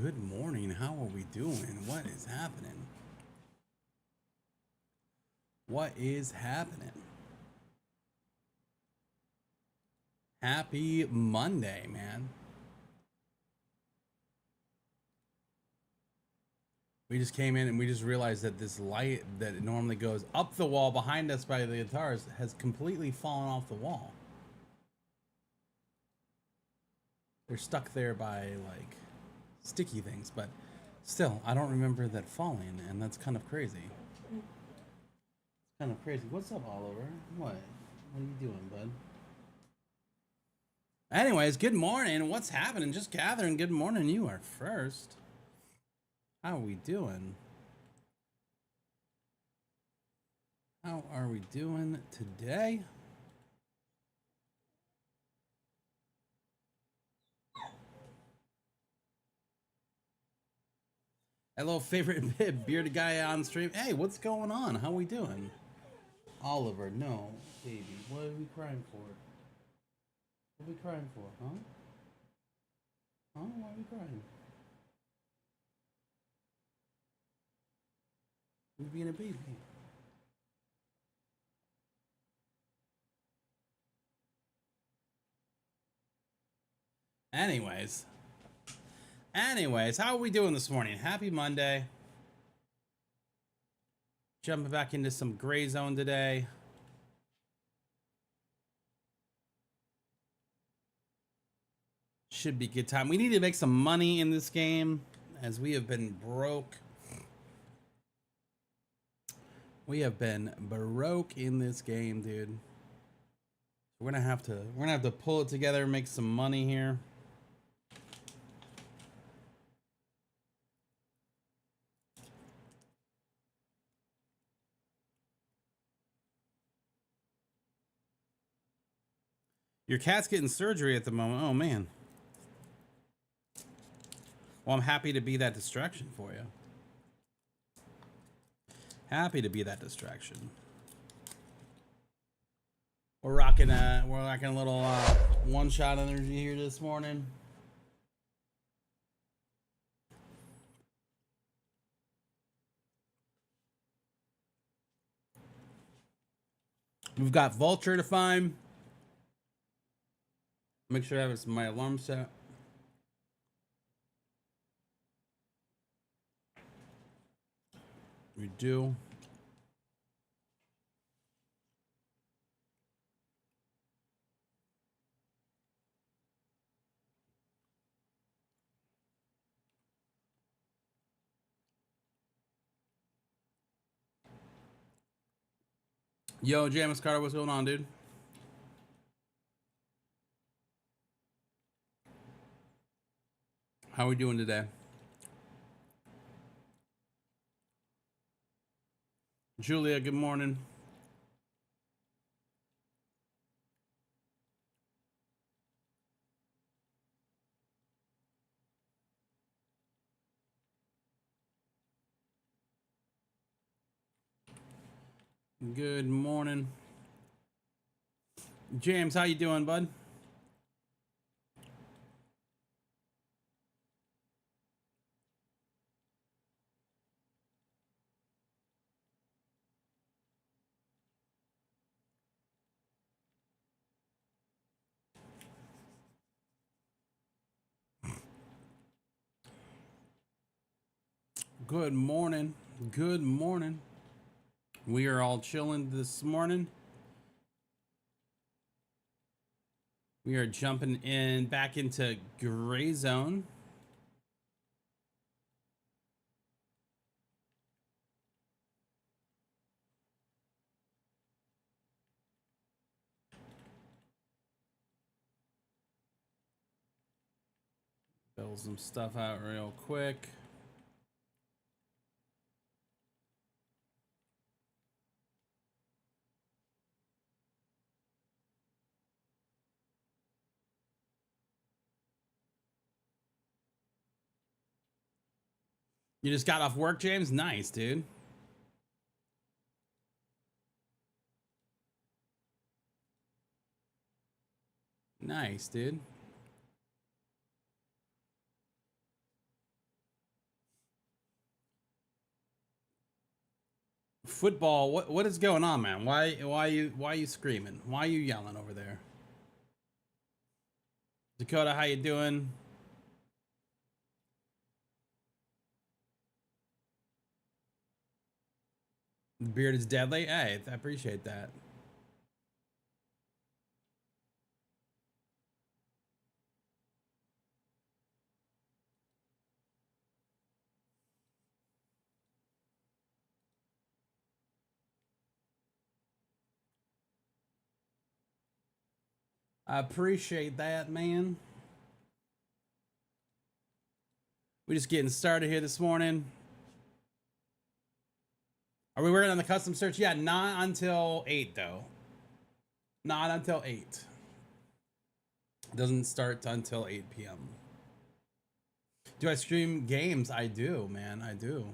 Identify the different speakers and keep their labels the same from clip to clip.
Speaker 1: Good morning. How are we doing? What is happening? What is happening? Happy Monday, man. We just came in and we just realized that this light that normally goes up the wall behind us by the guitars has completely fallen off the wall. They're stuck there by like sticky things, but still, I don't remember that falling, and that's kind of crazy. It's kind of crazy. What's up, Oliver? What? What are you doing, bud? Anyways, good morning. What's happening? Just gathering. Good morning. You are first. How are we doing? How are we doing today? Hello, favorite bearded guy on stream. Hey, what's going on? How we doing? Oliver, no, baby. What are we crying for? What are we crying for, huh? Huh? Why are we crying? We're being a baby. Anyways, how are we doing this morning? Happy Monday. Jumping back into some gray zone today. Should be a good time. We need to make some money in this game, as we have been broke. We have been broke in this game, dude. We're gonna have to pull it together and make some money here. Your cat's getting surgery at the moment. Oh man. Well, I'm happy to be that distraction for you. Happy to be that distraction. We're rocking a little one-shot energy here this morning. We've got Vulture to find. Make sure I have my alarm set. We do. Yo, James Carter, what's going on, dude? How are we doing today? Julia, good morning. Good morning. James, how you doing, bud? Good morning. Good morning. We are all chilling this morning. We are jumping in back into gray zone. Build some stuff out real quick. You just got off work, James? Nice, dude. Nice, dude. Football, what is going on, man? Why you screaming? Why are you yelling over there? Dakota, how you doing? The beard is deadly. Hey, I appreciate that. I appreciate that, man. We're just getting started here this morning. Are we working on the custom search? Yeah, not until 8, though. Not until 8. It doesn't start until 8 p.m. Do I stream games? I do, man. I do.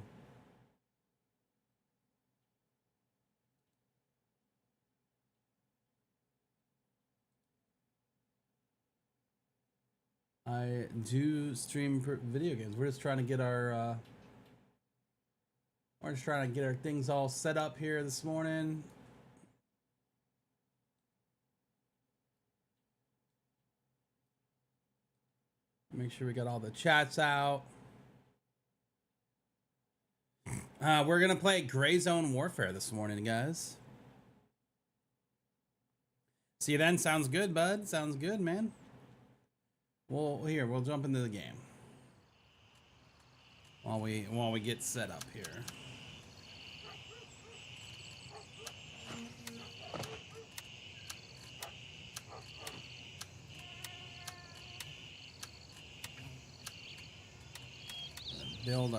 Speaker 1: I do stream video games. We're just trying to get our things all set up here this morning. Make sure we got all the chats out. We're gonna play Gray Zone Warfare this morning, guys. See you then. Sounds good, bud. Sounds good, man. Well, here, we'll jump into the game while we get set up here. Build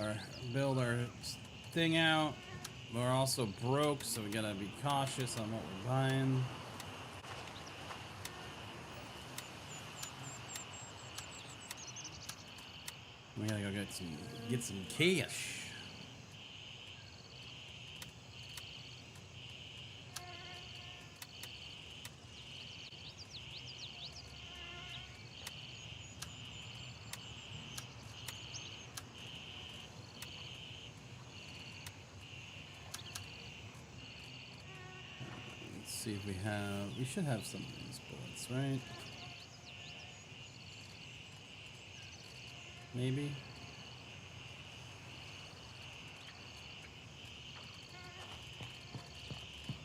Speaker 1: our thing out. We're also broke, so we gotta be cautious on what we're buying. We gotta go get some cash. Let's see if we should have some of these bullets, right? Maybe.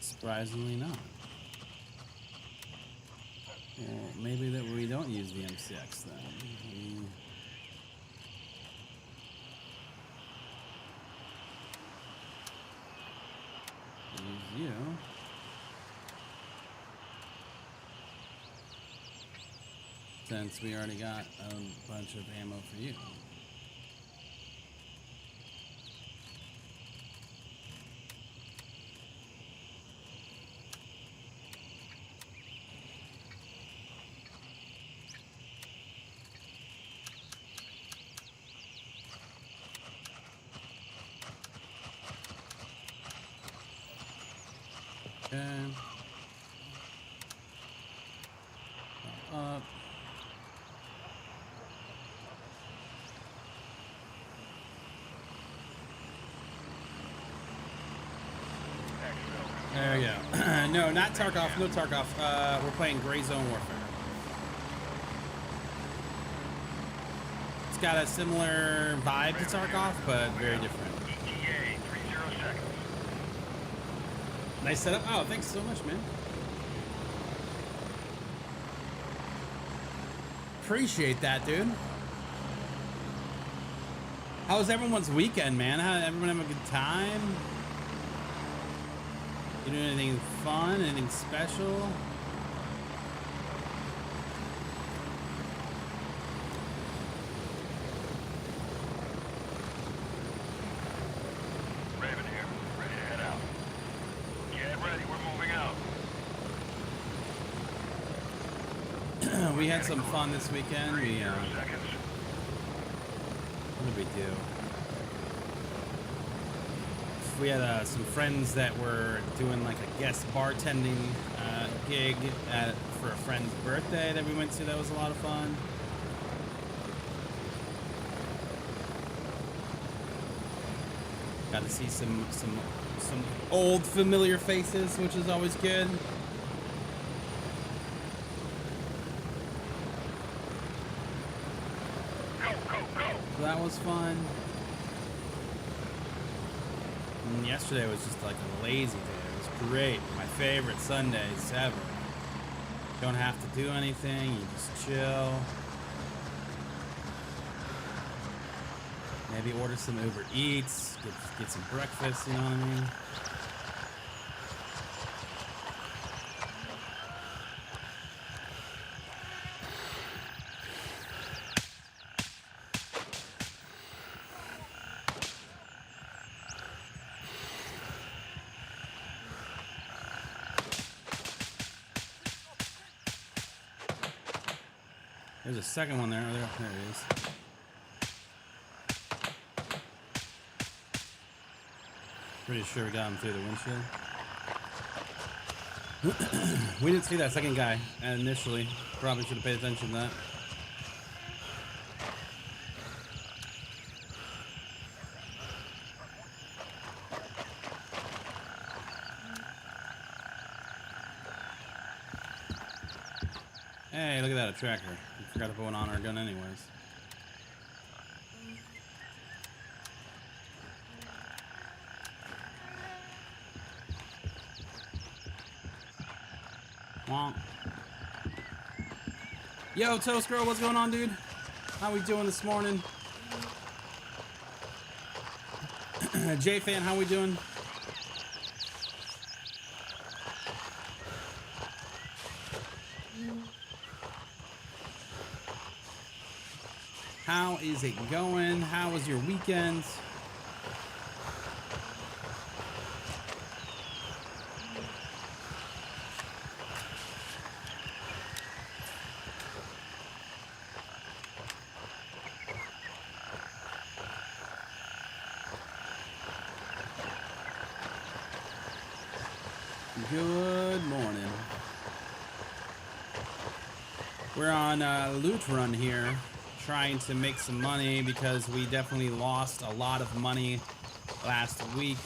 Speaker 1: Surprisingly not. Well, maybe that we don't use the MCX then. Use you. Since we already got a bunch of ammo for you. Okay. Up. There we go. No, not Tarkov. No Tarkov. We're playing Gray Zone Warfare. It's got a similar vibe to Tarkov, but very different.
Speaker 2: ETA 30 seconds.
Speaker 1: Nice setup. Oh, thanks so much, man. Appreciate that, dude. How was everyone's weekend, man? How everyone have a good time? You doing anything fun? Anything special?
Speaker 2: Raven here, ready to head out. Get ready, we're moving out.
Speaker 1: We had some fun this weekend. We
Speaker 2: 30 seconds.
Speaker 1: what did we do? We had some friends that were doing like a guest bartending gig for a friend's birthday that we went to. That was a lot of fun. Got to see some Some old familiar faces, which is always good.
Speaker 2: Go, go, go!
Speaker 1: So that was fun. And yesterday was just like a lazy day. It was great. My favorite Sundays ever. Don't have to do anything. You just chill. Maybe order some Uber Eats. Get some breakfast, you know what I mean? There's a second one there. There it is. Pretty sure we got him through the windshield. We didn't see that second guy initially. Probably should have paid attention to that. Hey, look at that, a tracker. I forgot to put one on our gun anyways. Wonk. Yo, Toast Girl, what's going on, dude? How we doing this morning? J-Fan, how we doing? How is it going? How was your weekend? Good morning. We're on a loot run here, trying to make some money because we definitely lost a lot of money last week.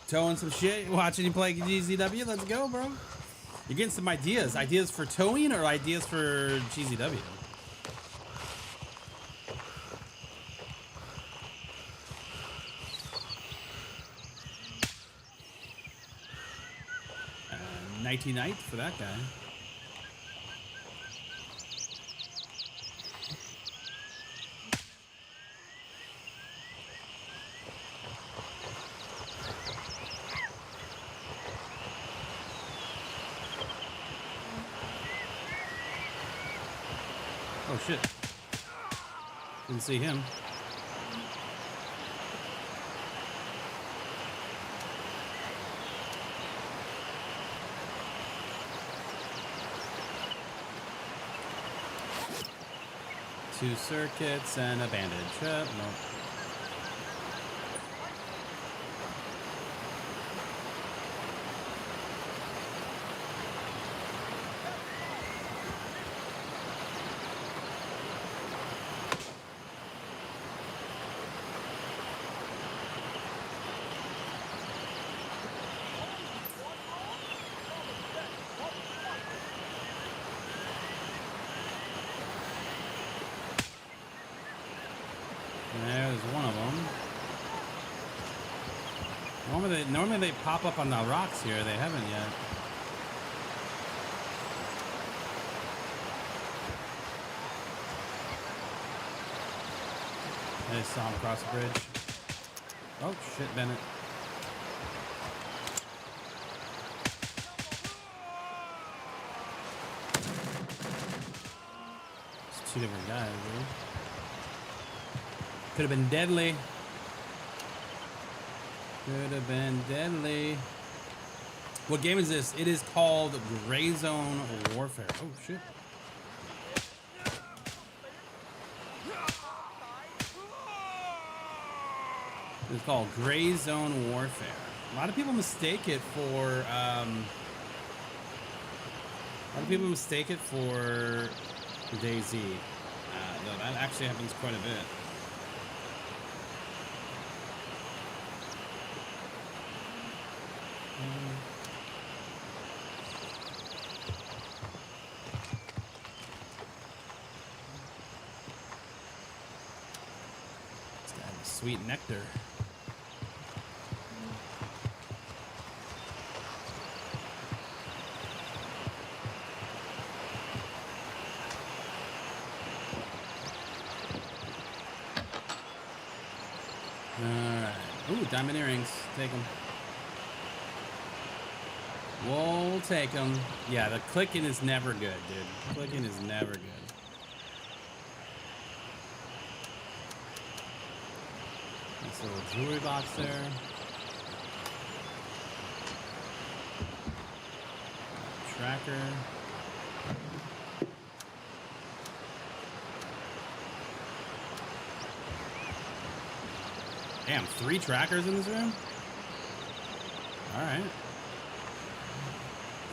Speaker 1: Towing some shit, watching you play GZW. Let's go, bro. You're getting some ideas. Ideas for towing or ideas for GZW? Nighty night for that guy. Oh shit. Didn't see him. Two circuits and a bandage. Nope. There's one of them. Normally they pop up on the rocks here. They haven't yet. I just saw him across the bridge. Oh shit, Bennett. It's two different guys, dude. Could have been deadly. Could have been deadly. What game is this? It is called Gray Zone Warfare. Oh shit. It's called Gray Zone Warfare. A lot of people mistake it for DayZ. Though that actually happens quite a bit. sweet nectar. Alright. Ooh, diamond earrings. Take them. We'll take them. Yeah, the clicking is never good, dude. Clicking is never good. Nice little jewelry box there. Tracker. Damn, 3 trackers in this room? Alright.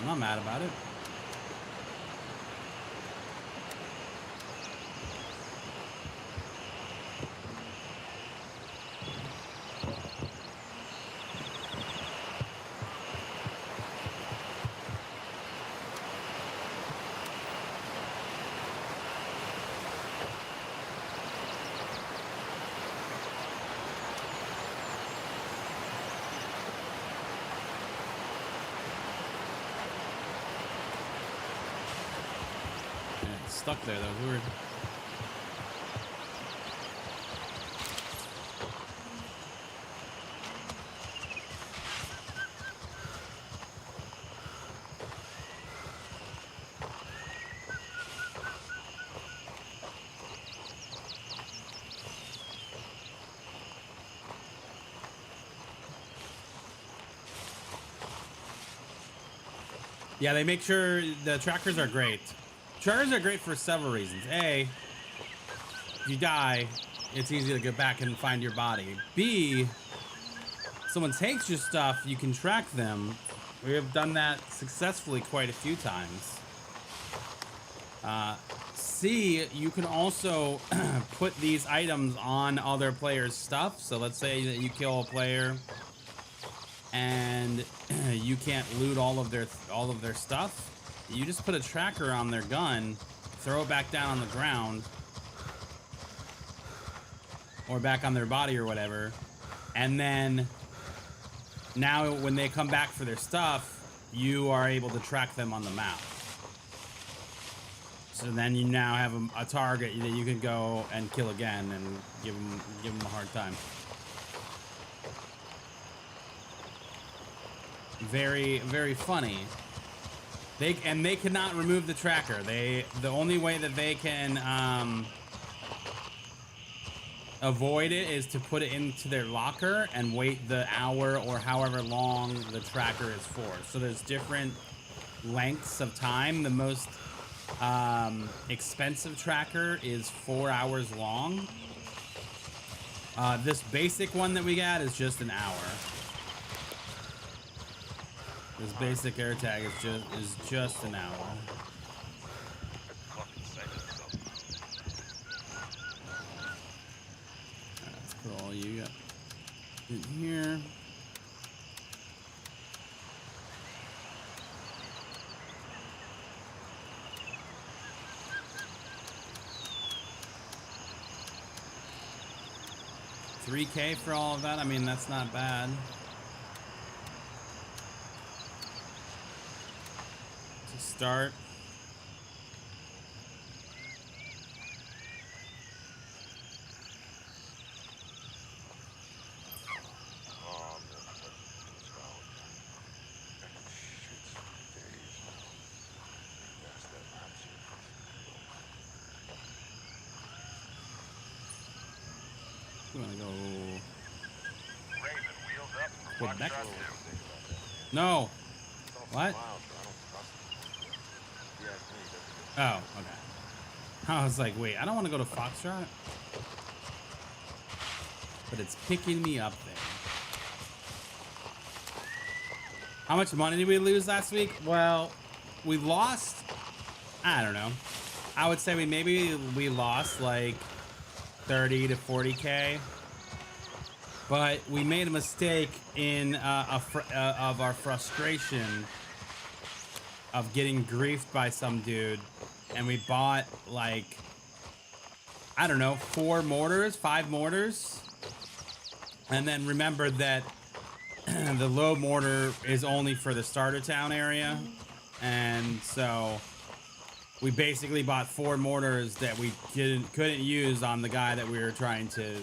Speaker 1: I'm not mad about it. Stuck there, that was weird. Yeah, they make sure the trackers are great. Trackers are great for several reasons. A, if you die, it's easy to get back and find your body. B, if someone takes your stuff, you can track them. We have done that successfully quite a few times. C, you can also put these items on other players' stuff. So let's say that you kill a player and you can't loot all of their stuff. You just put a tracker on their gun, throw it back down on the ground, or back on their body or whatever, and then now when they come back for their stuff, you are able to track them on the map. So then you now have a target that you can go and kill again and give them a hard time. Very, very funny. They cannot remove the tracker. The only way that they can avoid it is to put it into their locker and wait the hour or however long the tracker is for. So there's different lengths of time. The most expensive tracker is 4 hours long. This basic one that we got is just an hour. This basic air tag is just an hour. Alright, let's put all you got in here. $3K for all of that. I mean, that's not bad. Start. We want to go Quebec. No. What? Oh, okay. I was like, wait, I don't want to go to Foxtrot. But it's picking me up there. How much money did we lose last week? Well, we lost, I don't know. I would say we lost like 30 to 40K. But we made a mistake in of our frustration of getting griefed by some dude, and we bought like, I don't know, 5 mortars, and then remembered that the low mortar is only for the starter town area, and so we basically bought 4 mortars that we couldn't use on the guy that we were trying to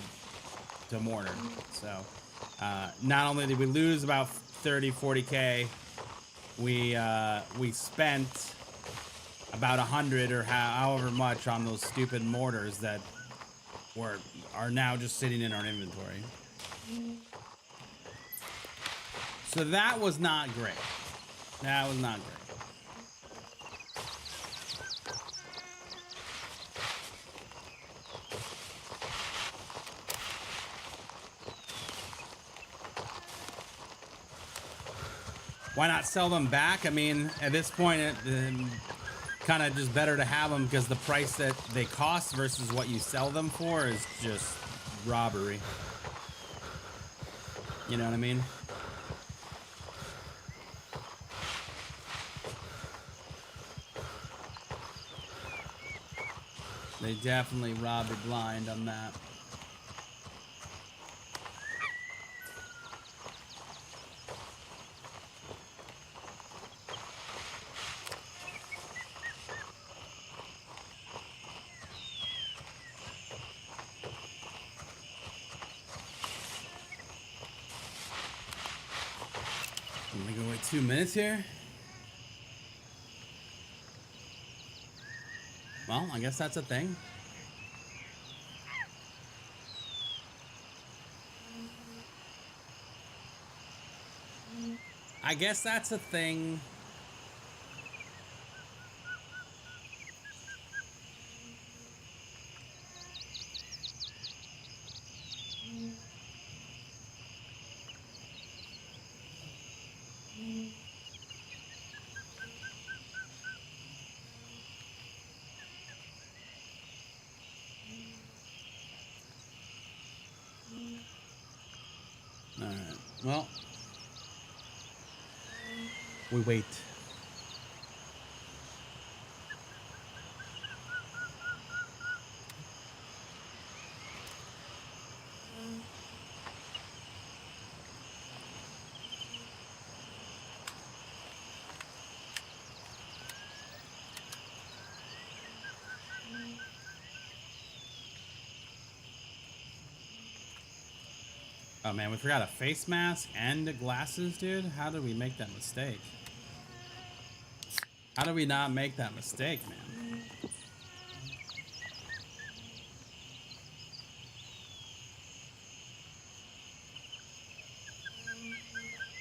Speaker 1: mortar. So not only did we lose about 30-40k, we spent about 100 or however much on those stupid mortars that are now just sitting in our inventory. So that was not great. That was not great. Why not sell them back? I mean, at this point, it kind of just better to have them because the price that they cost versus what you sell them for is just robbery. You know what I mean? They definitely robbed me blind on that. I'm gonna go wait 2 minutes here. Well, I guess that's a thing. I guess that's a thing. All right. Well, we wait. Oh man, we forgot a face mask and the glasses, dude. How did we make that mistake? How did we not make that mistake, man?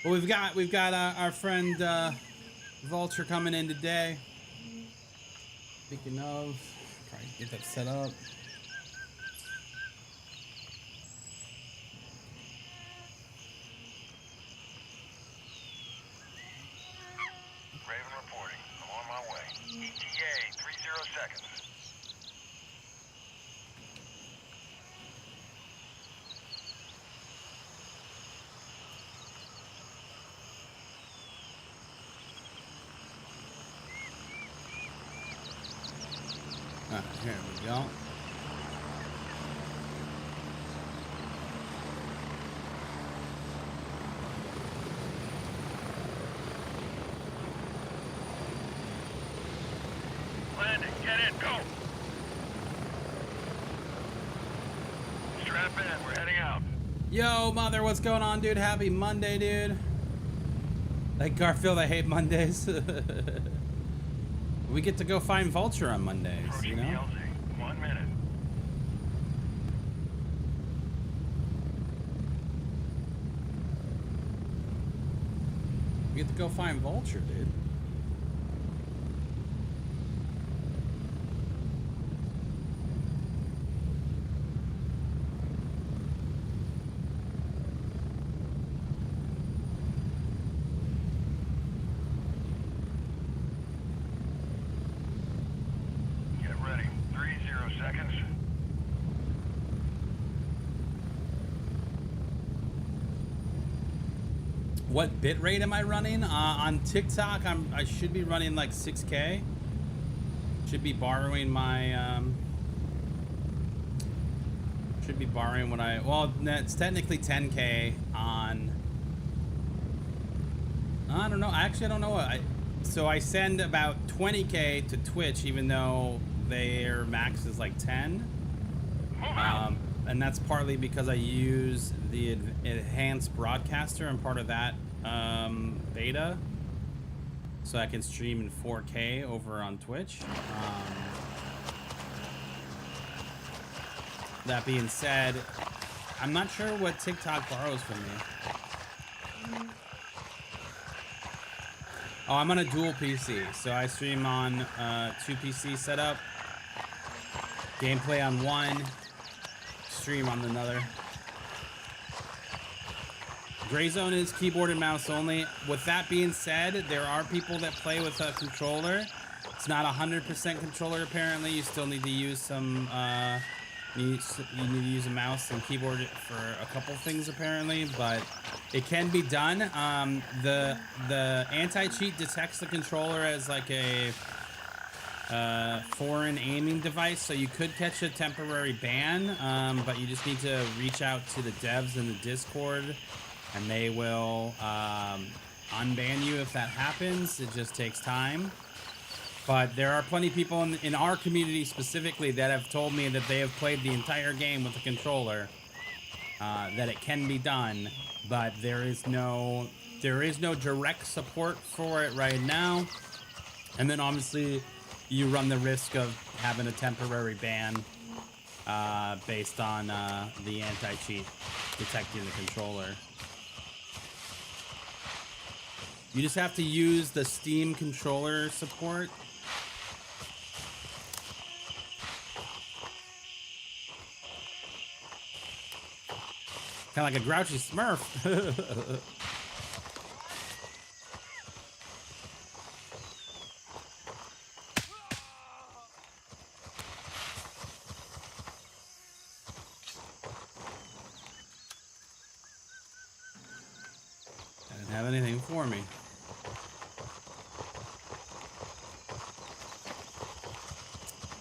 Speaker 1: Well, we've got our friend Vulture coming in today. Speaking of, try to get that set up.
Speaker 2: Raven reporting. I'm on my way. ETA, 30 seconds.
Speaker 1: Alright, here we go.
Speaker 2: Landing, get in, go! Strap in, we're heading out.
Speaker 1: Yo, mother, what's going on, dude? Happy Monday, dude. Like Garfield, I hate Mondays. We get to go find Vulture on Mondays, you
Speaker 2: Approaching the
Speaker 1: know?
Speaker 2: LZ. 1 minute.
Speaker 1: We get to go find Vulture, dude.
Speaker 2: Get ready. 30 seconds.
Speaker 1: What bit rate am I running? On TikTok, I should be running like 6K. Should be borrowing my should be borrowing what well, it's technically 10K on, I don't know. Actually, I don't know what so I send about 20K to Twitch, even though their max is like 10. And that's partly because I use the enhanced broadcaster. I'm part of that beta, so I can stream in 4K over on Twitch. That being said, I'm not sure what TikTok borrows from me. Oh, I'm on a dual PC, so I stream on 2 PC setup. Gameplay on one, stream on another. Gray Zone is keyboard and mouse only. With that being said, there are people that play with a controller. It's not 100% controller apparently. You still need to use some, you need to use a mouse and keyboard for a couple things apparently, but it can be done. The anti-cheat detects the controller as like a foreign aiming device, so you could catch a temporary ban, but you just need to reach out to the devs in the Discord and they will unban you if that happens. It just takes time. But there are plenty of people in our community specifically that have told me that they have played the entire game with a controller, that it can be done, but there is no direct support for it right now. And then obviously you run the risk of having a temporary ban based on the anti-cheat detecting the controller. You just have to use the Steam controller support. Kind of like a grouchy Smurf. I didn't have anything for me.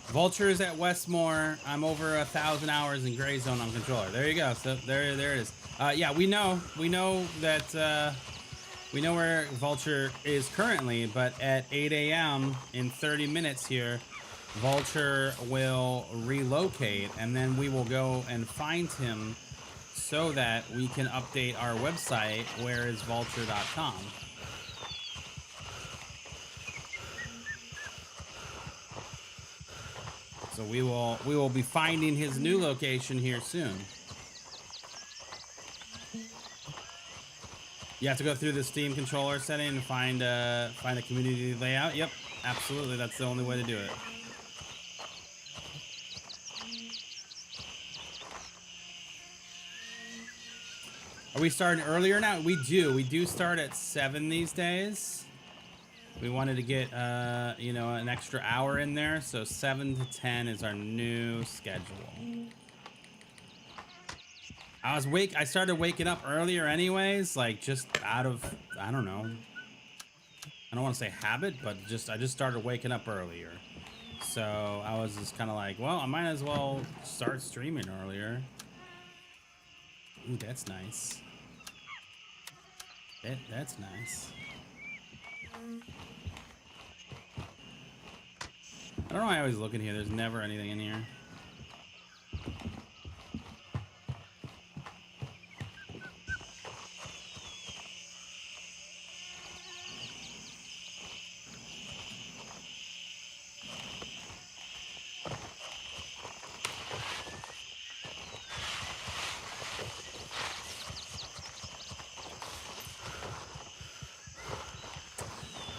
Speaker 1: Vulture is at Westmore. I'm over 1,000 hours in Gray Zone on controller. There you go. So there it is. Yeah, we know that we know where Vulture is currently, but at 8 a.m. in 30 minutes here, Vulture will relocate, and then we will go and find him so that we can update our website, whereisvulture.com. So we will be finding his new location here soon. You have to go through the Steam controller setting and find a community layout. Yep, absolutely. That's the only way to do it. Are we starting earlier now? We do start at 7 these days. We wanted to get you know, an extra hour in there, so 7 to 10 is our new schedule. I started waking up earlier anyways, like just out of, I don't know, I don't want to say habit, but I just started waking up earlier. So I was just kind of like, well, I might as well start streaming earlier. Ooh, that's nice. That's nice. I don't know why I always look in here. There's never anything in here.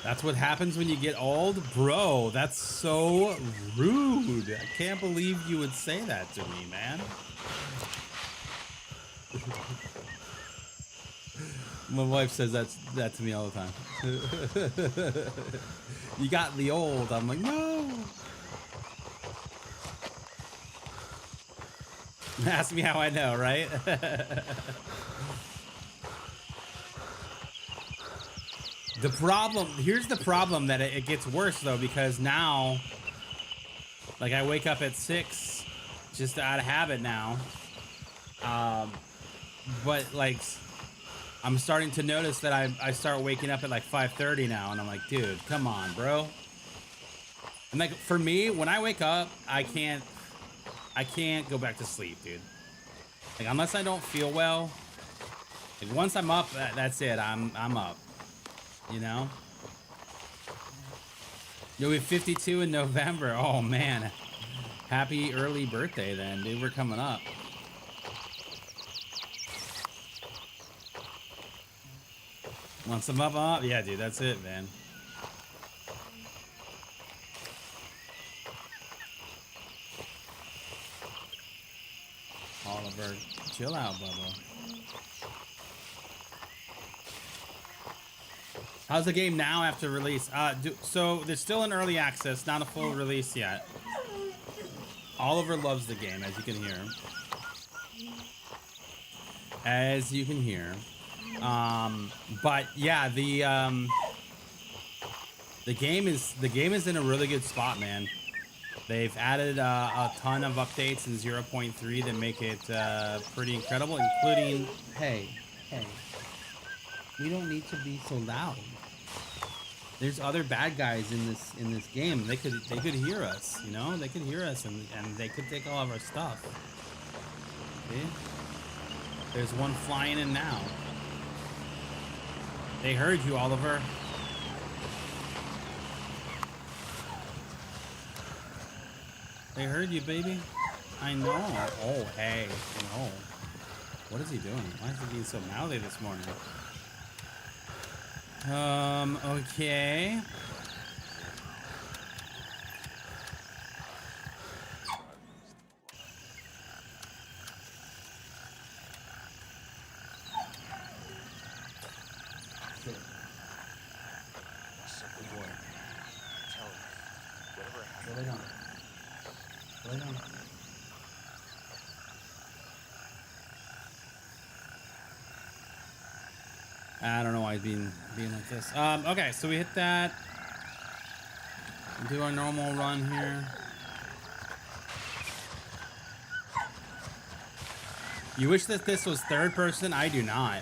Speaker 1: That's what happens when you get old? Bro, that's so rude. I can't believe you would say that to me, man. My wife says that to me all the time. You got the old. I'm like, no. Ask me how I know, right? Here's the problem, that it gets worse though, because now, like, I wake up at 6 just out of habit now, But like, I'm starting to notice that I start waking up at like 5:30 now, and I'm like, dude, come on, bro. And like for me, when I wake up, I can't go back to sleep, dude. Like unless I don't feel well. Like once I'm up, that's it. I'm up. You know. You'll be 52 in November. Oh man, happy early birthday then, dude. We're coming up. Once I'm up, yeah, dude. That's it, man. Oliver, chill out, Bubba. How's the game now after release? So there's still in early access, not a full release yet. Oliver loves the game, as you can hear. As you can hear. But yeah, the game is in a really good spot, man. They've added a ton of updates in 0.3 that make it pretty incredible, including hey, we don't need to be so loud. There's other bad guys in this game. They could hear us, you know? They could hear us and they could take all of our stuff. See? There's one flying in now. They heard you, Oliver. They heard you, baby. I know. Oh, hey. No. What is he doing? Why is he being so mouthy this morning? Okay. I don't know why he's being like this. Okay, so we hit that. Do our normal run here. You wish that this was third person? I do not.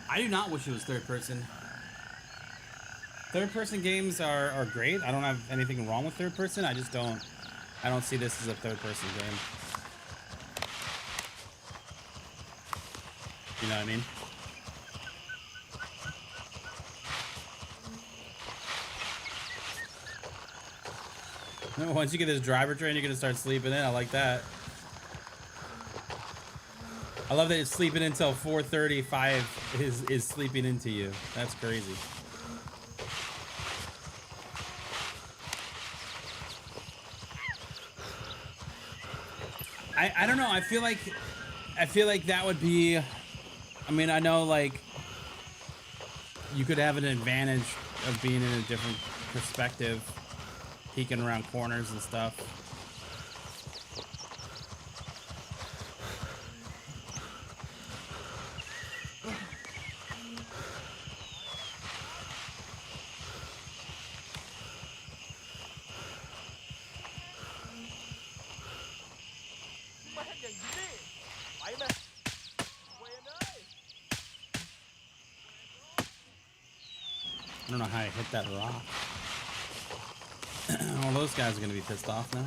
Speaker 1: I do not wish it was third person. Third person games are great. I don't have anything wrong with third person. I just don't see this as a third person game. You know what I mean? Once you get this driver train, you're gonna start sleeping in. I like that. I love that it's sleeping until 4:35 is sleeping into you. That's crazy. I don't know. I feel like that would be. I mean, I know like you could have an advantage of being in a different perspective, peeking around corners and stuff. I don't know how I hit that rock. All those guys are gonna be pissed off now.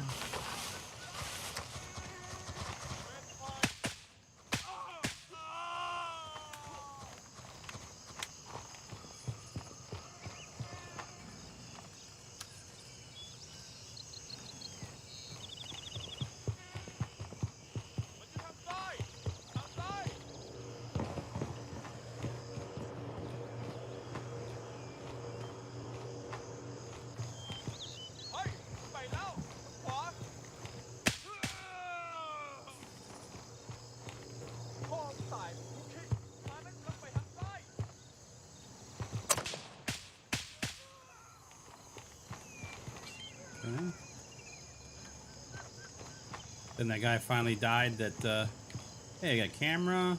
Speaker 1: Then that guy finally died. That hey, I got camera.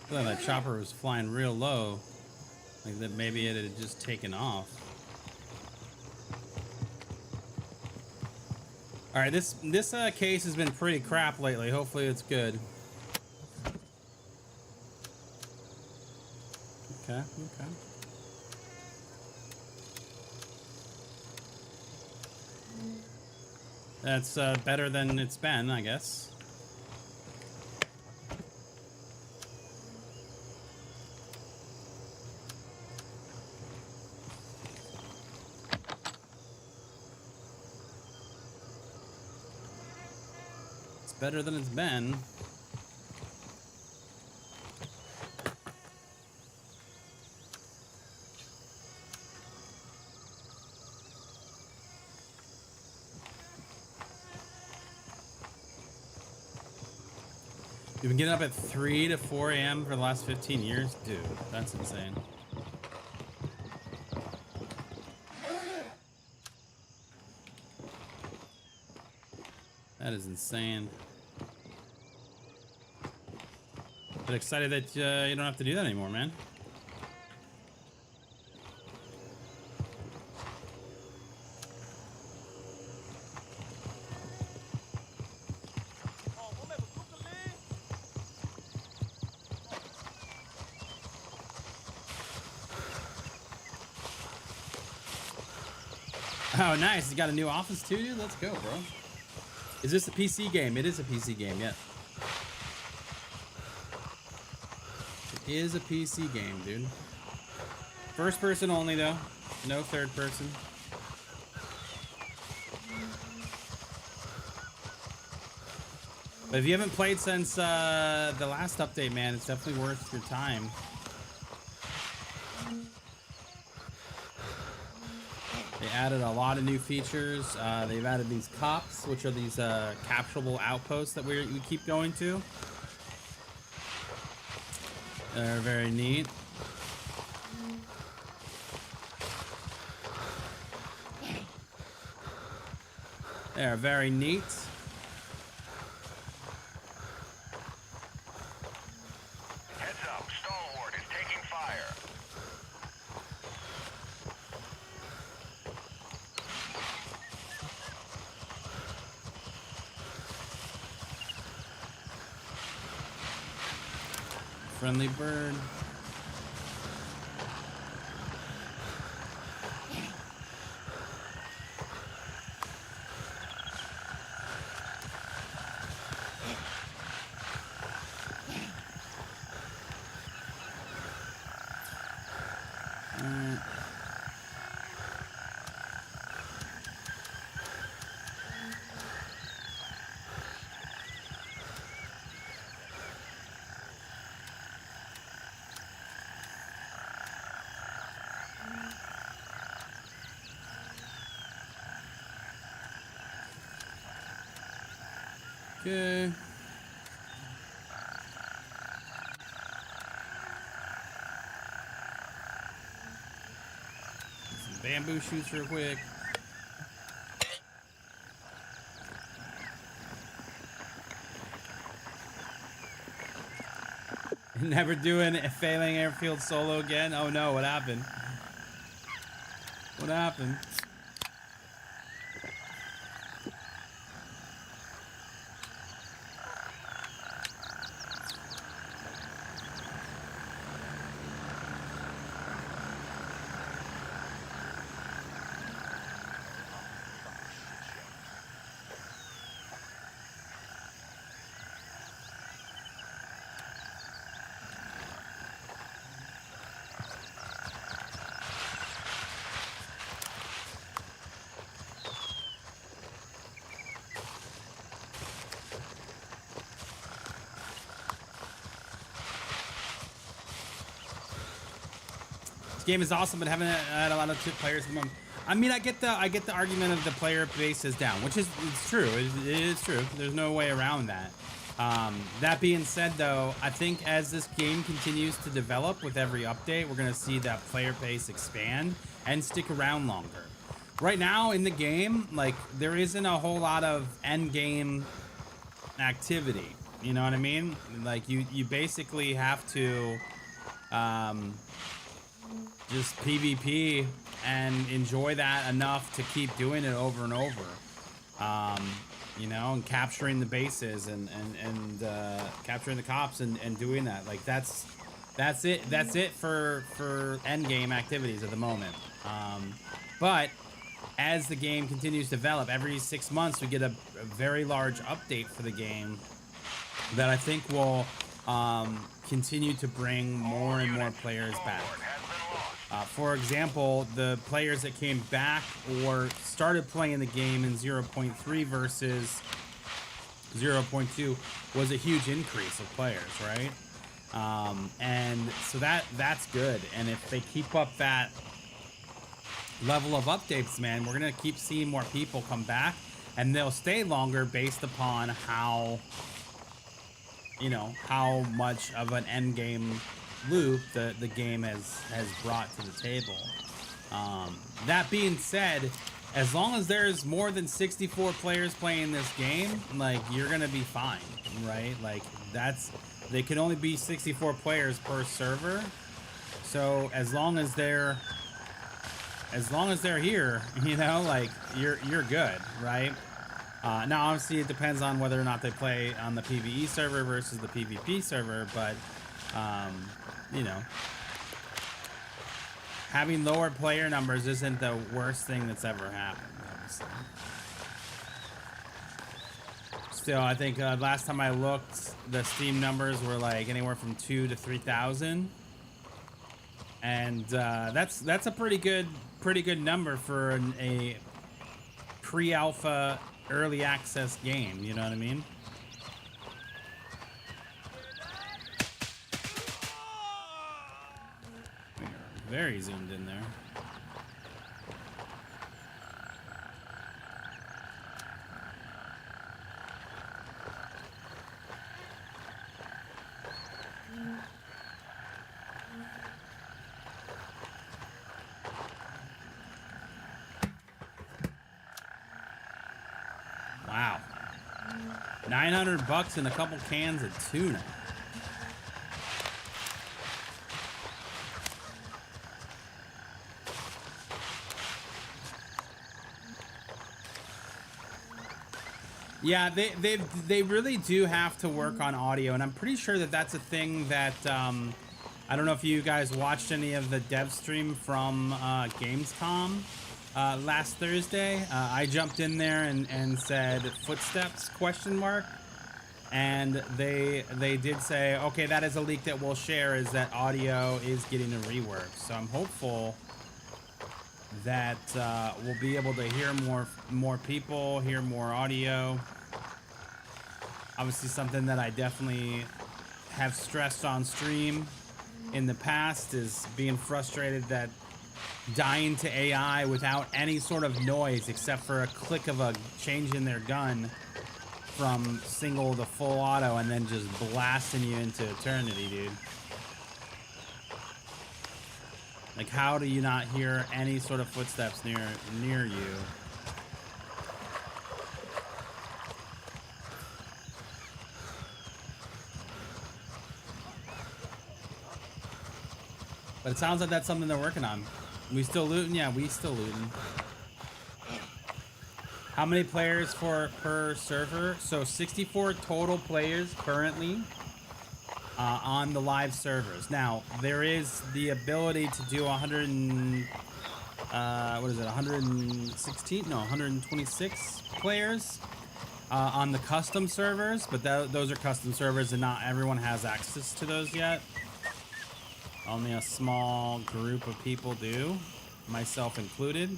Speaker 1: I thought that chopper was flying real low, like that maybe it had just taken off. All right, this case has been pretty crap lately. Hopefully it's good. Okay, okay. That's better than it's been, I guess. It's better than it's been. You've been getting up at 3 to 4 a.m. for the last 15 years? Dude, that's insane. That is insane. But excited that you don't have to do that anymore, man. Oh, nice. You got a new office too, dude? Let's go, bro. Is this a PC game? It is a PC game, yeah. It is a PC game, dude. First person only, though. No third person. But if you haven't played since the last update, man, it's definitely worth your time. They added a lot of new features. They've added these cops, which are these capturable outposts that we keep going to. They're very neat. They are very neat.
Speaker 2: Heads up, Stalwart is taking fire.
Speaker 1: Friendly bird. Okay. Some bamboo shoots real quick. Never doing a failing airfield solo again. Oh no, what happened? What happened? game is awesome, but haven't had a lot of players at the moment. I mean, I get the argument of the player base is down, which is it's true. It is true. There's no way around that. That being said, though, I think as this game continues to develop with every update, we're gonna see that player base expand and stick around longer. Right now in the game, like there isn't a whole lot of end game activity. You know what I mean? Like you basically have to just PvP and enjoy that enough to keep doing it over and over. You know, and capturing the bases and capturing the cops and doing that. Like that's it for end game activities at the moment. But as the game continues to develop, every 6 months we get a very large update for the game that I think will continue to bring more and more players back. For example, the players that came back or started playing the game in 0.3 versus 0.2 was a huge increase of players, right? And so that's good. And if they keep up that level of updates, man, we're gonna keep seeing more people come back, and they'll stay longer based upon how, you know, how much of an end game loop the game has brought to the table. That being said, as long as there's more than 64 players playing this game, like you're gonna be fine, right? Like they can only be 64 players per server, so as long as they're here, you know, like you're good, right? Now obviously it depends on whether or not they play on the PvE server versus the PvP server, but you know, having lower player numbers isn't the worst thing that's ever happened, obviously. Still, I think last time I looked, the Steam numbers were like anywhere from 2,000 to 3,000, and that's a pretty good number for a pre-alpha early access game. You know what I mean? Very zoomed in there. Wow. $900 and a couple cans of tuna. Yeah, they really do have to work on audio, and I'm pretty sure that that's a thing that I don't know if you guys watched any of the dev stream from Gamescom last Thursday. I jumped in there and said footsteps ? And they did say, okay, that is a leak that we'll share, is that audio is getting a rework. So I'm hopeful that we'll be able to hear more people, hear more audio. Obviously something that I definitely have stressed on stream in the past is being frustrated that dying to AI without any sort of noise except for a click of a change in their gun from single to full auto and then just blasting you into eternity, dude. Like, how do you not hear any sort of footsteps near you? But it sounds like that's something they're working on. We still looting? Yeah, we still looting. How many players per server? So 64 total players currently on the live servers. Now, there is the ability to do 126 players on the custom servers, but those are custom servers and not everyone has access to those yet. Only a small group of people do, myself included.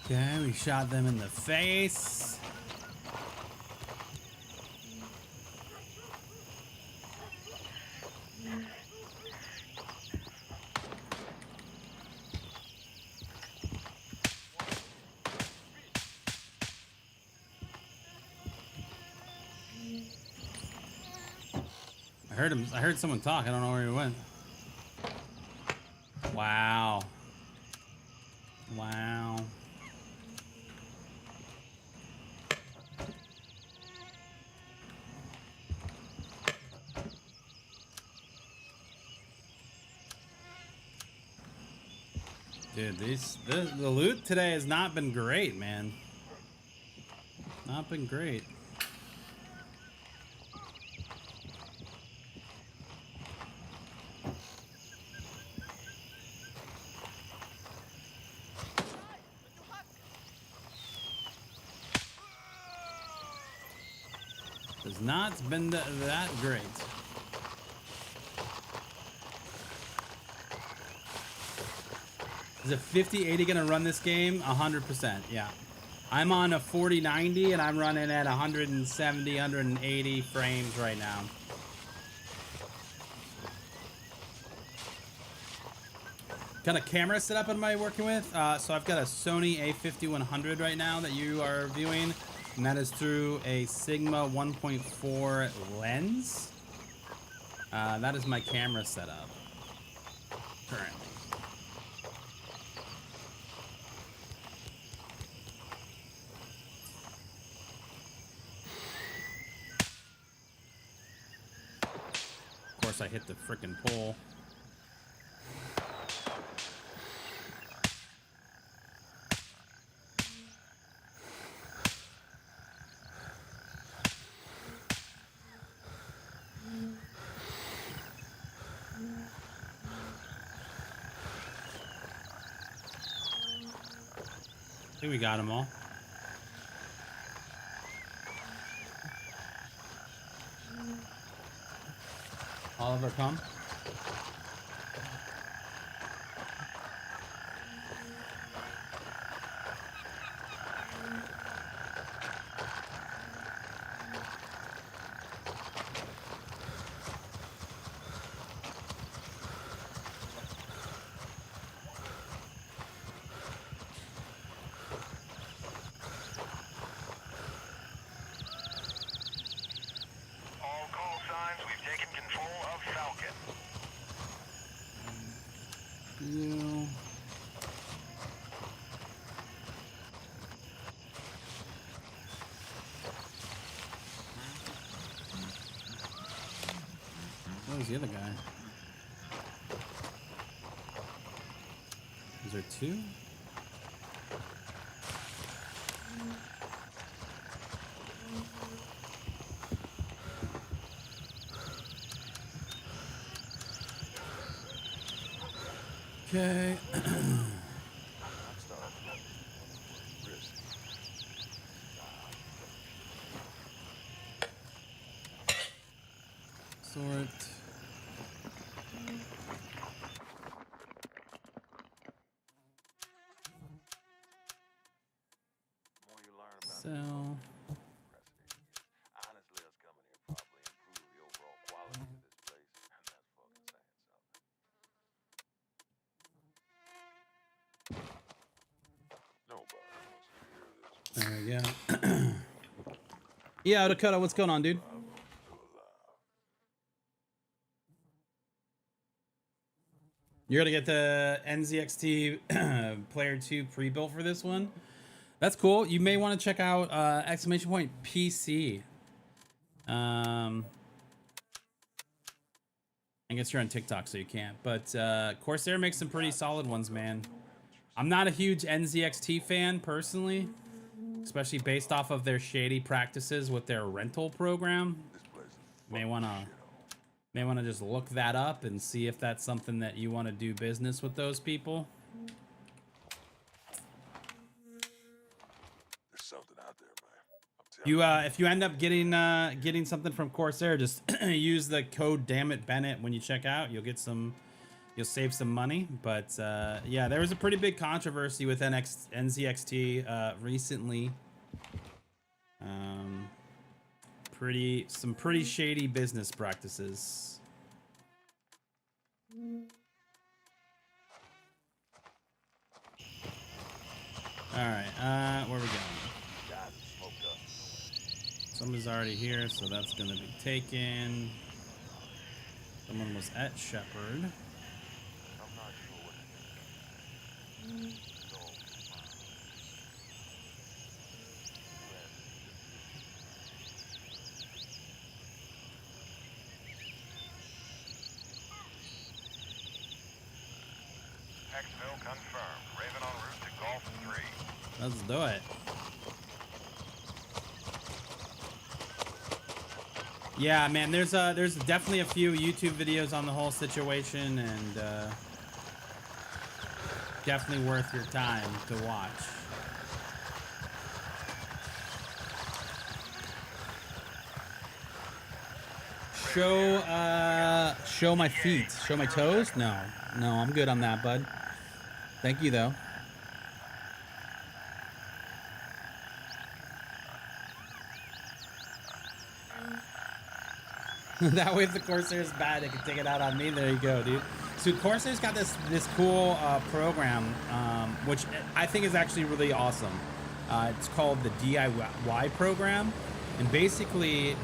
Speaker 1: Okay, we shot them in the face. I heard him. I heard someone talk. I don't know where he went. Wow. Wow. Dude, the loot today has not been great, man. Not been great. Has not been that great. Is a 5080 gonna run this game? 100%, yeah. I'm on a 4090 and I'm running at 170, 180 frames right now. Kind of camera setup am I working with? So I've got a Sony a5100 right now that you are viewing, and that is through a Sigma 1.4 lens. That is my camera setup currently. Of course, I hit the frickin' pole. I think we got them all. Oliver, come.
Speaker 2: All call signs, we've taken control of Falcon.
Speaker 1: You. What was the other guy? Is there two? Okay. Sort. So.
Speaker 2: Honestly, us coming here probably improve the overall quality of this place, and that's fucking saying something. Nobody wants to hear this.
Speaker 1: There we go. Yeah, Dakota, what's going on, dude? You're gonna get the NZXT Player 2 pre-built for this one. That's cool. You may want to check out exclamation point PC. I guess you're on TikTok, so you can't. But Corsair makes some pretty solid ones, man. I'm not a huge NZXT fan personally, especially based off of their shady practices with their rental program. May wanna just look that up and see if that's something that you want to do business with those people.
Speaker 2: There's something out there, man. I'm telling
Speaker 1: You if you end up getting something from Corsair, just use the code dammit Bennett when you check out. You'll get some You'll save some money, but yeah, there was a pretty big controversy with NZXT recently. Some pretty shady business practices. All right, where are we going? Someone's already here, so that's gonna be taken. Someone was at Shepherd.
Speaker 2: Exfil confirmed. Raven en route to Golf 3.
Speaker 1: Let's do it. Yeah, man, there's definitely a few YouTube videos on the whole situation, and definitely worth your time to watch. Show my feet. Show my toes? No, I'm good on that, bud. Thank you, though. That way, if the Corsair's bad, they can take it out on me. There you go, dude. So Corsair's got this cool program, which I think is actually really awesome. It's called the DIY program, and basically,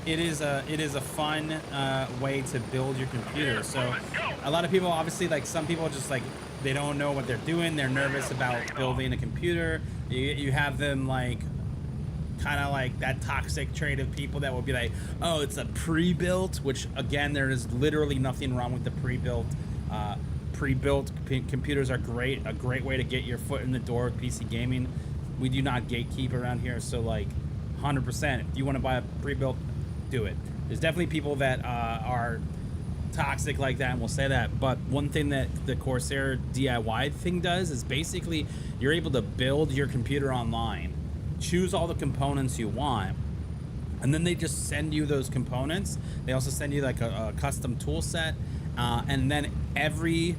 Speaker 1: it is a fun way to build your computer. So a lot of people, obviously, like some people just like they don't know what they're doing. They're nervous about building a computer. You have them like kind of like that toxic trait of people that will be like, oh, it's a pre-built, which again, there is literally nothing wrong with the pre-built. Pre-built computers are great, a great way to get your foot in the door with PC gaming. We do not gatekeep around here, so like 100%, if you want to buy a pre-built, do it. There's definitely people that are toxic like that and will say that, but one thing that the Corsair DIY thing does is basically you're able to build your computer online, choose all the components you want, and then they just send you those components. They also send you like a custom tool set, and then every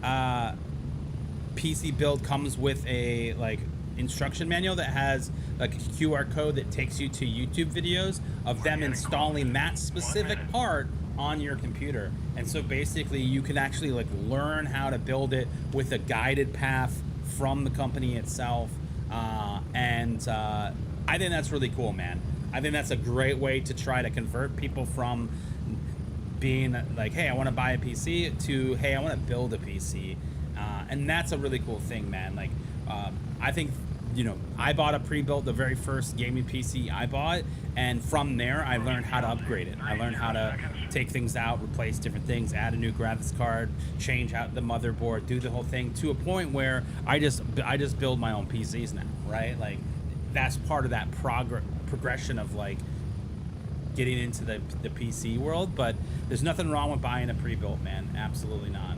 Speaker 1: PC build comes with a like instruction manual that has like a QR code that takes you to YouTube videos of them installing that specific part on your computer. And so basically you can actually like learn how to build it with a guided path from the company itself. I think that's really cool, man. I think that's a great way to try to convert people from being like, hey, I want to buy a PC to, hey, I want to build a PC. And that's a really cool thing, man. Like, I think, you know, I bought a pre-built, the very first gaming PC I bought, and from there I learned how to upgrade it. I learned how to take things out, replace different things, add a new graphics card, change out the motherboard, do the whole thing, to a point where I just build my own PCs now, right? Like, that's part of that progression of like getting into the PC world. But there's nothing wrong with buying a pre-built, man. Absolutely not.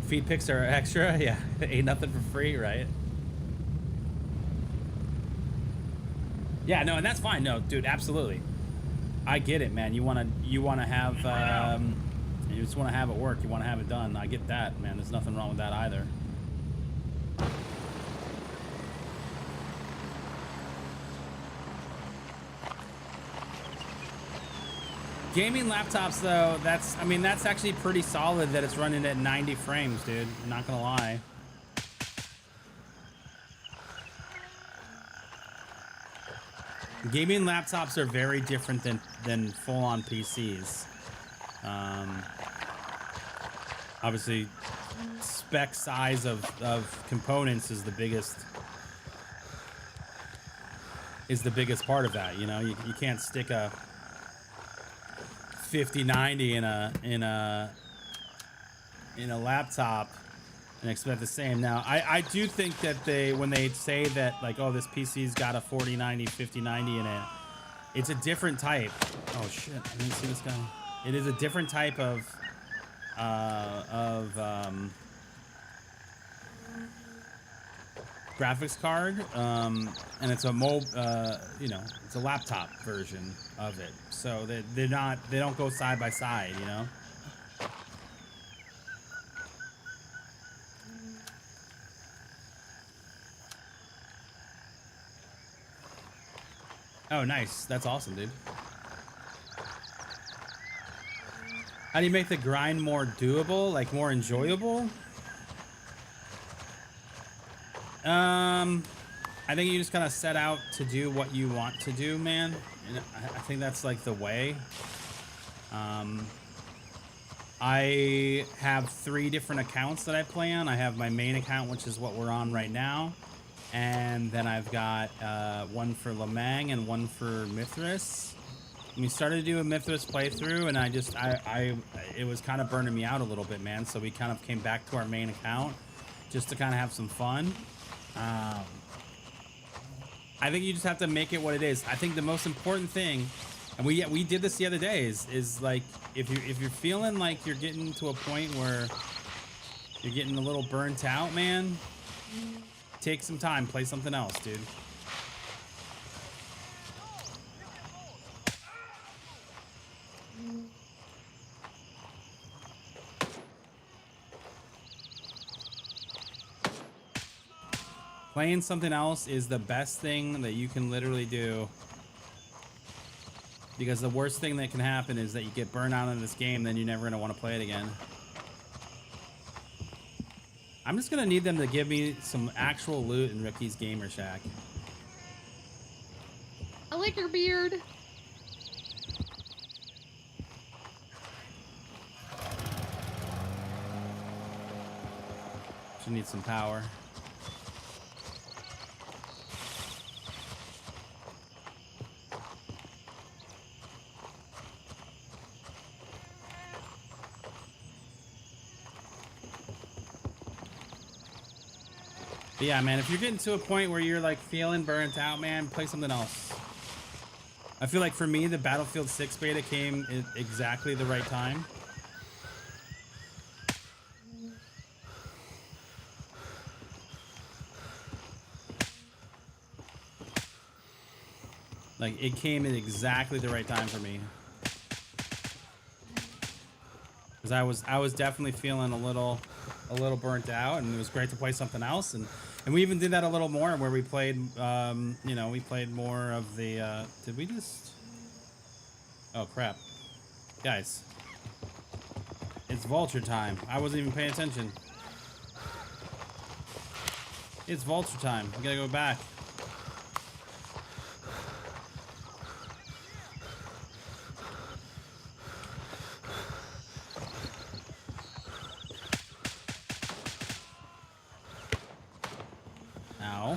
Speaker 1: Feed pics are extra. Yeah, ain't nothing for free, right? Yeah, no, and that's fine. No, dude, absolutely. I get it, man. You wanna have you just wanna have it work. You wanna have it done. I get that, man. There's nothing wrong with that either. Gaming laptops, though, that's actually pretty solid that it's running at 90 frames, dude. I'm not gonna lie. Gaming laptops are very different than full-on PCs. Obviously, spec size of components is the biggest part of that. You know, you can't stick a 5090 in a laptop and expect the same. Now, I do think that when they say that, like, oh, this PC's got a 4090, 5090 in it, it's a different type. Oh shit, I didn't see this guy. It is a different type of graphics card, and it's a you know, it's a laptop version of it. So they don't go side by side, you know. Oh, nice. That's awesome, dude. How do you make the grind more doable, like more enjoyable? I think you just kind of set out to do what you want to do, man. And I think that's like the way. I have 3 different accounts that I play on. I have my main account, which is what we're on right now. And then I've got one for Lamang and one for Mithras. And we started to do a Mithras playthrough, and it was kind of burning me out a little bit, man. So we kind of came back to our main account just to kind of have some fun. I think you just have to make it what it is. I think the most important thing, and we did this the other day, is like if you're feeling like you're getting to a point where you're getting a little burnt out, man, take some time, play something else, dude. Playing something else is the best thing that you can literally do. Because the worst thing that can happen is that you get burned out in this game, then you're never going to want to play it again. I'm just going to need them to give me some actual loot in Rookie's Gamer Shack.
Speaker 3: I like your beard.
Speaker 1: She needs some power. But yeah, man, if you're getting to a point where you're like feeling burnt out, man, play something else. I feel like for me, the Battlefield 6 beta came at exactly the right time. Like, it came at exactly the right time for me. Because I was definitely feeling a little burnt out, and it was great to play something else. And we even did that a little more, where we played, you know, we played more of the, did we just, oh crap. Guys, it's Vulture time. I wasn't even paying attention. It's Vulture time. We gotta go back. Ow.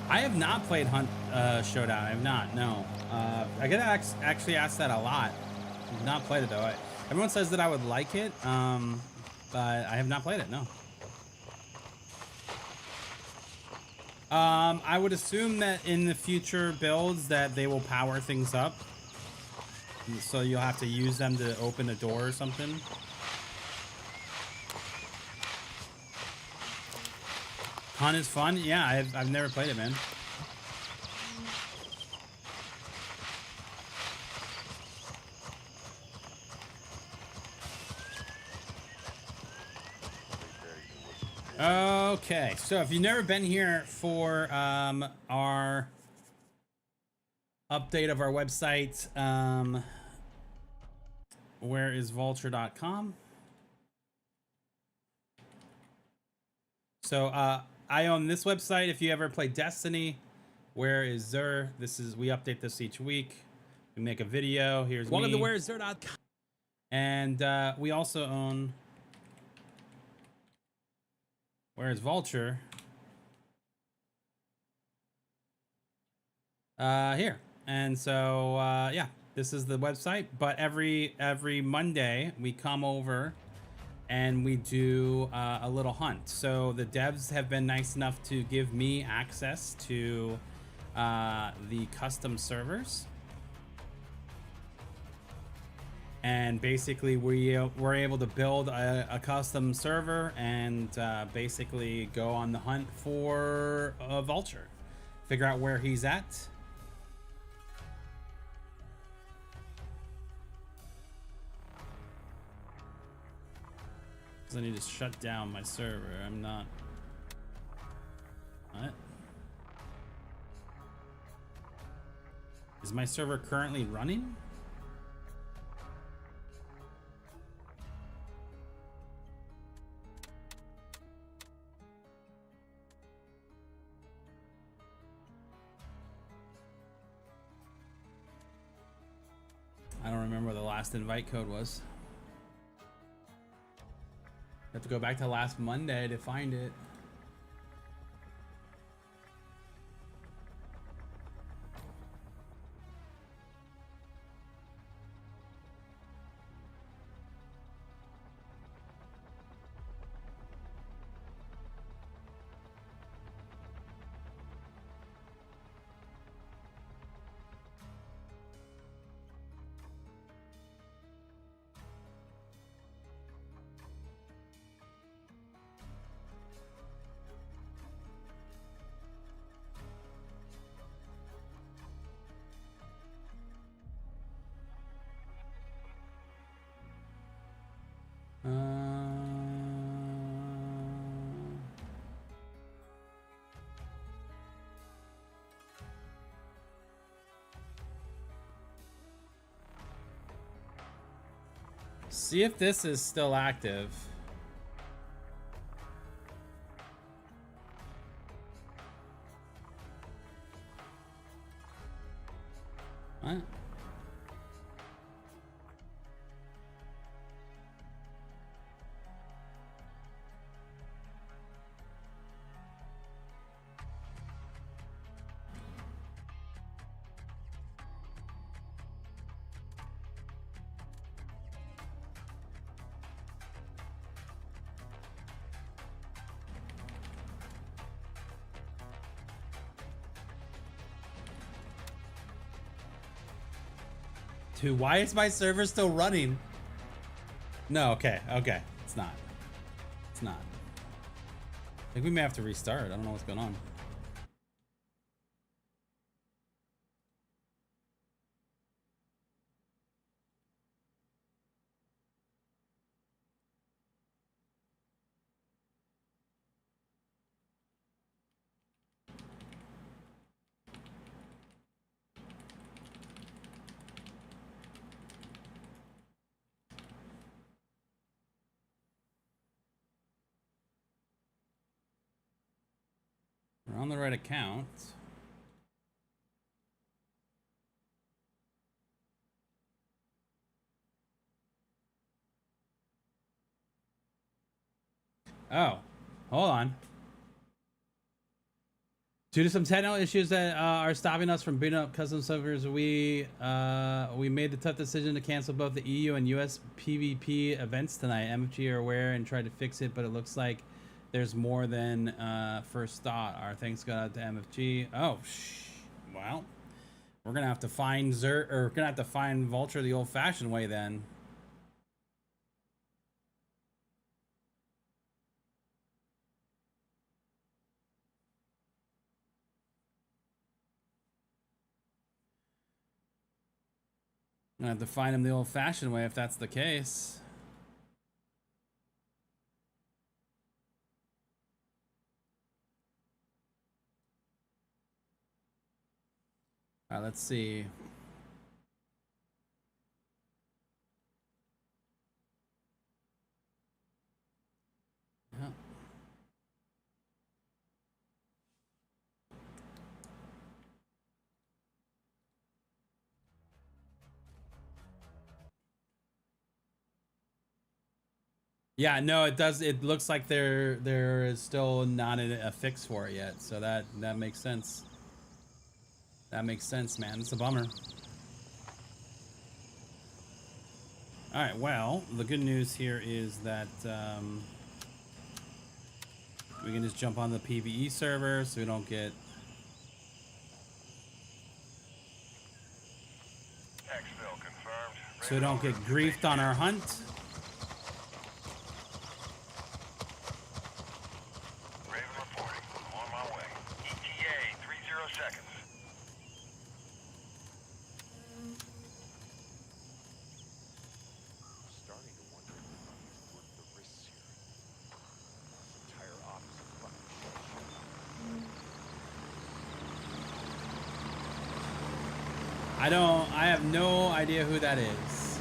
Speaker 1: I have not played Hunt Showdown. I have not. No. I get actually asked that a lot. I've not played it though. Everyone says that I would like it, but I have not played it. No. I would assume that in the future builds that they will power things up, so you'll have to use them to open a door or something. Hunt is fun. Yeah, I've never played it, man. Okay, so if you've never been here for our update of our website, where is vulture.com? So I own this website. If you ever play Destiny, where is Zer? We update this each week. We make a video. Here's
Speaker 4: Welcome
Speaker 1: me.
Speaker 4: to whereiszer.com.
Speaker 1: And we also own Where's Vulture? Here. And so yeah, this is the website. But every Monday we come over and we do a little hunt. So the devs have been nice enough to give me access to the custom servers. And basically we're able to build a custom server and basically go on the hunt for a vulture, figure out where he's at. Because I need to shut down my server. I'm not... What? Is my server currently running? I don't remember what the last invite code was. Have to go back to last Monday to find it. See if this is still active. What? Dude, why is my server still running? No, okay, okay. It's not. It's not. I think we may have to restart. I don't know what's going on. We're on the right account. Oh, hold on. Due to some technical issues that are stopping us from booting up custom servers, we made the tough decision to cancel both the EU and US PvP events tonight. MFG are aware and tried to fix it, but it looks like there's more than first thought. Our thanks go out to MFG. Oh, well, we're gonna have to find we're gonna have to find Vulture the old-fashioned way then. I'm gonna have to find him the old-fashioned way if that's the case. All right, let's see. Yeah. Yeah, no, it does. It looks like there is still not a fix for it yet, so that makes sense. That makes sense, man. It's a bummer. All right. Well, the good news here is that we can just jump on the PvE server, so we don't get.
Speaker 2: Exfil confirmed.
Speaker 1: So we don't get griefed on our hunt.
Speaker 2: Raven reporting. I'm on my way. ETA 30 seconds.
Speaker 3: Starting to wonder if the money's worth the risks here. This entire office is fucking shit.
Speaker 1: I have no idea who that is.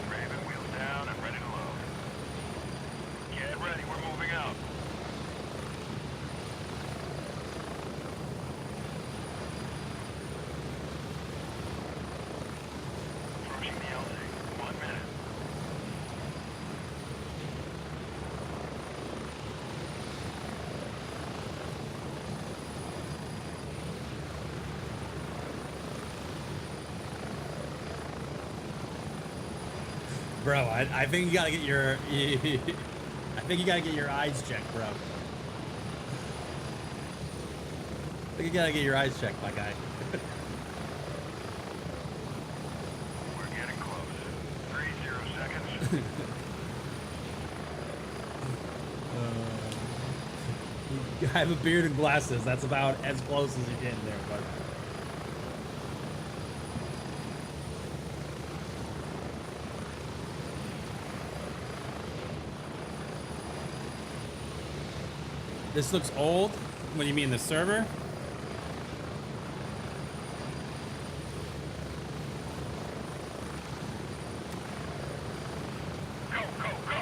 Speaker 2: Raven wheels down and ready to load. Get ready, we're moving out. Approaching the LZ. 1 minute.
Speaker 1: Bro, I think you gotta get your. I think you gotta get your eyes checked, bro. I think you gotta get your eyes checked, my guy.
Speaker 2: We're getting close. 30 seconds.
Speaker 1: I have a beard and glasses. That's about as close as you're getting there, bud. This looks old. What do you mean, the server?
Speaker 2: Go, go, go!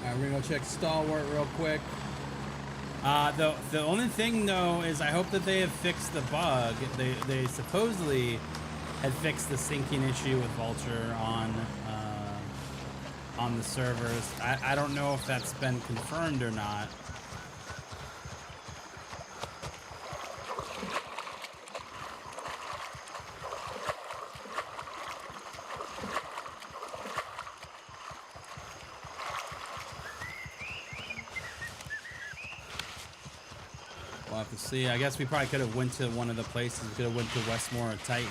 Speaker 1: Alright, we're gonna go check Stalwart real quick. The only thing though is I hope that they have fixed the bug. They supposedly had fixed the syncing issue with Vulture on the servers. I don't know if that's been confirmed or not. We'll have to see. I guess we probably could have went to one of the places. We could have went to Westmore or Titan.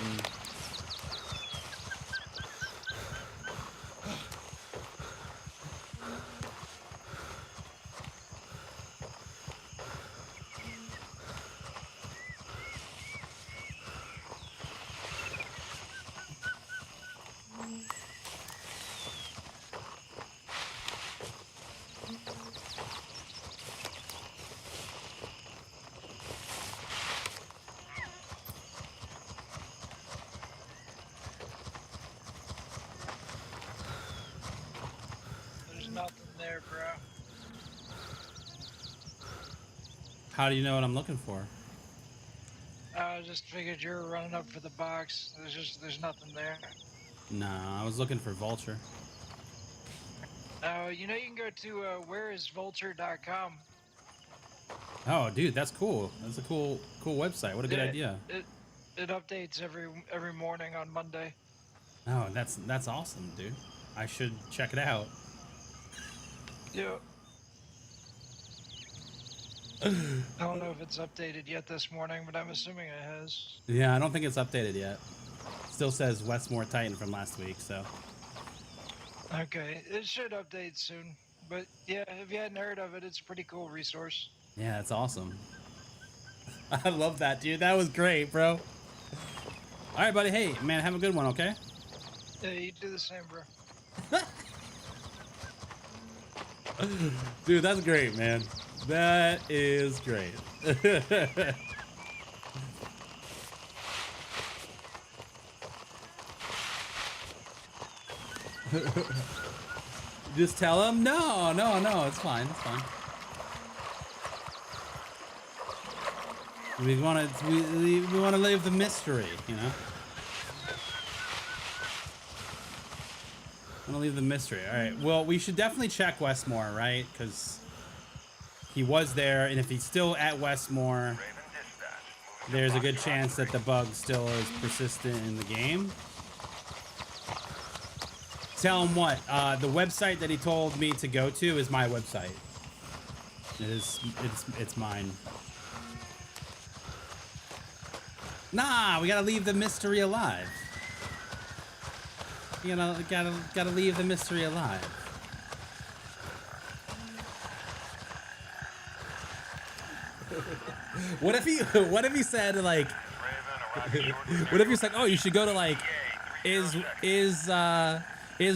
Speaker 4: There's nothing there, bro.
Speaker 1: How do you know what I'm looking for?
Speaker 4: I just figured you were running up for the box. There's nothing there.
Speaker 1: Nah, I was looking for Vulture.
Speaker 4: You know you can go to whereisvulture.com.
Speaker 1: Oh, dude, that's cool. That's a cool website. What a good idea.
Speaker 4: It updates every morning on Monday.
Speaker 1: Oh, that's awesome, dude. I should check it out.
Speaker 4: Yeah. I don't know if it's updated yet this morning, but I'm assuming it has.
Speaker 1: Yeah, I don't think it's updated yet. Still says Westmore Titan from last week, so.
Speaker 4: Okay, it should update soon. But yeah, if you hadn't heard of it, it's a pretty cool resource.
Speaker 1: Yeah, that's awesome. I love that, dude. That was great, bro. All right, buddy. Hey, man, have a good one, okay?
Speaker 4: Yeah, you do the same, bro.
Speaker 1: Dude, that's great, man. That is great. Just tell him? No, it's fine. It's fine. We want to leave the mystery, you know? gonna leave the mystery. All right. Well, we should definitely check Westmore, right? Because he was there, and if he's still at Westmore,
Speaker 2: Raven dispatch. Moving to
Speaker 1: there's a good
Speaker 2: Foxtrot
Speaker 1: chance that
Speaker 2: 3.
Speaker 1: the bug still is persistent in the game. Tell him what, the website that he told me to go to is my website. It's mine. Nah, we gotta leave the mystery alive. You gotta leave the mystery alive. What if he said like,
Speaker 2: Raven, arriving
Speaker 1: what if he's like, oh, you should go to like, is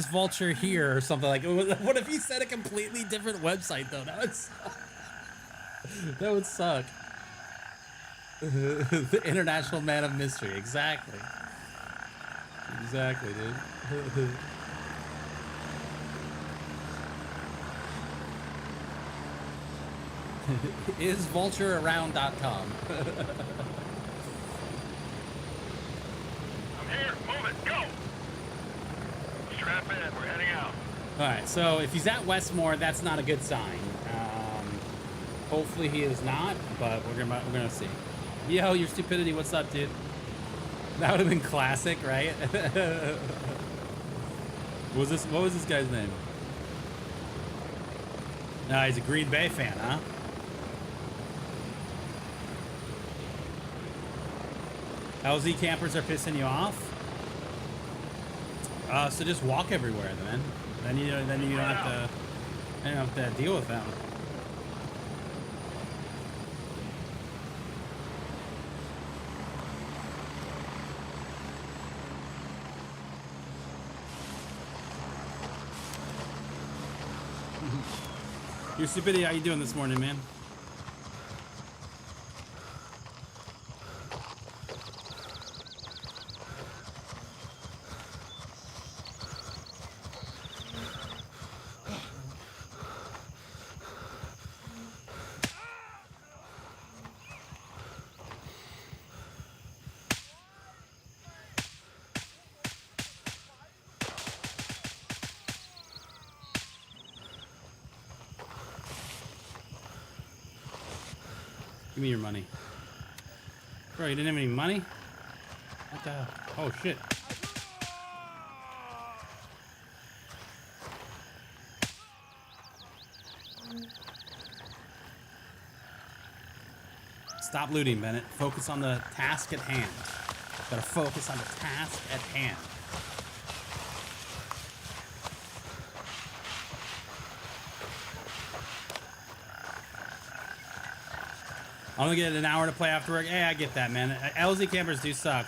Speaker 1: Vulture here or something like? What if he said a completely different website though? That would suck. The International Man of Mystery, exactly. Exactly, dude. IsVultureAround.com.
Speaker 2: I'm here. Move it. Go. Strap in. We're heading out.
Speaker 1: All right, so if he's at Westmore, that's not a good sign. Hopefully he is not, but we're gonna see. Yo, your stupidity. What's up, dude? That would have been classic, right? What was this guy's name? No, he's a Green Bay fan, huh? LZ campers are pissing you off? So just walk everywhere, then. Then you don't have to deal with them. Your stupidity, how you doing this morning, man? Give me your money. Bro, you didn't have any money? What the hell? Oh, shit. Stop looting, Bennett. Focus on the task at hand. Gotta focus on the task at hand. I'm gonna get an hour to play after work. Hey, I get that, man. LZ campers do suck.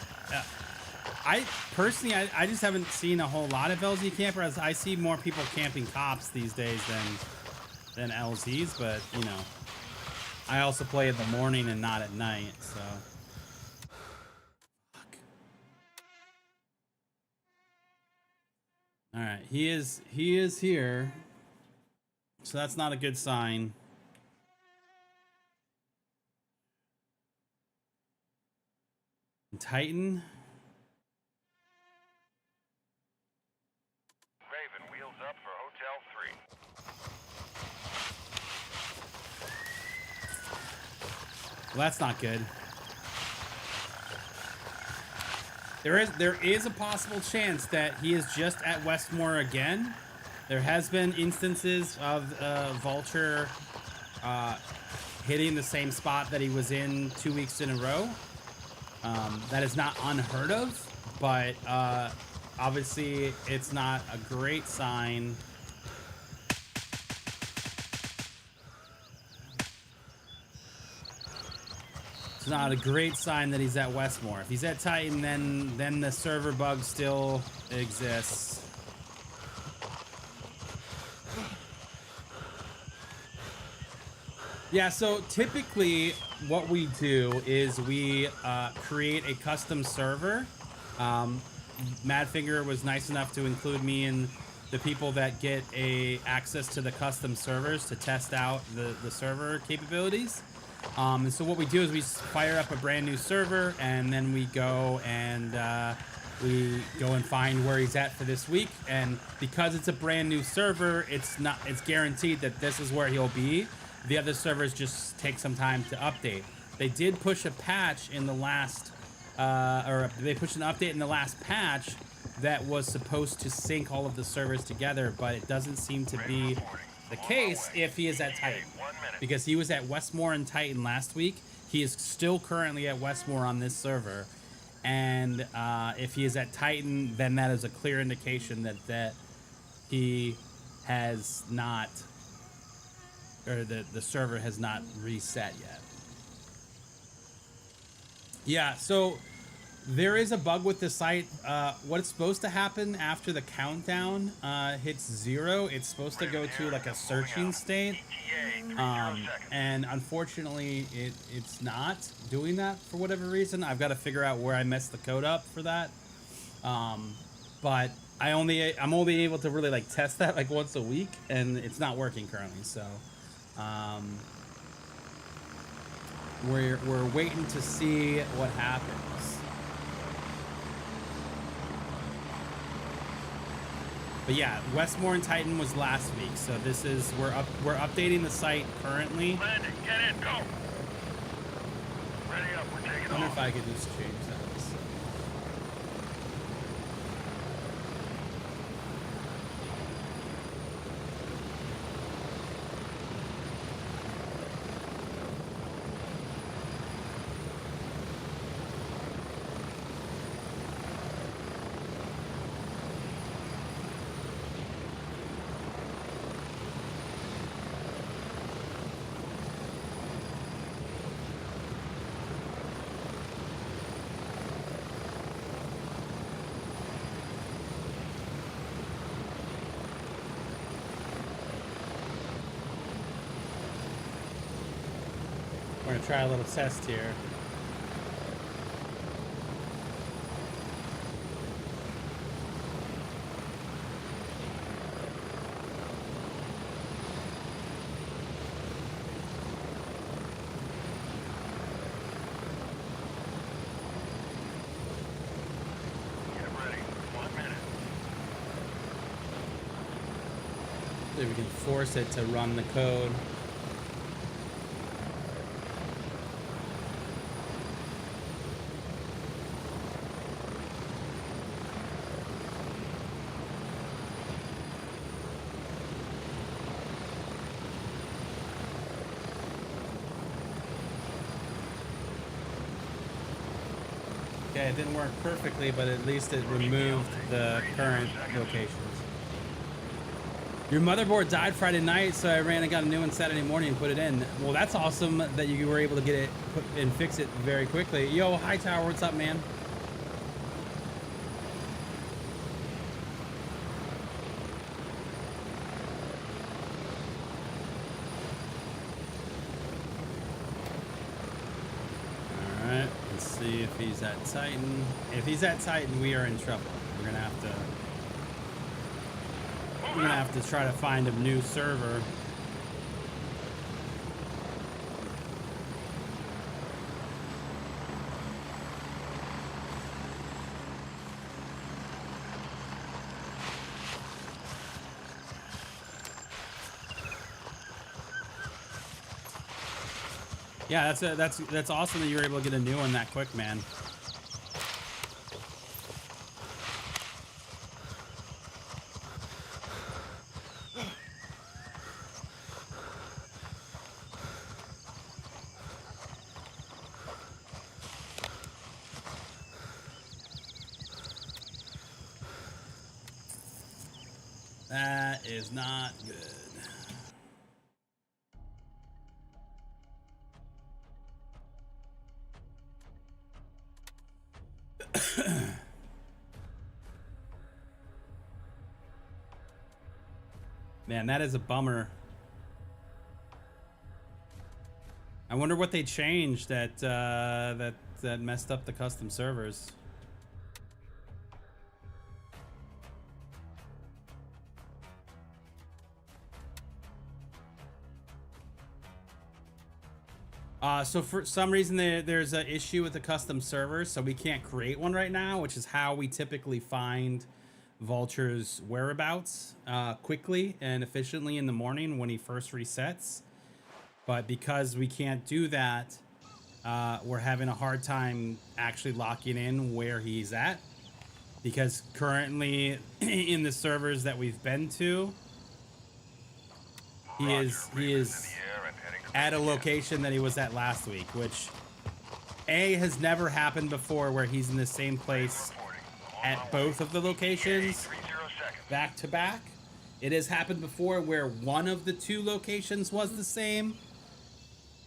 Speaker 1: I personally, I just haven't seen a whole lot of LZ campers. I see more people camping cops these days than LZs, but you know, I also play in the morning and not at night, so. Fuck. All right, he is here, so that's not a good sign. Titan.
Speaker 2: Raven, wheels up for Hotel 3.
Speaker 1: Well, that's not good. There is a possible chance that he is just at Westmore again. There has been instances of Vulture hitting the same spot that he was in 2 weeks in a row. That is not unheard of, but obviously it's not a great sign. It's not a great sign that he's at Westmore. If he's at Titan, then the server bug still exists. Yeah, so typically what we do is we create a custom server. Madfinger was nice enough to include me in the people that get access to the custom servers to test out the server capabilities. And so what we do is we fire up a brand new server, and then we go and we go and find where he's at for this week. And because it's a brand new server, it's guaranteed that this is where he'll be. The other servers just take some time to update. They did push a patch in the last, or they pushed an update in the last patch that was supposed to sync all of the servers together, but it doesn't seem to be the case if he is at Titan. Because he was at Westmore and Titan last week. He is still currently at Westmore on this server. And if he is at Titan, then that is a clear indication that he has not, or the server has not reset yet. Yeah, so there is a bug with the site. What's supposed to happen after the countdown hits 0, it's supposed to go to like a searching state. And unfortunately, it's not doing that for whatever reason. I've got to figure out where I messed the code up for that. But I'm only able to really like test that like once a week, and it's not working currently. So we're waiting to see what happens. But yeah, Westmore and Titan was last week, so this is we're updating the site currently.
Speaker 2: Landing, get in, go. Ready up, we're taking
Speaker 1: I wonder
Speaker 2: off.
Speaker 1: if I could just change that. We're gonna try a little test here.
Speaker 2: Get ready, 1 minute.
Speaker 1: See if we can force it to run the code. Okay, it didn't work perfectly, but at least it removed the current locations. Your motherboard died Friday night, so I ran and got a new one Saturday morning and put it in. Well, that's awesome that you were able to get it put and fix it very quickly. Yo, Hightower, what's up, man? See if he's at Titan. If he's at Titan, we are in trouble. We're gonna have to try to find a new server. Yeah, that's awesome that you were able to get a new one that quick, man. That is not good. Man, that is a bummer. I wonder what they changed that that messed up the custom servers. So for some reason there's an issue with the custom server, so we can't create one right now, which is how we typically find Vulture's whereabouts quickly and efficiently in the morning when he first resets. But because we can't do that, we're having a hard time actually locking in where he's at. Because currently in the servers that we've been to, he is at a location that he was at last week, which has never happened before where he's in the same place at both of the locations back to back. It has happened before where one of the two locations was the same,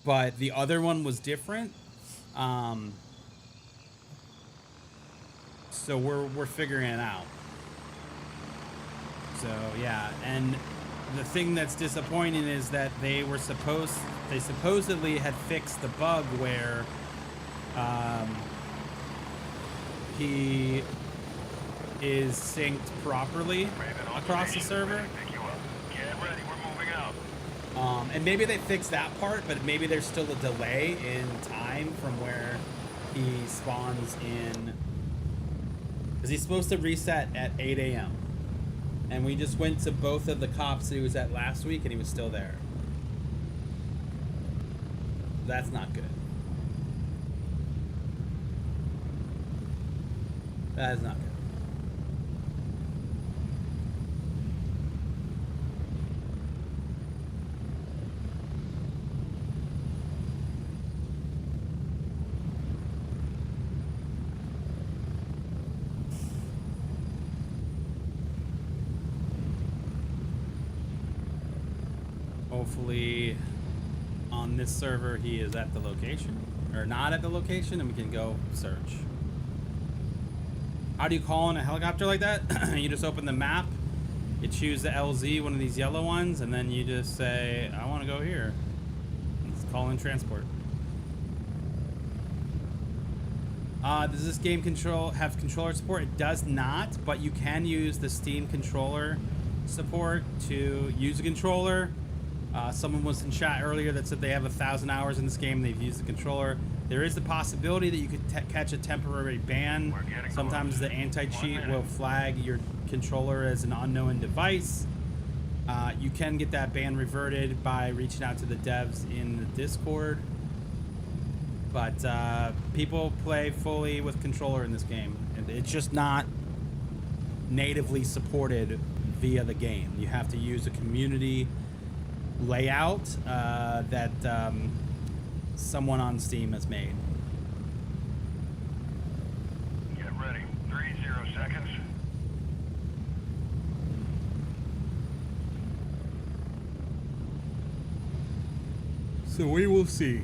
Speaker 1: but the other one was different. So we're figuring it out. So yeah, and the thing that's disappointing is that they supposedly had fixed the bug where he is synced properly across the server.
Speaker 2: Get ready, we're moving out.
Speaker 1: And maybe they fixed that part, but maybe there's still a delay in time from where he spawns in, because he's supposed to reset at 8 a.m. And we just went to both of the cops he was at last week, and he was still there. That's not good. That is not good. Hopefully on this server he is at the location, or not at the location, and we can go search. How do you call in a helicopter like that? You just open the map, you choose the LZ, one of these yellow ones, and then you just say, I want to go here. Let's call in transport. Does this game have controller support? It does not, but you can use the Steam controller support to use a controller. Someone was in chat earlier that said they have 1,000 hours in this game. They've used the controller. There is the possibility that you could catch a temporary ban. Sometimes the anti-cheat will flag your controller as an unknown device. You can get that ban reverted by reaching out to the devs in the Discord. But people play fully with controller in this game. And it's just not natively supported via the game. You have to use a community layout that someone on Steam has made.
Speaker 2: Get ready. 30 seconds.
Speaker 1: So we will see.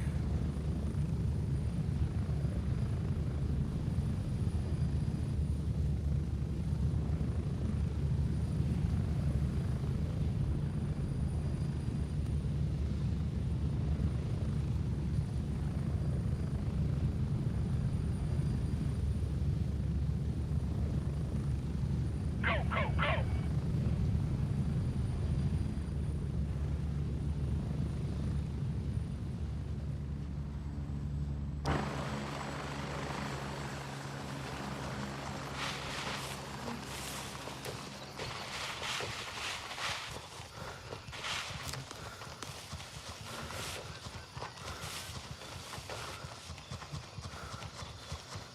Speaker 2: Go, go, go!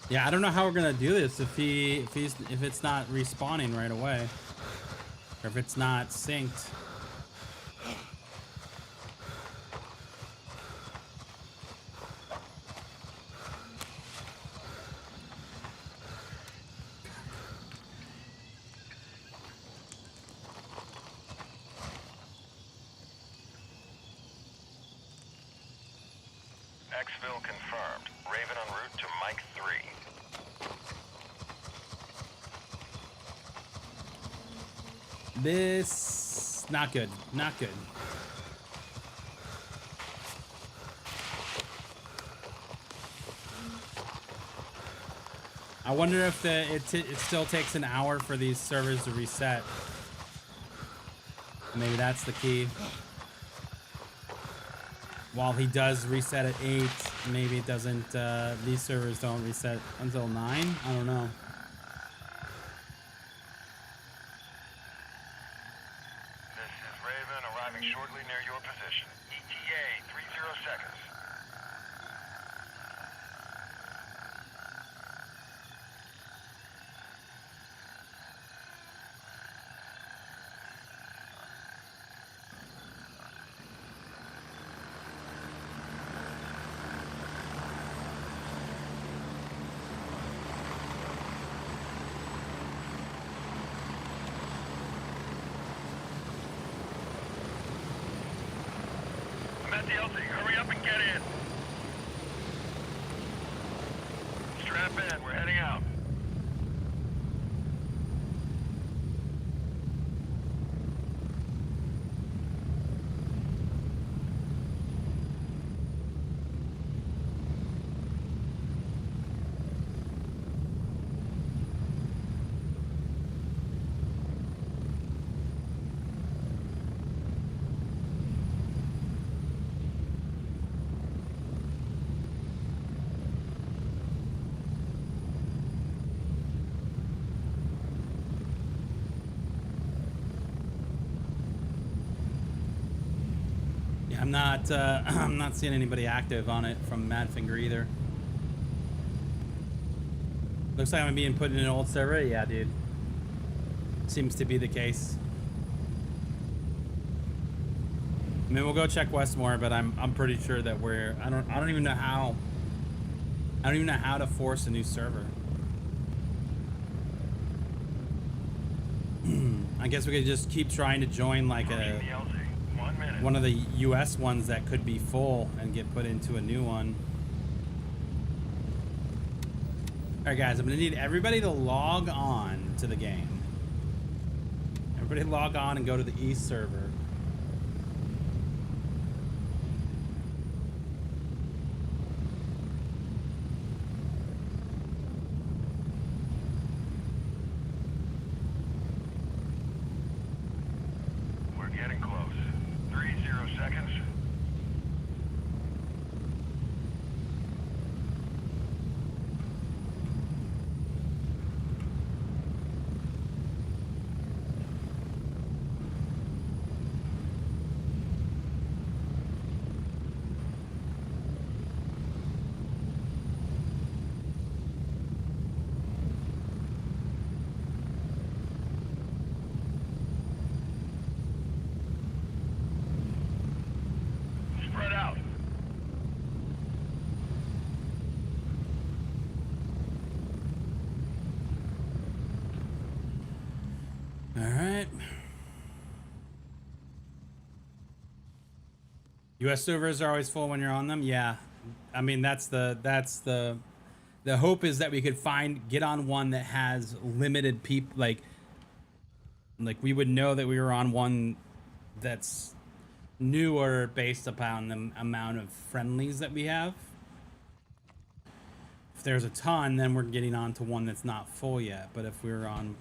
Speaker 1: Yeah, I don't know how we're gonna do this if it's not respawning right away, or if it's not synced.
Speaker 2: Exfil confirmed. Raven en route to Mike 3.
Speaker 1: This not good. Not good. I wonder if it still takes an hour for these servers to reset. Maybe that's the key. while he does reset at 8, maybe it doesn't, these servers don't reset until 9? I don't know.
Speaker 2: This is Raven arriving shortly near your position. ETA 30 seconds. I'm at the LZ. Hurry up and get in. Strap in. We're heading out.
Speaker 1: Yeah, I'm not, I'm not seeing anybody active on it from Madfinger either. Looks like I'm being put in an old server. Yeah, dude. Seems to be the case. I mean, we'll go check Westmore, but I'm pretty sure that I don't even know how. I don't even know how to force a new server. I guess we could just keep trying to join like
Speaker 2: Approaching the LZ. 1 minute.
Speaker 1: one of the US ones that could be full and get put into a new one. All right, guys, I'm gonna need everybody to log on to the game. Everybody log on and go to the East server.
Speaker 2: We're getting close. 30 seconds. Spread out.
Speaker 1: All right. US servers are always full when you're on them. Yeah. I mean, that's the hope is that we could get on one that has limited people, like we would know that we were on one that's newer based upon the amount of friendlies that we have. If there's a ton, then we're getting on to one that's not full yet. But if we're on...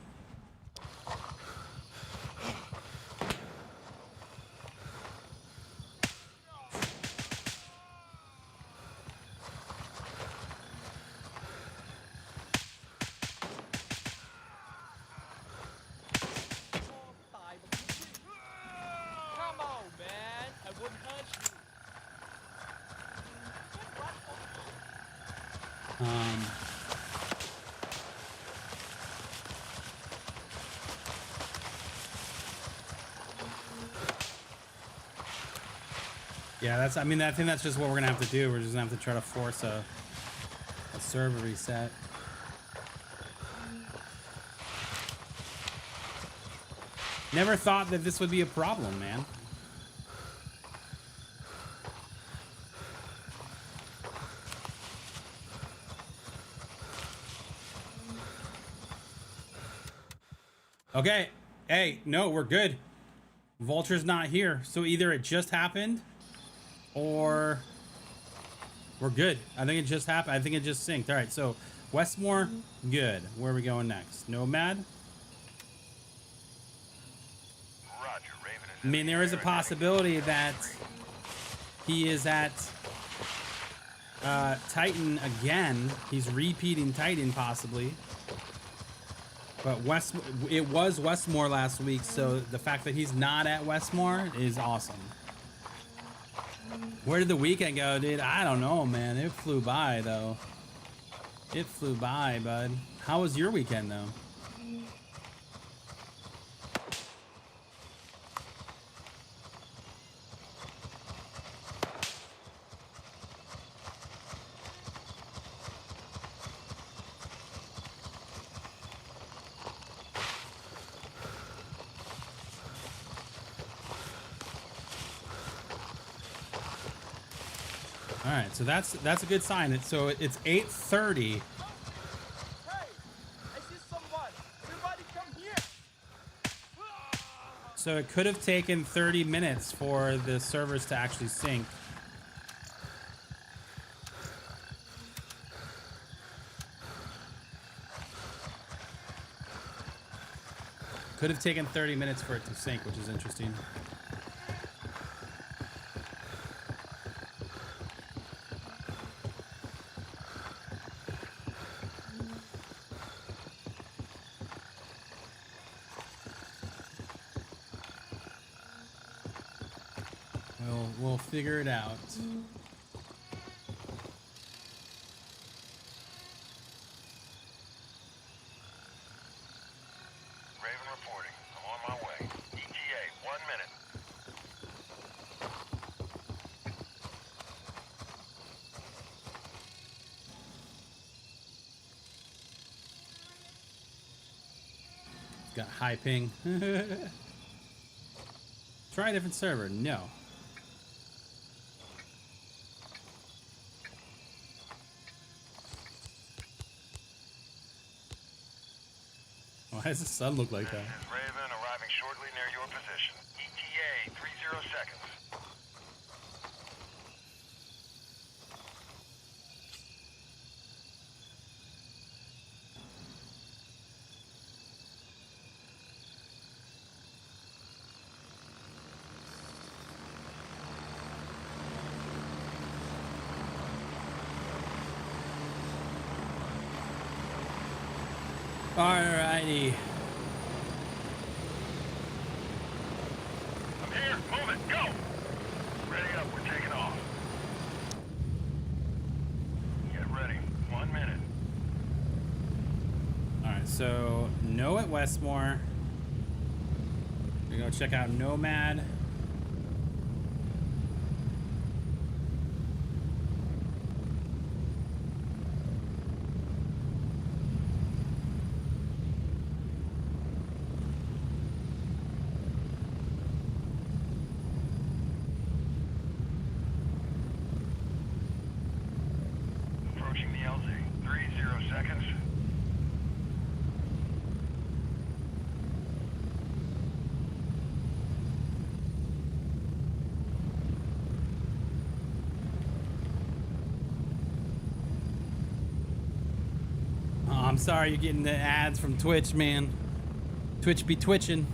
Speaker 5: Come on, man. I wouldn't hurt you.
Speaker 1: Yeah, I think that's just what we're gonna have to do. We're just gonna have to try to force a server reset. Never thought that this would be a problem, man. Okay. Hey, no, we're good. Vulture's not here. So either it just happened or we're good. I think it just happened. I think it just synced. All right, so Westmore, good. Where are we going next? Nomad?
Speaker 2: Roger, Raven is
Speaker 1: I mean, there is a possibility that He is at Titan again. He's repeating Titan possibly. But it was Westmore last week, so the fact that he's not at Westmore is awesome. Where did the weekend go, dude? I don't know, man. It flew by, though. It flew by, bud. How was your weekend, though? All right, so that's a good sign. So it's 8:30.
Speaker 5: Hey, I see someone. Everybody come here.
Speaker 1: So it could have taken 30 minutes for the servers to actually sync. Could have taken 30 minutes for it to sync, which is interesting. We'll figure it out.
Speaker 2: Raven reporting. I'm on my way. ETA, 1 minute.
Speaker 1: Got high ping. Try a different server. No. Why does the sun look like that?
Speaker 2: This is Raven arriving shortly near your position. ETA, 30 seconds.
Speaker 1: Alrighty.
Speaker 2: I'm here. Move it. Go. Ready up. We're taking off. Get ready. 1 minute.
Speaker 1: Alright, so no at Westmore. We're gonna go check out Nomad.
Speaker 2: Approaching the LZ. 30 seconds.
Speaker 1: Oh, I'm sorry you're getting the ads from Twitch, man. Twitch be twitching.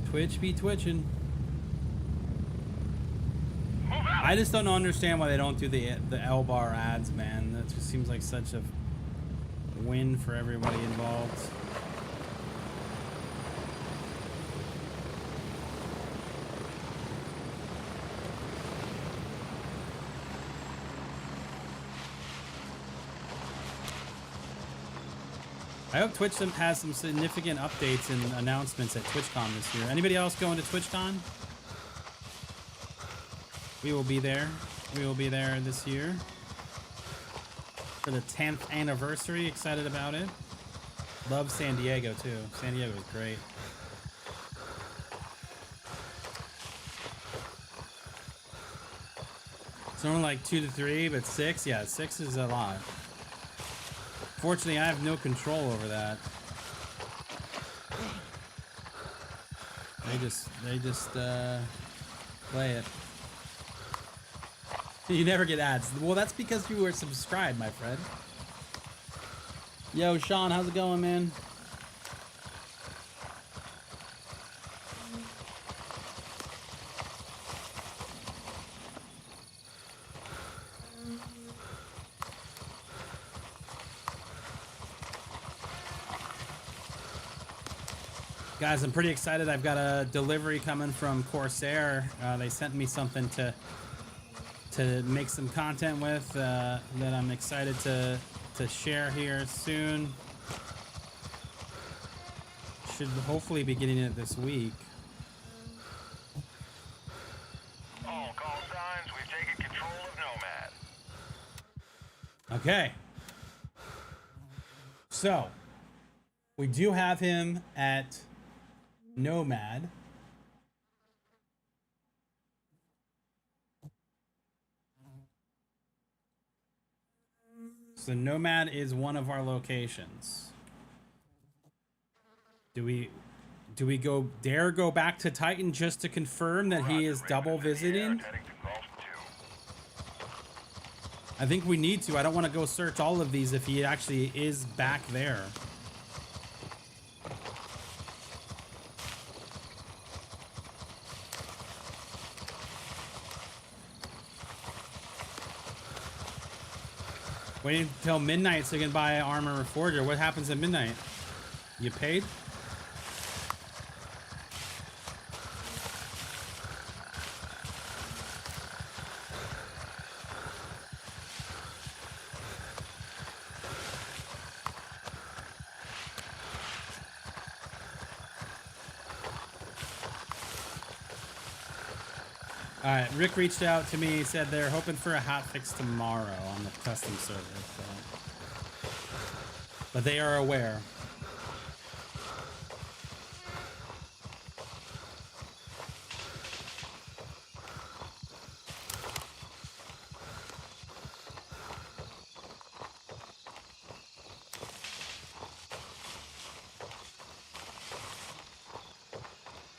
Speaker 1: Twitch be twitching.
Speaker 2: Move out.
Speaker 1: I just don't understand why they don't do the L bar ads, man. That just seems like such a win for everybody involved. I hope Twitch has some significant updates and announcements at TwitchCon this year. Anybody else going to TwitchCon? We will be there. We will be there this year for the 10th anniversary. Excited about it. Love San Diego too. San Diego is great. It's only like 2 to 3, but 6, yeah, 6 is a lot. Fortunately, I have no control over that. They just play it. You never get ads. Well, that's because you were subscribed, my friend. Yo, Sean, how's it going, man? Guys, I'm pretty excited. I've got a delivery coming from Corsair. They sent me something to make some content with that I'm excited to share here soon. Should hopefully be getting it this week.
Speaker 2: All call signs, we've taken control of Nomad.
Speaker 1: Okay. So, we do have him at Nomad. So Nomad is one of our locations. Do we dare go back to Titan just to confirm that he is double visiting? I think we need to. I don't want to go search all of these if he actually is back there. Waiting until midnight so you can buy Armor Reforger. What happens at midnight? You paid? All right, Rick reached out to me. He said they're hoping for a hot fix tomorrow on the custom server. So. But they are aware.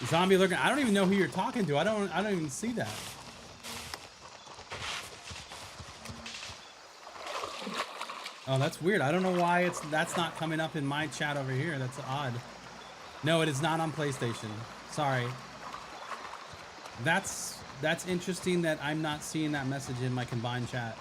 Speaker 1: Zombie looking. I don't even know who you're talking to. I don't even see that. Oh, that's weird. I don't know why that's not coming up in my chat over here. That's odd. No, it is not on PlayStation. Sorry. That's interesting that I'm not seeing that message in my combined chat.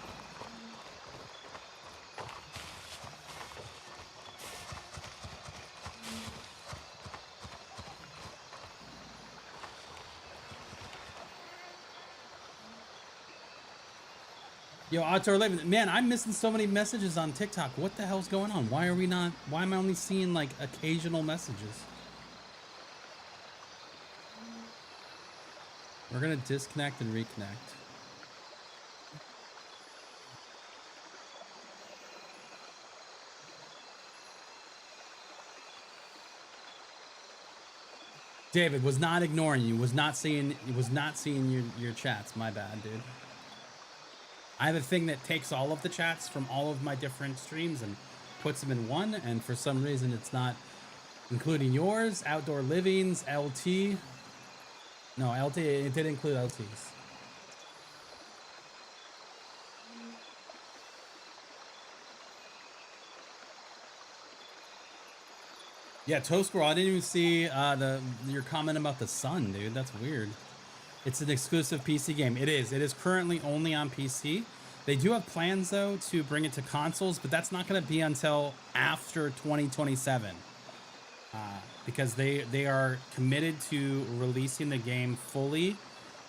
Speaker 1: Yo, Outdoor Living, man, I'm missing so many messages on TikTok. What the hell's going on? Why am I only seeing like occasional messages? We're gonna disconnect and reconnect. David was not ignoring you, was not seeing your chats. My bad, dude. I have a thing that takes all of the chats from all of my different streams and puts them in one, and for some reason it's not including yours, Outdoor Livings, LT. No, LT, it did include LTs. Yeah, Toast Squirrel, I didn't even see your comment about the sun, dude. That's weird. It's an exclusive PC game. It is currently only on PC. They do have plans though to bring it to consoles, but that's not going to be until after 2027. Because they are committed to releasing the game fully,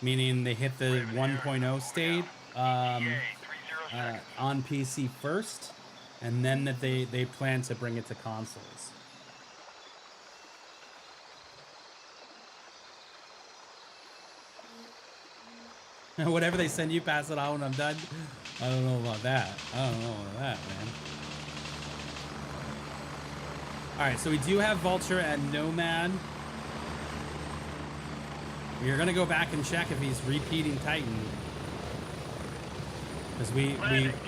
Speaker 1: meaning they hit the 1.0 state on PC first, and then that they plan to bring it to consoles. Whatever they send you, pass it on when I'm done. I don't know about that. Man. All right, so we do have Vulture at Nomad. We're gonna go back and check if he's repeating Titan, because we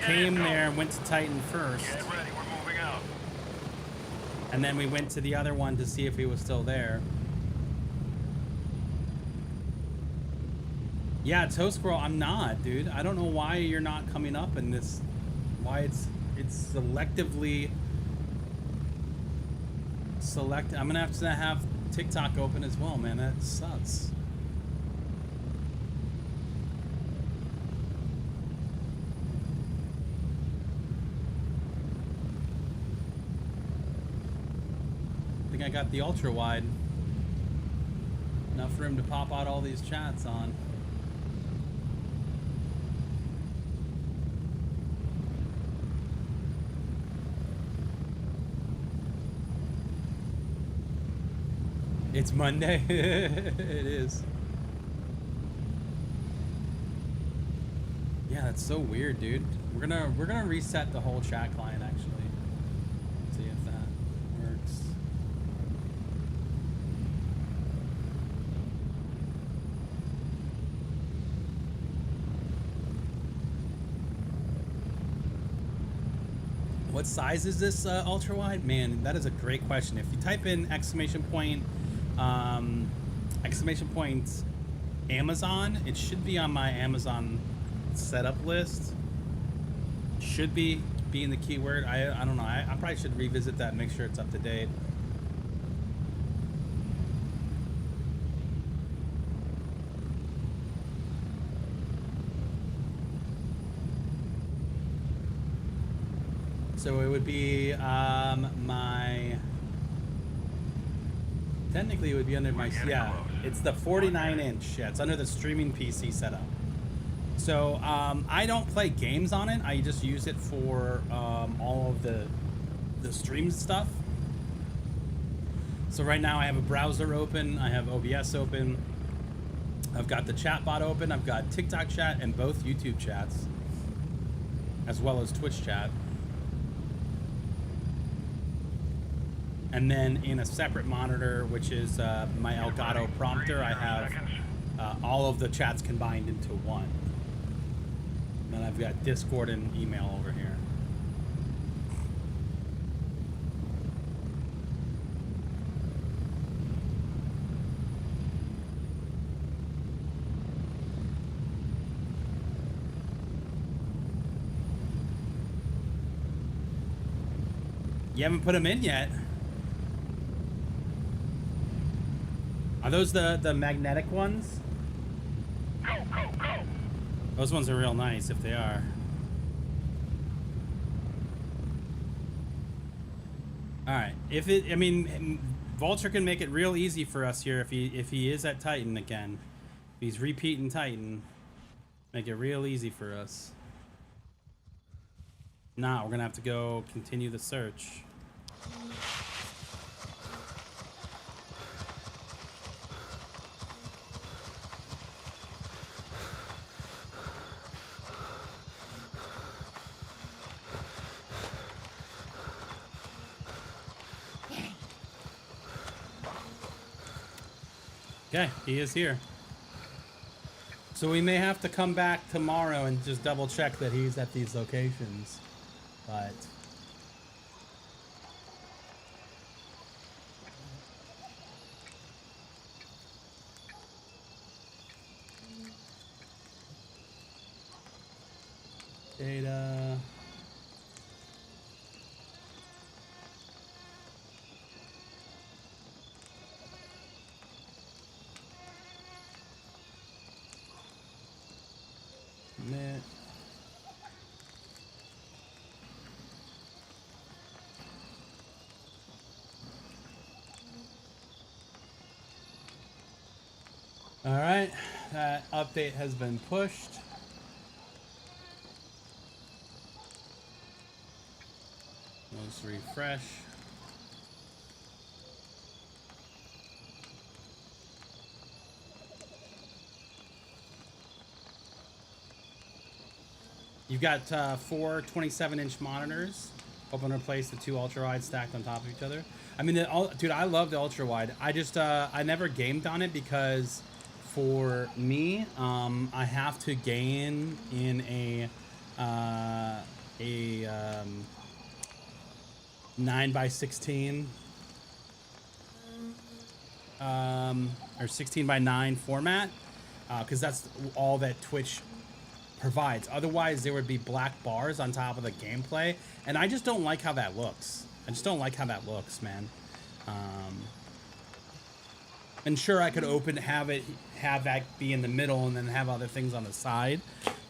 Speaker 1: came there and went to Titan first.
Speaker 2: Get ready, we're moving out.
Speaker 1: And then we went to the other one to see if he was still there. Yeah, Toast Squirrel, I'm not, dude. I don't know why you're not coming up in this. Why it's selectively select. I'm gonna have to have TikTok open as well, man. That sucks. I think I got the ultra wide. Enough room to pop out all these chats on. It's Monday. It is. Yeah, that's so weird, dude. We're gonna reset the whole chat client actually. See if that works. What size is this ultra wide? Man, that is a great question. If you type in exclamation point Amazon, it should be on my Amazon setup list. Should be in the keyword. I don't know. I probably should revisit that and make sure it's up to date. So it would be technically it would be under my, yeah, it's the 49 inch. Yeah, it's under the streaming PC setup. So I don't play games on it. I just use it for all of the stream stuff. So right now I have a browser open, I have OBS open, I've got the chat bot open, I've got TikTok chat and both YouTube chats, as well as Twitch chat. And then in a separate monitor, which is my Elgato prompter, I have all of the chats combined into one. And then I've got Discord and email over here. You haven't put them in yet. Are those the magnetic ones?
Speaker 2: Go, go, go!
Speaker 1: Those ones are real nice if they are. Alright. I mean, Vulture can make it real easy for us here if he is at Titan again. If he's repeating Titan, make it real easy for us. Nah, we're gonna have to go continue the search. Okay, he is here. So we may have to come back tomorrow and just double check that he's at these locations. But data. Submit. All right, that update has been pushed. Let's refresh. You've got 4 27-inch monitors. Open and replace the 2 ultra-wide stacked on top of each other. I mean, dude, I love the ultra-wide. I just, I never gamed on it because for me, I have to gain in a 9:16 or 16:9 format, because that's all that Twitch provides. Otherwise, there would be black bars on top of the gameplay, and I just don't like how that looks. I just don't like how that looks, man. And sure, I could have that be in the middle and then have other things on the side,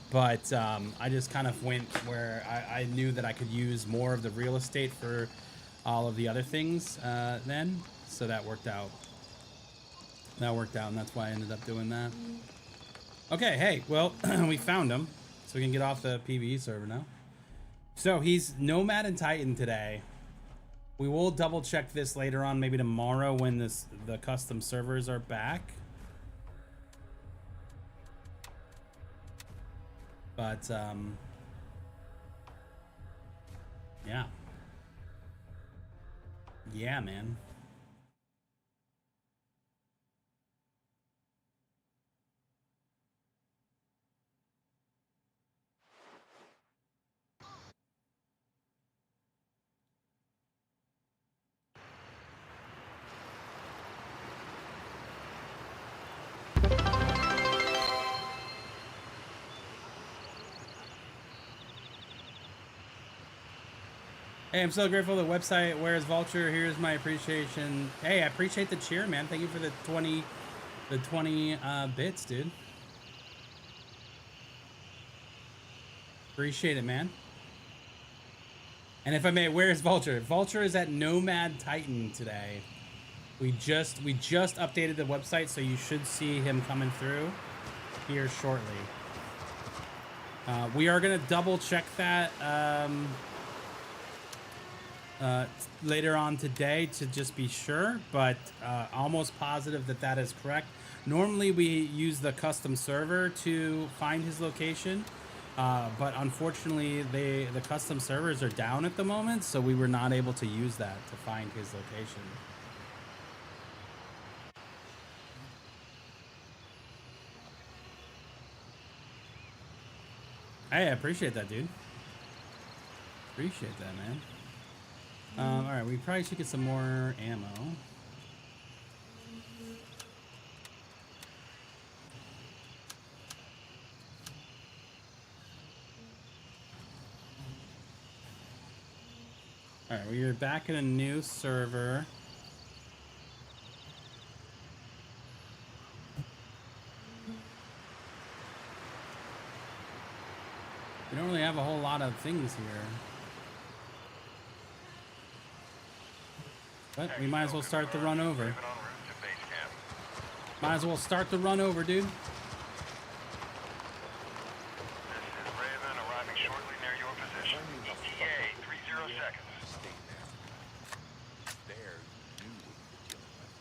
Speaker 1: but I just kind of went where I knew that I could use more of the real estate for all of the other things then, so that worked out. That worked out, and that's why I ended up doing that. Okay, hey, well, we found him, so we can get off the PvE server now. So he's Nomad and Titan today. We will double check this later on, maybe tomorrow when the custom servers are back. But yeah. Yeah, man. Hey, I'm so grateful. The website, where's Vulture? Here's my appreciation. Hey, I appreciate the cheer, man. Thank you for the 20 bits, dude. Appreciate it, man. And if I may, where's Vulture? Vulture is at Nomad Titan today. We just updated the website, so you should see him coming through here shortly. We are gonna double check that later on today to just be sure, but almost positive that that is correct. Normally we use the custom server to find his location, but unfortunately the custom servers are down at the moment, so we were not able to use that to find his location. Hey, I appreciate that, dude. Appreciate that, man. All right, we probably should get some more ammo. All right, we are back in a new server. We don't really have a whole lot of things here. But we might as well start the run over. Might as well start the run over, dude.
Speaker 2: This is Raven arriving shortly near your position. ETA, 30 seconds.
Speaker 3: Stay there. There, you knew what you were dealing with.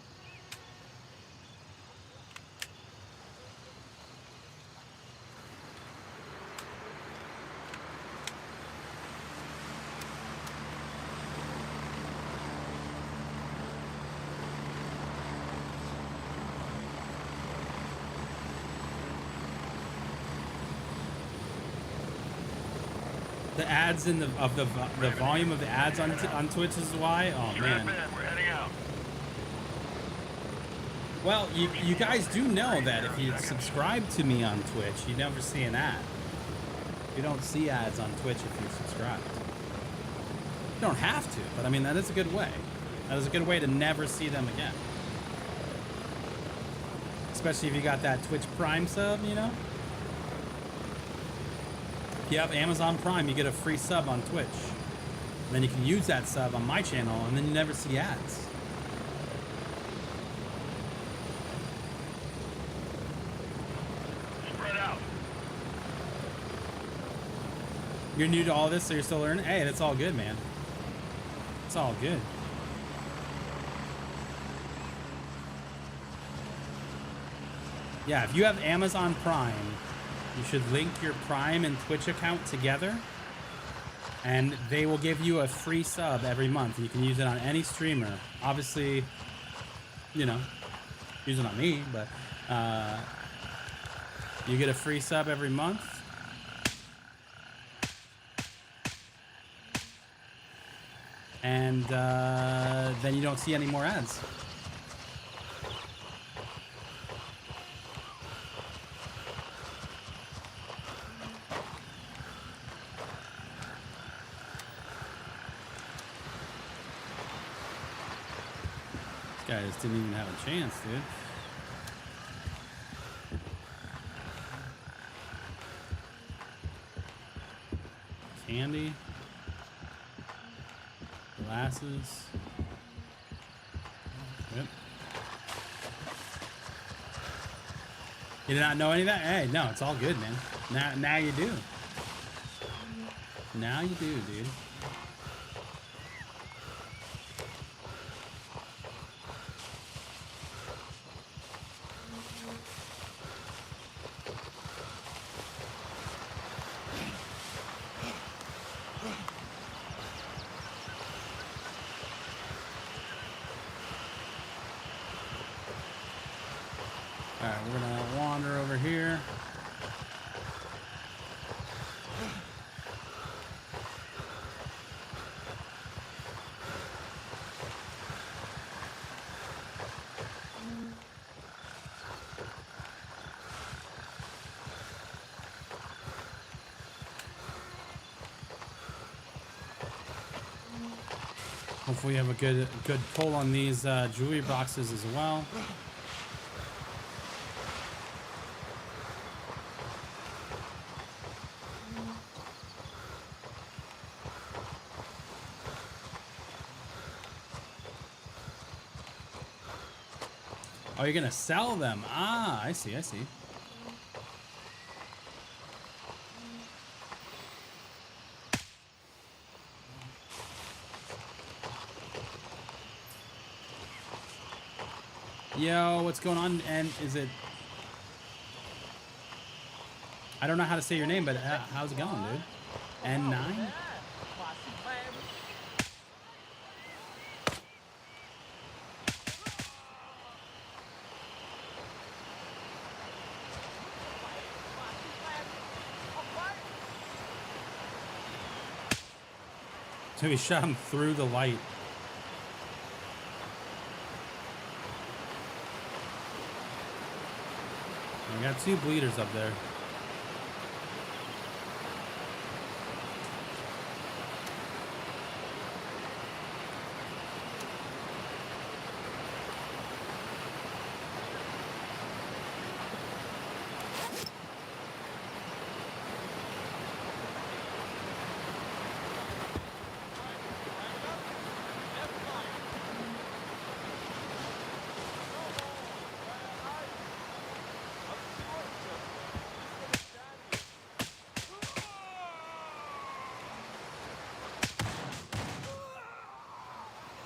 Speaker 1: The ads in the volume of the ads on Twitch is why. Oh man.
Speaker 2: We're heading out.
Speaker 1: Well, you guys do know that if you subscribe to me on Twitch, you never see an ad. You don't see ads on Twitch if you're subscribed. You don't have to, but I mean that is a good way. That is a good way to never see them again. Especially if you got that Twitch Prime sub, you know? If you have Amazon Prime, you get a free sub on Twitch. And then you can use that sub on my channel, and then you never see ads.
Speaker 2: Spread out.
Speaker 1: You're new to all this, so you're still learning? Hey, that's all good, man. It's all good. Yeah, if you have Amazon Prime, you should link your Prime and Twitch account together, and they will give you a free sub every month. You can use it on any streamer. Obviously, you know, use it on me, but you get a free sub every month. And then you don't see any more ads. Guys didn't even have a chance, dude. Candy. Glasses. Yep. You did not know any of that? Hey, no, it's all good, man. Now you do. Now you do, dude. Alright, we're gonna wander over here. Hopefully we have a good pull on these jewelry boxes as well. Oh, you're gonna sell them. Ah, I see, I see. Yo, what's going on? And is it... I don't know how to say your name, but how's it going, dude? N9? So he shot him through the light. I got 2 bleeders up there.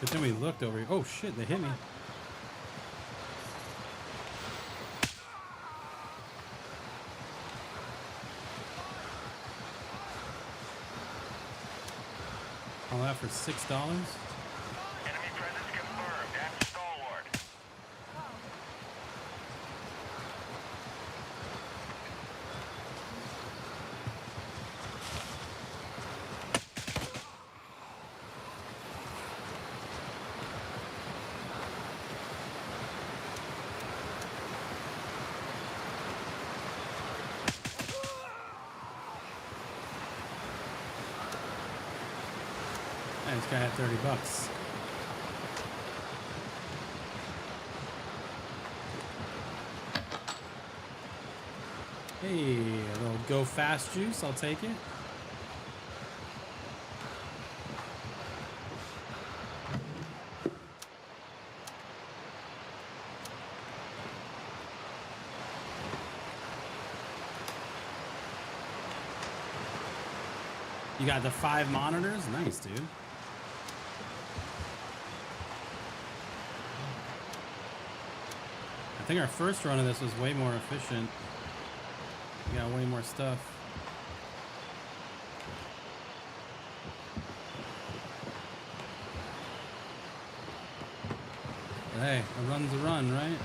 Speaker 1: But then we looked over here. Oh shit, they hit me. All that for $6.
Speaker 2: Enemy presence confirmed at Stalwart.
Speaker 1: And this guy had $30. Hey, a little go fast juice. I'll take it. You got the 5 monitors? Nice, dude. I think our first run of this was way more efficient. We got way more stuff. But hey, a run's a run, right?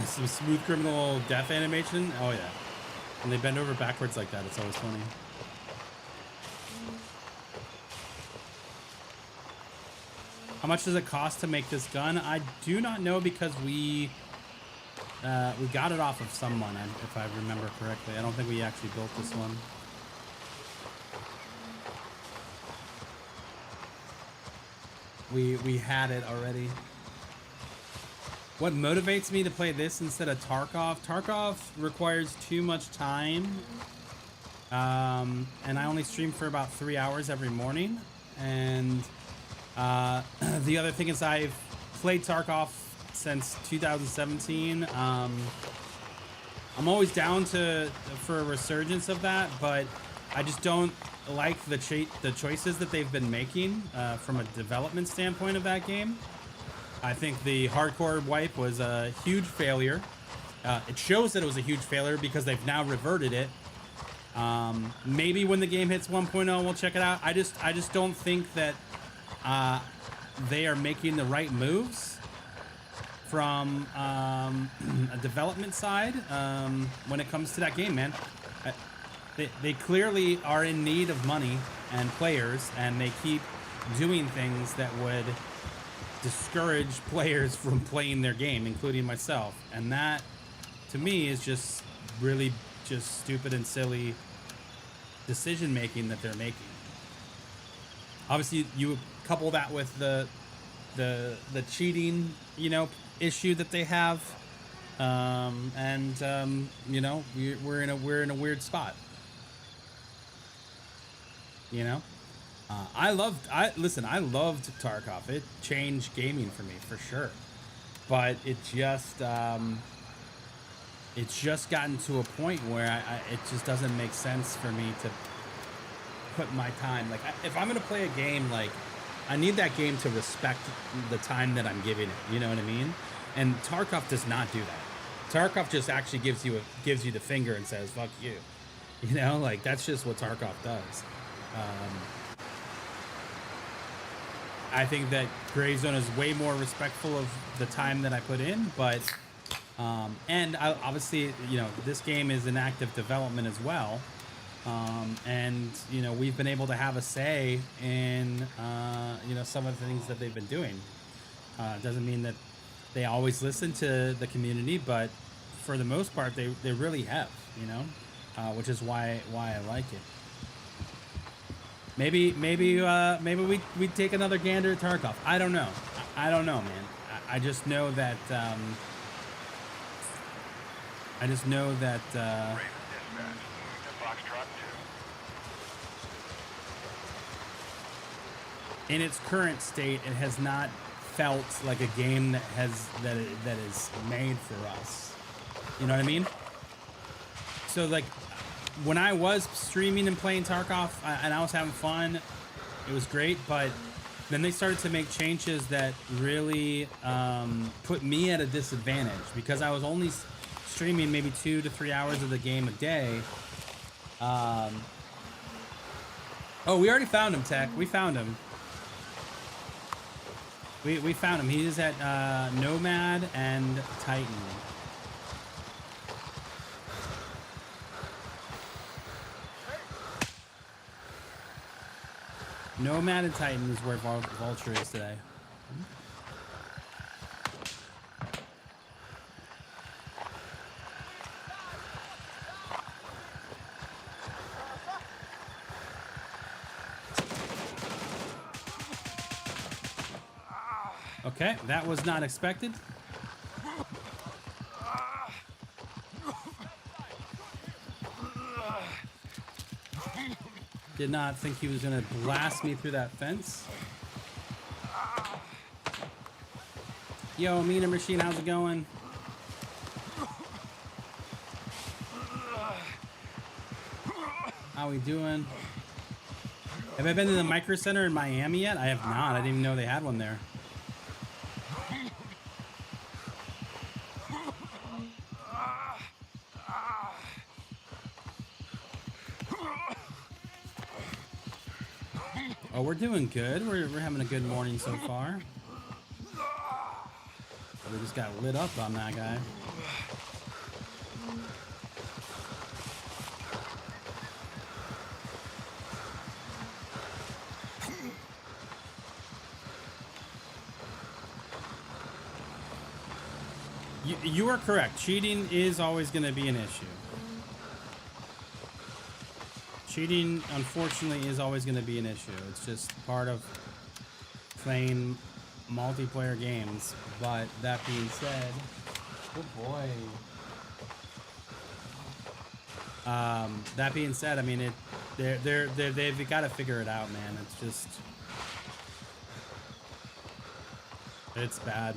Speaker 1: Some smooth criminal death animation. Oh yeah. When they bend over backwards like that, it's always funny. How much does it cost to make this gun? I do not know because we got it off of someone, if I remember correctly. I don't think we actually built this one. We had it already. What motivates me to play this instead of Tarkov? Tarkov requires too much time. And I only stream for about 3 hours every morning. And the other thing is I've played Tarkov since 2017. I'm always down for a resurgence of that, but I just don't like the choices that they've been making from a development standpoint of that game. I think the hardcore wipe was a huge failure. It shows that it was a huge failure because they've now reverted it. Maybe when the game hits 1.0, we'll check it out. I just don't think that they are making the right moves from a development side when it comes to that game, man. They clearly are in need of money and players, and they keep doing things that would discourage players from playing their game, including myself. And that, to me, is just really just stupid and silly decision making that they're making. Obviously, you couple that with the cheating, you know, issue that they have, you know, we're in a weird spot. You know, I loved Tarkov. It changed gaming for me for sure, but it's just gotten to a point where it just doesn't make sense for me to put my time. Like, if I'm gonna play a game, like, I need that game to respect the time that I'm giving it. You know what I mean? And Tarkov does not do that. Tarkov just actually gives you the finger and says "fuck you." You know, like, that's just what Tarkov does. I think that Gray Zone is way more respectful of the time that I put in, but and obviously, you know, this game is in active development as well, and you know, we've been able to have a say in you know, some of the things that they've been doing. Doesn't mean that they always listen to the community, but for the most part, they really have, you know, which is why I like it. Maybe we take another gander at Tarkov. I don't know. I don't know, man. I just know that.
Speaker 2: Raven dispatch to Foxtrot 2.
Speaker 1: In its current state, it has not felt like a game that is made for us. You know what I mean? So, like, when I was streaming and playing Tarkov, and I was having fun, it was great, but then they started to make changes that really put me at a disadvantage because I was only streaming maybe 2 to 3 hours of the game a day. Oh, we already found him, Tech. We found him. We found him. He is at Nomad and Titan. Nomad and Titan is where Vulture is today. Okay, that was not expected. Did not think he was going to blast me through that fence. Yo, Meaner Machine, how's it going? How we doing? Have I been to the Micro Center in Miami yet? I have not. I didn't even know they had one there. Oh, we're doing good. We're having a good morning so far. We just got lit up on that guy. You are correct. Cheating is always going to be an issue. Cheating, unfortunately, is always going to be an issue. It's just part of playing multiplayer games. But that being said, good boy. That being said, I mean, they've got to figure it out, man. It's just, it's bad.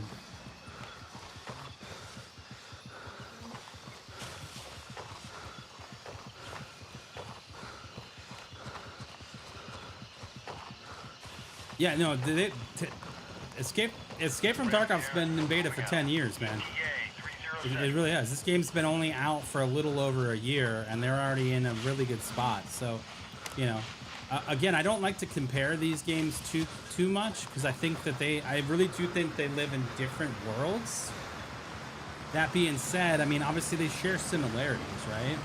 Speaker 1: Yeah, no, Escape from Tarkov's been in beta for 10 years, man. It really has. This game's been only out for a little over a year, and they're already in a really good spot. So, you know, again, I don't like to compare these games too much because I think that I really do think they live in different worlds. That being said, I mean, obviously they share similarities, right?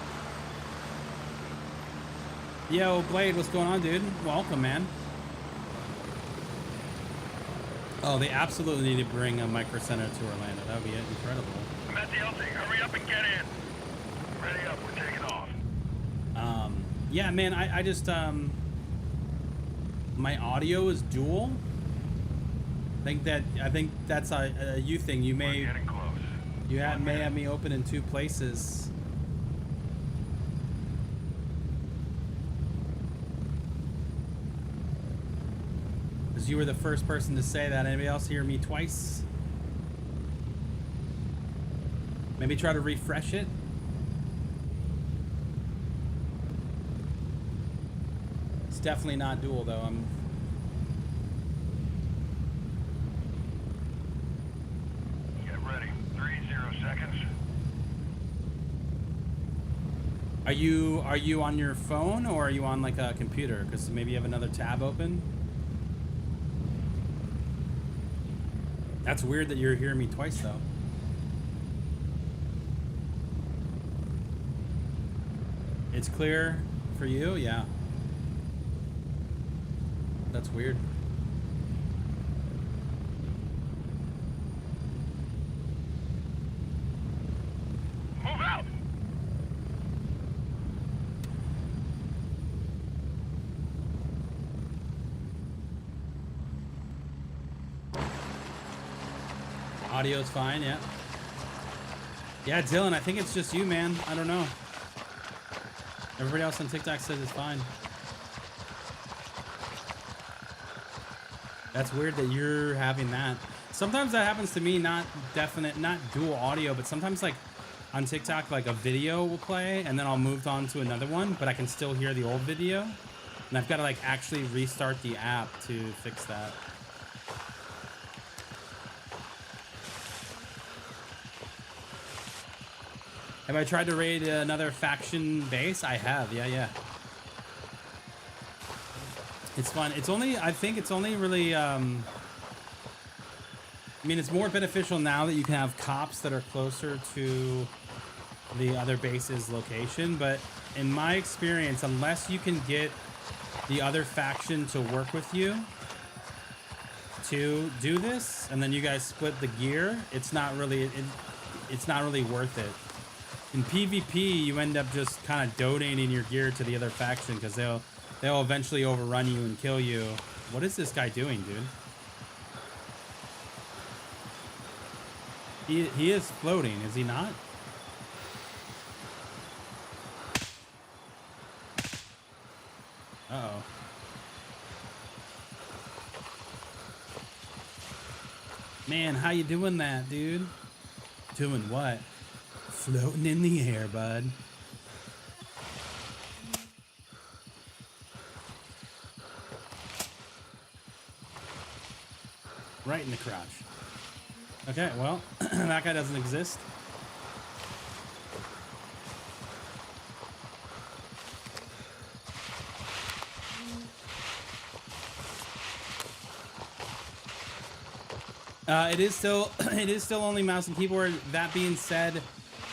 Speaker 1: Yo, Blade, what's going on, dude? Welcome, man. Oh, they absolutely need to bring a Micro Center to Orlando. That would be incredible.
Speaker 2: I'm at the LT. Hurry up and get in. Ready up. We're taking off.
Speaker 1: Yeah, man, I just, my audio is dual. I think that's a you thing. You may,
Speaker 2: We're getting close.
Speaker 1: may have me open in two places. Because you were the first person to say that. Anybody else hear me twice? Maybe try to refresh it. It's definitely not dual though.
Speaker 2: Get ready. 30 seconds.
Speaker 1: Are you on your phone or are you on like a computer? Because maybe you have another tab open. That's weird that you're hearing me twice though. It's clear for you? Yeah. That's weird.
Speaker 2: Move out.
Speaker 1: Audio's fine, yeah. Yeah, Dylan, I think it's just you, man. I don't know. Everybody else on TikTok says it's fine. That's weird that you're having that. Sometimes that happens to me, not dual audio, but sometimes like on TikTok, like a video will play and then I'll move on to another one, but I can still hear the old video. And I've got to like actually restart the app to fix that. Have I tried to raid another faction base? I have, yeah. It's fun. It's only, I think it's only really, I mean, it's more beneficial now that you can have cops that are closer to the other base's location. But in my experience, unless you can get the other faction to work with you to do this, and then you guys split the gear, it's not really, it's not really worth it. In PvP, you end up just kind of donating your gear to the other faction because they'll eventually overrun you and kill you. What is this guy doing, dude? He is floating, is he not? Uh-oh. Man, how you doing that, dude? Doing what? Floating in the air, bud. Right in the crotch. Okay, well, that guy doesn't exist. It is still only mouse and keyboard. That being said,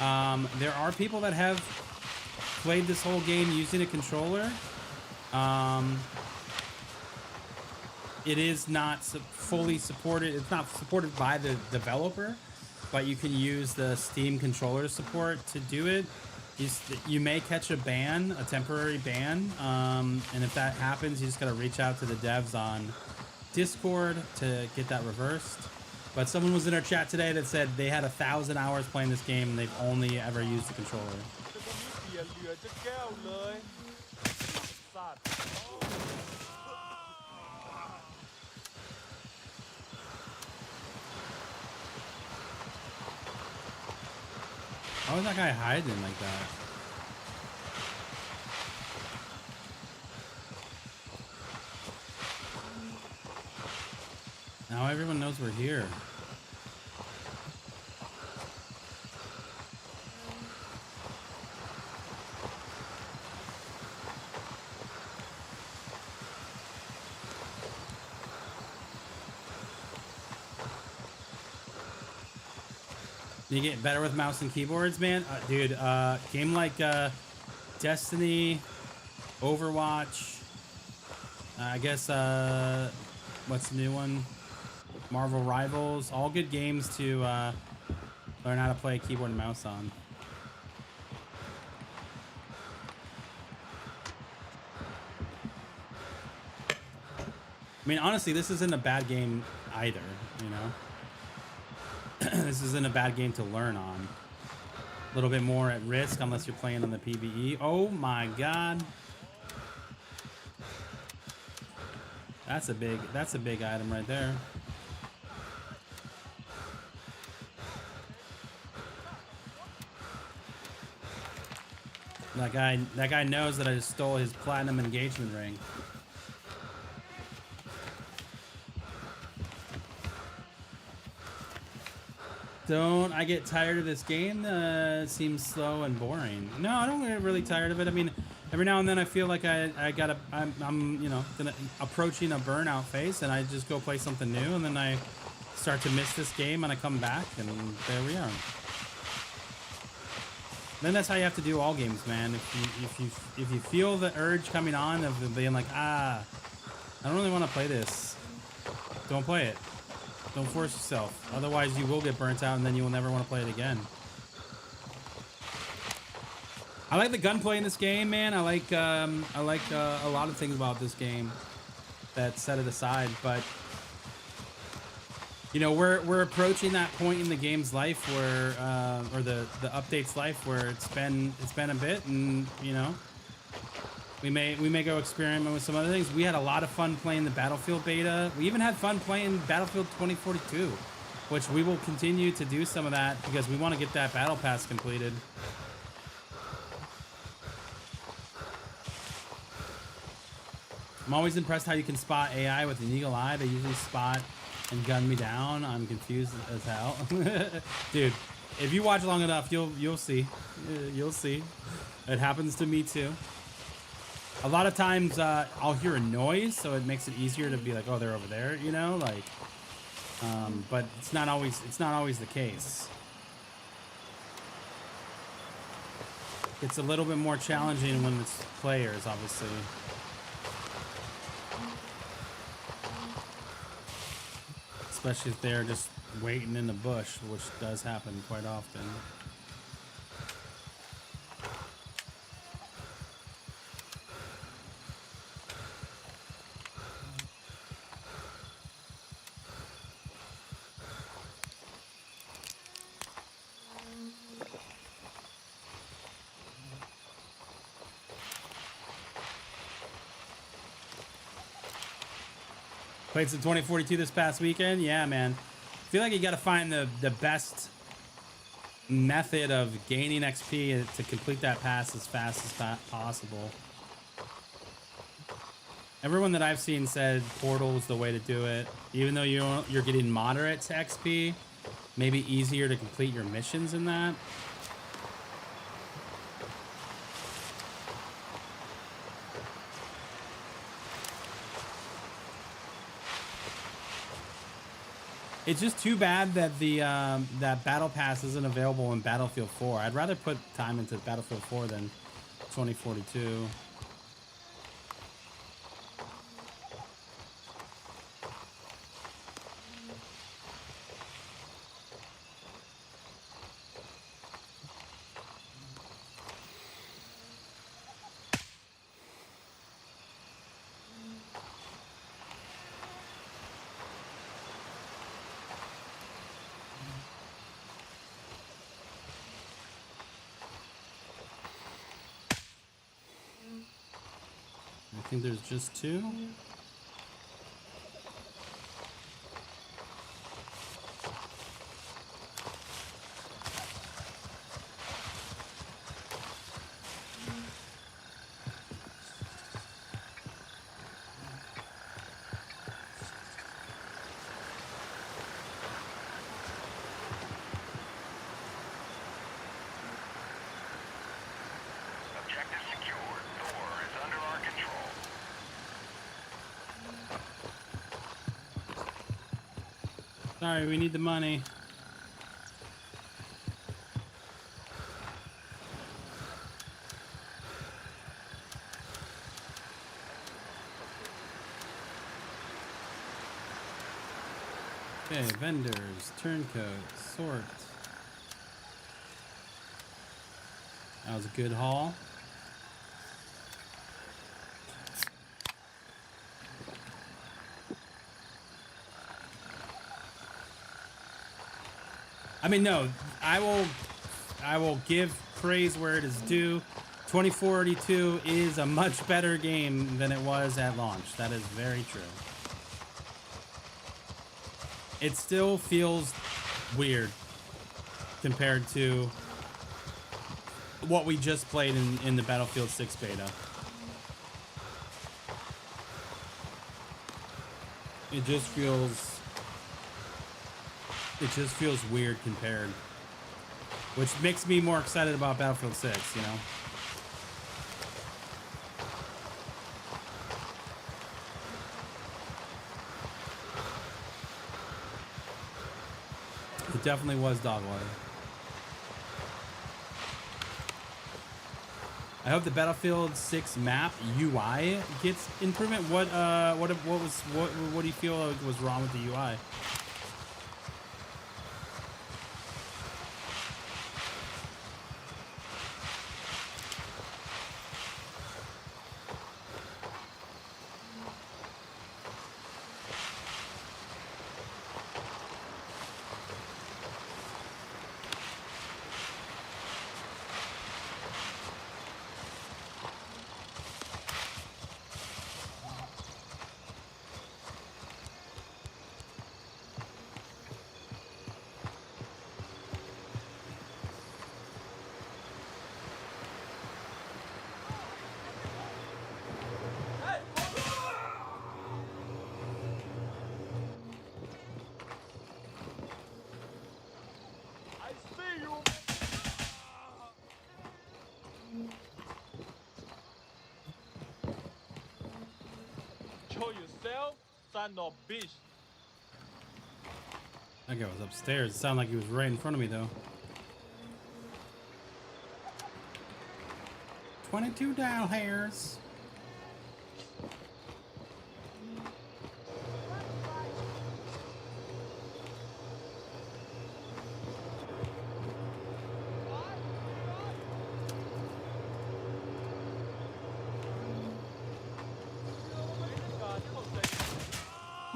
Speaker 1: there are people that have played this whole game using a controller. It is not fully supported. It's not supported by the developer. but you can use the Steam controller support to do it. You may catch a ban, a temporary ban, and if that happens, you just gotta reach out to the devs on Discord to get that reversed. But someone was in our chat today that said they had 1,000 hours playing this game and they've only ever used the controller.
Speaker 5: แต่วันนี้เบียร์เหลือจะแก้วเลยสัตว์
Speaker 1: How is that guy hiding like that? Now everyone knows we're here. You get better with mouse and keyboards, man? Dude, game like Destiny, Overwatch, I guess, what's the new one? Marvel Rivals, all good games to learn how to play keyboard and mouse on. I mean, honestly, this isn't a bad game either, you know? This isn't a bad game to learn on. A little bit more at risk unless you're playing on the PvE. Oh my god. That's a big item right there. That guy knows that I just stole his platinum engagement ring. Don't I get tired of this game? It seems slow and boring. No, I don't get really tired of it. I mean, every now and then I feel like I'm you know, approaching a burnout phase, and I just go play something new, and then I start to miss this game, and I come back, and there we are. Then that's how you have to do all games, man. If you feel the urge coming on of being like, I don't really want to play this, don't play it. Don't force yourself. Otherwise, you will get burnt out, and then you will never want to play it again. I like the gunplay in this game, man. I like a lot of things about this game that set it aside. But you know, we're approaching that point in the game's life where, or the update's life where it's been a bit, and you know, we may go experiment with some other things. We had a lot of fun playing the Battlefield beta. We even had fun playing Battlefield 2042, which we will continue to do some of that because we want to get that battle pass completed. I'm always impressed how you can spot AI with an eagle eye. They usually spot and gun me down. I'm confused as hell. Dude, if you watch long enough, you'll see. You'll see. It happens to me too. A lot of times I'll hear a noise, so it makes it easier to be like, oh, they're over there, you know, like. But it's not always the case. It's a little bit more challenging when it's players, obviously. Especially if they're just waiting in the bush, which does happen quite often. Played some 2042 this past weekend. Yeah, man. I feel like you got to find the best method of gaining XP to complete that pass as fast as possible. Everyone that I've seen said Portal is the way to do it. Even though you're getting moderate to XP, maybe easier to complete your missions in that. It's just too bad that the that Battle Pass isn't available in Battlefield 4. I'd rather put time into Battlefield 4 than 2042. think there's just 2.
Speaker 2: Objective secured. Thor is under our control.
Speaker 1: Sorry, we need the money. Okay, vendors, turncoat, sort. That was a good haul. I mean, no, I will give praise where it is due. 2042 is a much better game than it was at launch. That is very true. It still feels weird compared to what we just played in the Battlefield 6 beta. It just feels weird compared, which makes me more excited about Battlefield 6, you know? It definitely was dog water. I hope the Battlefield 6 map UI gets improvement. What do you feel was wrong with the UI?
Speaker 5: I see you. Show yourself, son of bitch.
Speaker 1: That guy was upstairs. It sounded like he was right in front of me, though. 22 dial hairs.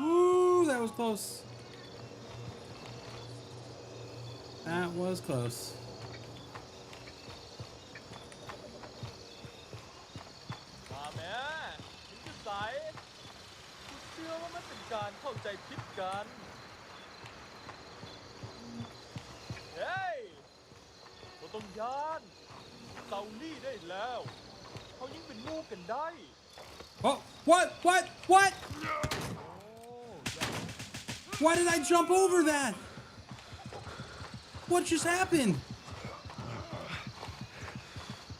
Speaker 1: Ooh, that was close. That was close.
Speaker 5: มาแม่ถึงจะสายกูเชื่อว่ามันเป็นการเข้าใจผิดกันเฮ้ยบ่ต้องย้านเซาลี่ได้แล้วเขายิ่งเป็นหมู่กันได้
Speaker 1: Oh, what? What? What?
Speaker 5: โอ้
Speaker 1: Why did I jump over that? What just happened?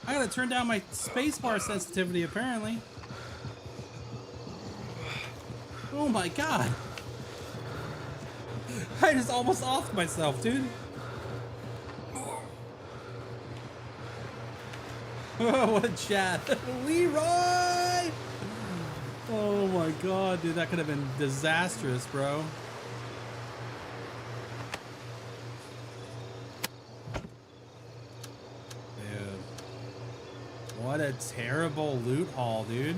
Speaker 1: I gotta turn down my spacebar sensitivity, apparently. Oh my god. I just almost offed myself, dude. Oh, what a chat. Leroy! Oh my god, dude, that could have been disastrous, bro. Dude. What a terrible loot haul, dude.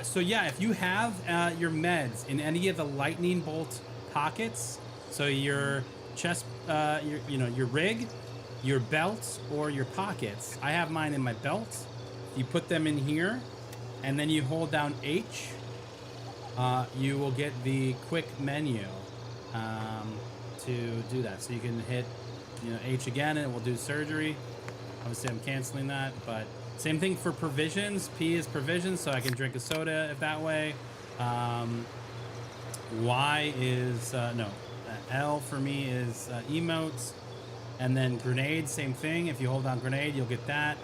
Speaker 1: So yeah, if you have your meds in any of the lightning bolt pockets, so your chest, your rig, your belt, or your pockets. I have mine in my belt. You put them in here, and then you hold down H. You will get the quick menu to do that. So you can hit, H again, and it will do surgery. Obviously, I'm canceling that, but same thing for provisions. P is provisions, so I can drink a soda if that way. Y is L for me is emotes, and then grenade, same thing. If you hold down grenade, you'll get that,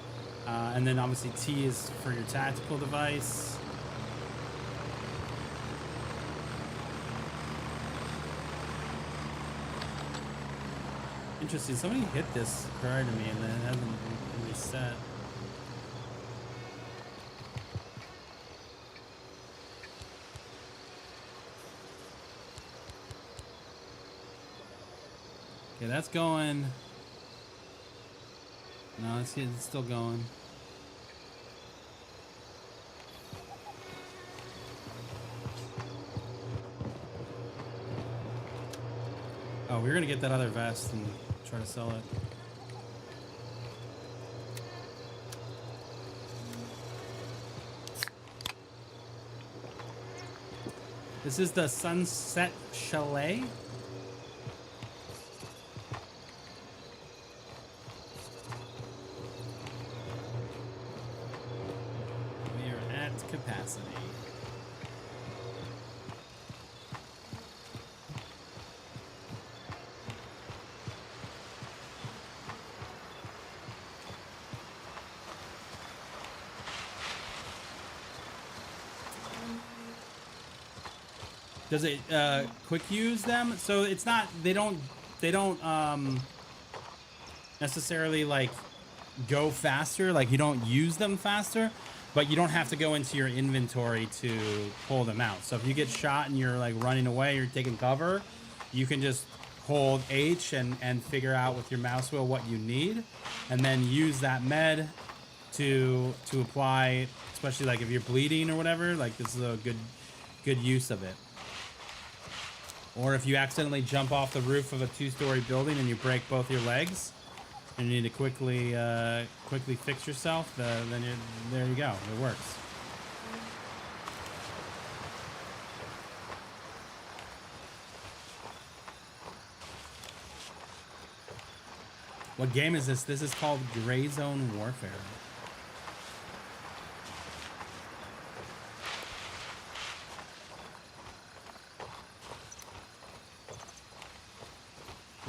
Speaker 1: and then obviously T is for your tactical device. Interesting. Somebody hit this prior to me, and then it hasn't been reset. Okay, that's going. No, let's see, it's still going. Oh, we're gonna get that other vest and try to sell it. This is the Sunset Chalet. We are at capacity. Does it quick use them? So it's not, they don't necessarily like go faster, like you don't use them faster, but you don't have to go into your inventory to pull them out. So if you get shot and you're like running away, you're taking cover, you can just hold H and figure out with your mouse wheel what you need, and then use that med to apply, especially like if you're bleeding or whatever. Like this is a good use of it. Or if you accidentally jump off the roof of a 2-story building and you break both your legs, and you need to quickly fix yourself, then there you go. It works. What game is this? This is called Gray Zone Warfare.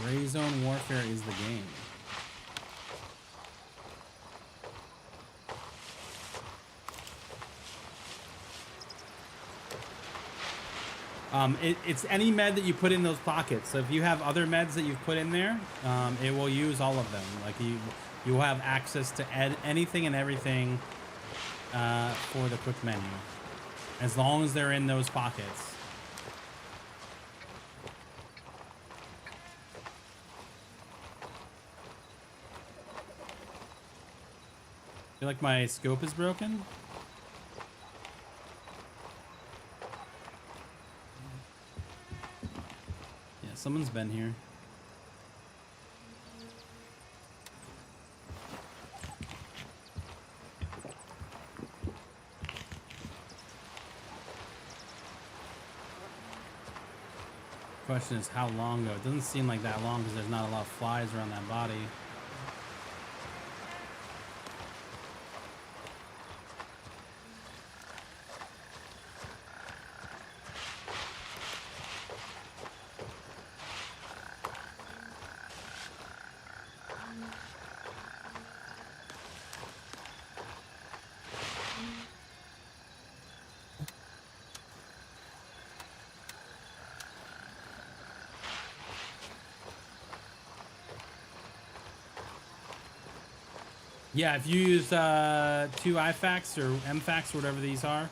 Speaker 1: Gray Zone Warfare is the game. It's any med that you put in those pockets. So if you have other meds that you've put in there, it will use all of them. Like you will have access to anything and everything for the quick menu, as long as they're in those pockets. I feel like my scope is broken. Yeah, someone's been here. Question is how long ago? It doesn't seem like that long because there's not a lot of flies around that body. Yeah, if you use 2 IFACs or MFACs, or whatever these are,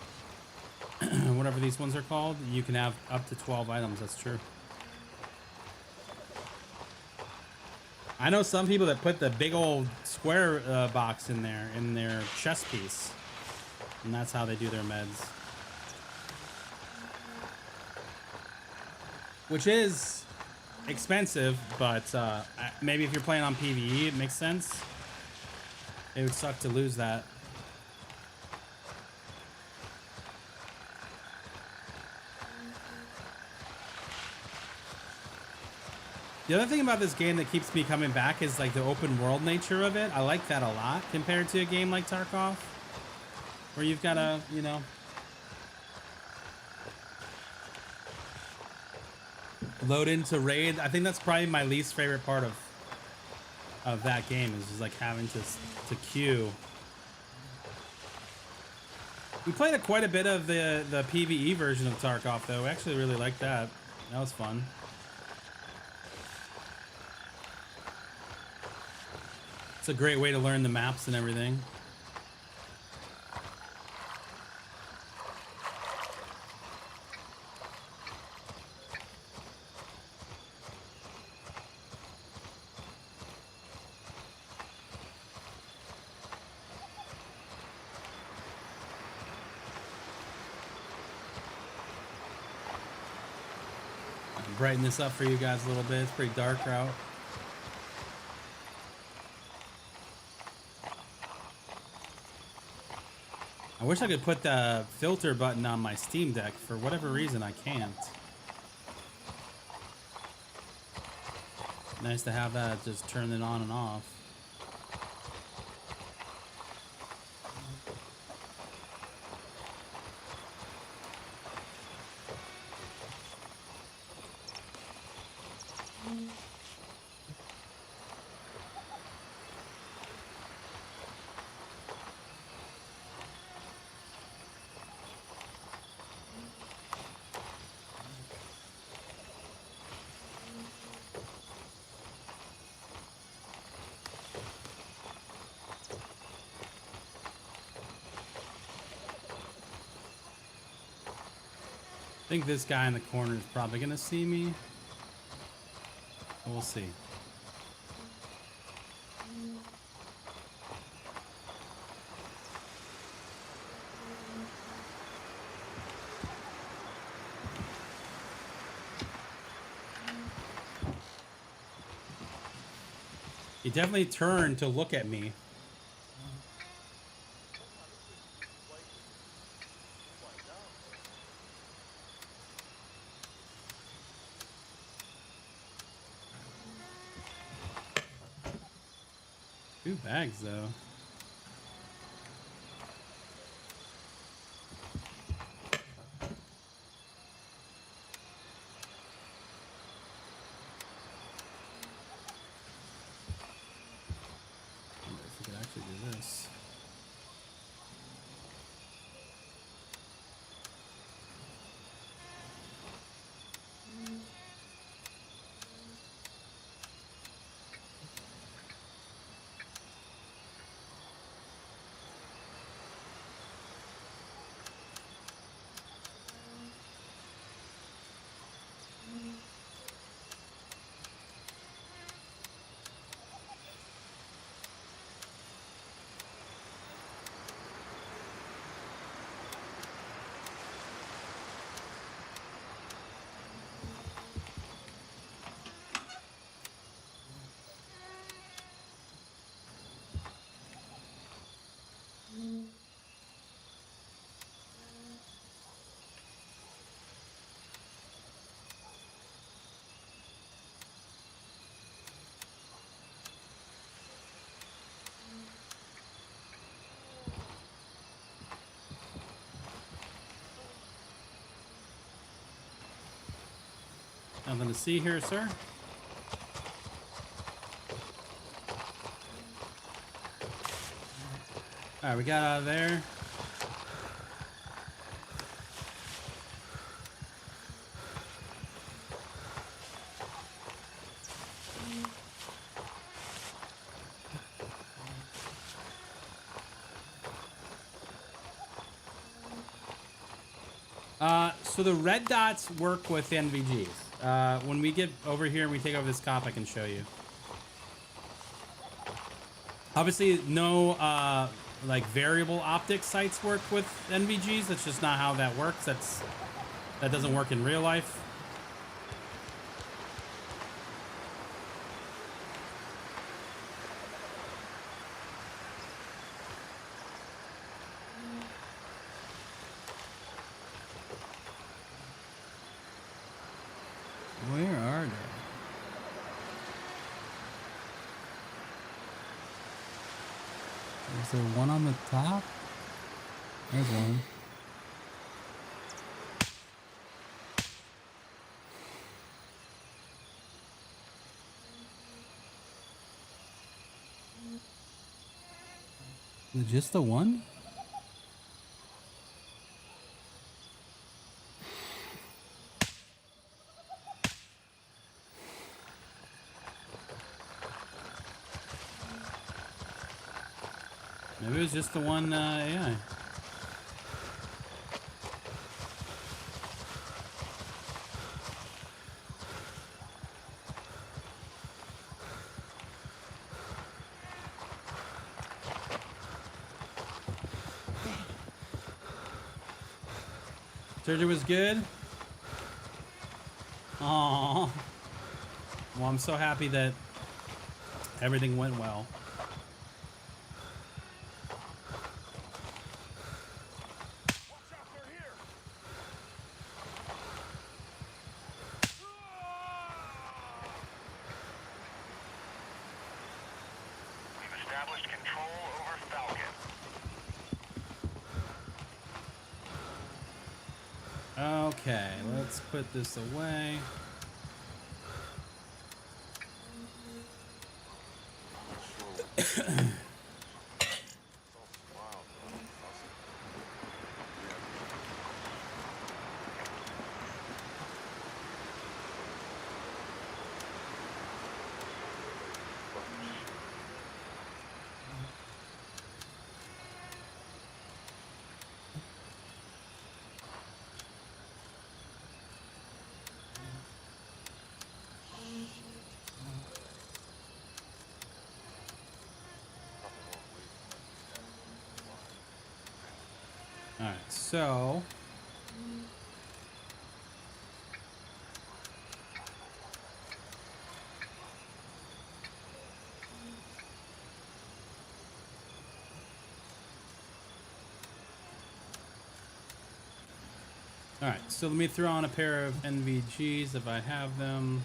Speaker 1: whatever these ones are called, you can have up to 12 items. That's true. I know some people that put the big old square box in there in their chest piece, and that's how they do their meds. which is expensive, but maybe if you're playing on PvE, it makes sense. It would suck to lose that. The other thing about this game that keeps me coming back is like the open world nature of it. I like that a lot compared to a game like Tarkov, where you've got to, you know, load into raid. I think that's probably my least favorite part of that game is just like having to queue. We played quite a bit of the PvE version of Tarkov though. We actually really liked that. That was fun. It's a great way to learn the maps and everything. Brighten this up for you guys a little bit. It's pretty dark out. I wish I could put the filter button on my Steam Deck. For whatever reason, I can't. Nice to have that just turn it on and off. I think this guy in the corner is probably gonna see me. We'll see. He definitely turned to look at me. Two bags, though. I wonder if we could actually do this. Nothing to see here, sir. All right, we got out of there. So the red dots work with NVGs. When we get over here and we take over this cop, I can show you. Obviously, no like variable optic sights work with NVGs. That's just not how that works. That doesn't work in real life. Is there one on the top? There's one. Is it just the one? Maybe it was just the one AI. Surgery was good. Aww. Well, I'm so happy that everything went well.
Speaker 3: Watch out, they're here!
Speaker 2: We've established control over Falcon.
Speaker 1: Okay, let's put this away. All right, so all right, so let me throw on a pair of NVGs if I have them.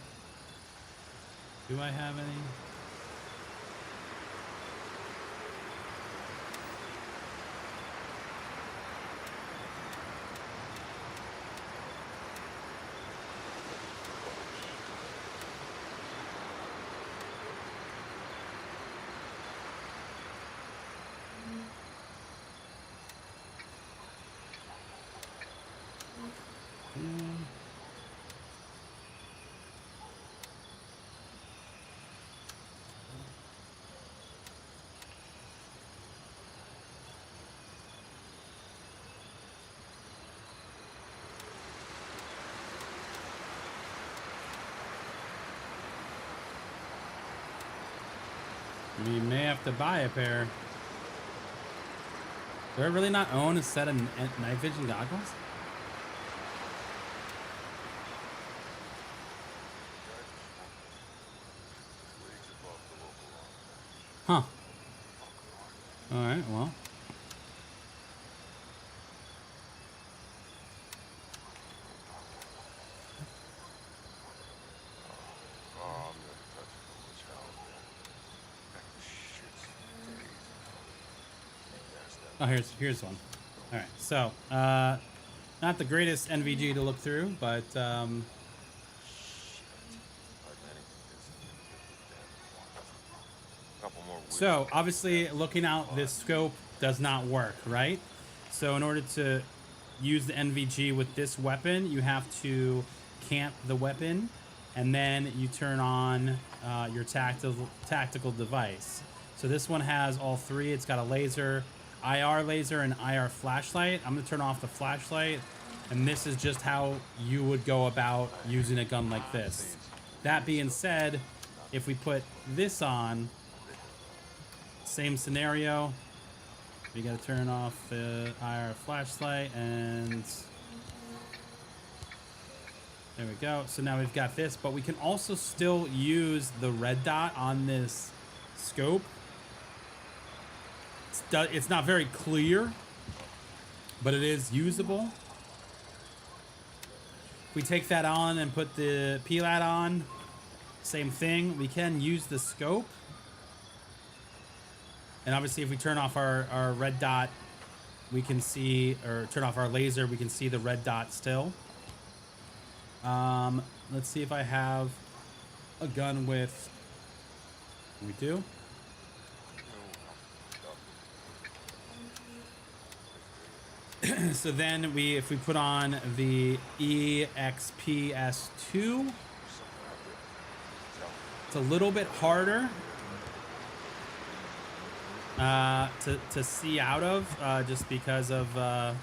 Speaker 1: Do I have any? We may have to buy a pair. Do I really not own a set of night vision goggles? Huh. Alright, well. Oh, here's one. All right, so not the greatest NVG to look through, but so obviously looking out this scope does not work, right? So in order to use the NVG with this weapon, you have to camp the weapon, and then you turn on your tactical device. So this one has all three. It's got a laser, IR laser, and IR flashlight. I'm gonna turn off the flashlight, and this is just how you would go about using a gun like this. That being said, if we put this on, same scenario. We gotta turn off the IR flashlight, and there we go. So now we've got this, but we can also still use the red dot on this scope. It's not very clear, but it is usable. If we take that on and put the PLAT on, same thing. We can use the scope. And obviously if we turn off our red dot, we can see, or turn off our laser, we can see the red dot still. Let's see if I have a gun with, we do. So then if we put on the EXPS2, it's a little bit harder to see out of, just because of the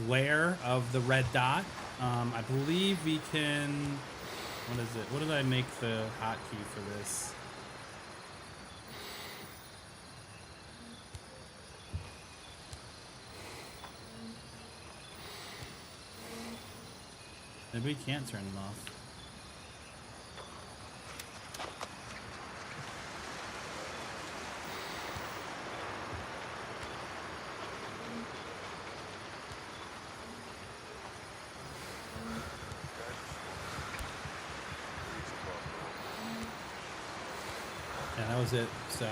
Speaker 1: glare of the red dot. I believe we can, what is it? What did I make the hotkey for this? Maybe we can't turn them off. Yeah, that was it, so.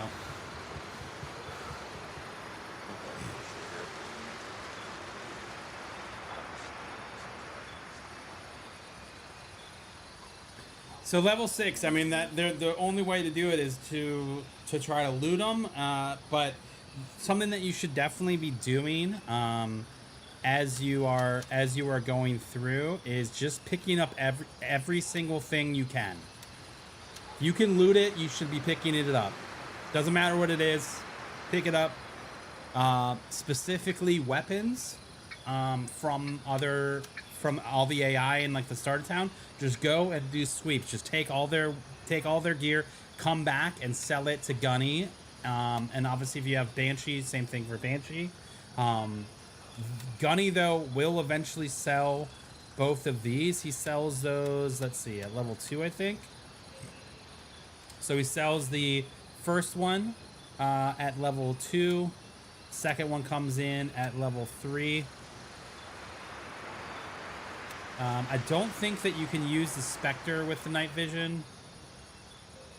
Speaker 1: So level 6, I mean, that the only way to do it is to try to loot them, but something that you should definitely be doing as you are going through is just picking up every single thing you can. If you can loot it, you should be picking it up. Doesn't matter what it is, pick it up. Specifically weapons from all the AI in like the start of town. Just go and do sweeps. Just take all their gear, come back and sell it to Gunny. And obviously if you have Banshee, same thing for Banshee. Gunny though will eventually sell both of these. He sells those, let's see, at level 2 I think. So he sells the first one at level 2. Second one comes in at level 3. I don't think that you can use the Spectre with the night vision.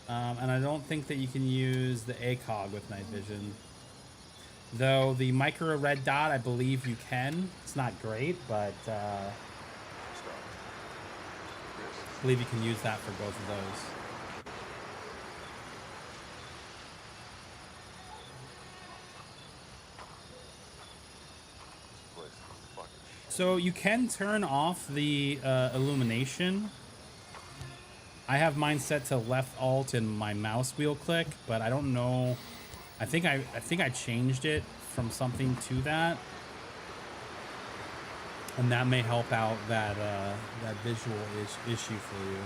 Speaker 1: And I don't think that you can use the ACOG with night vision. Though the micro red dot, I believe you can. It's not great, but I believe you can use that for both of those. So you can turn off the illumination. I have mine set to left alt and my mouse wheel click, but I don't know. I think I changed it from something to that, and that may help out that that visual issue for you.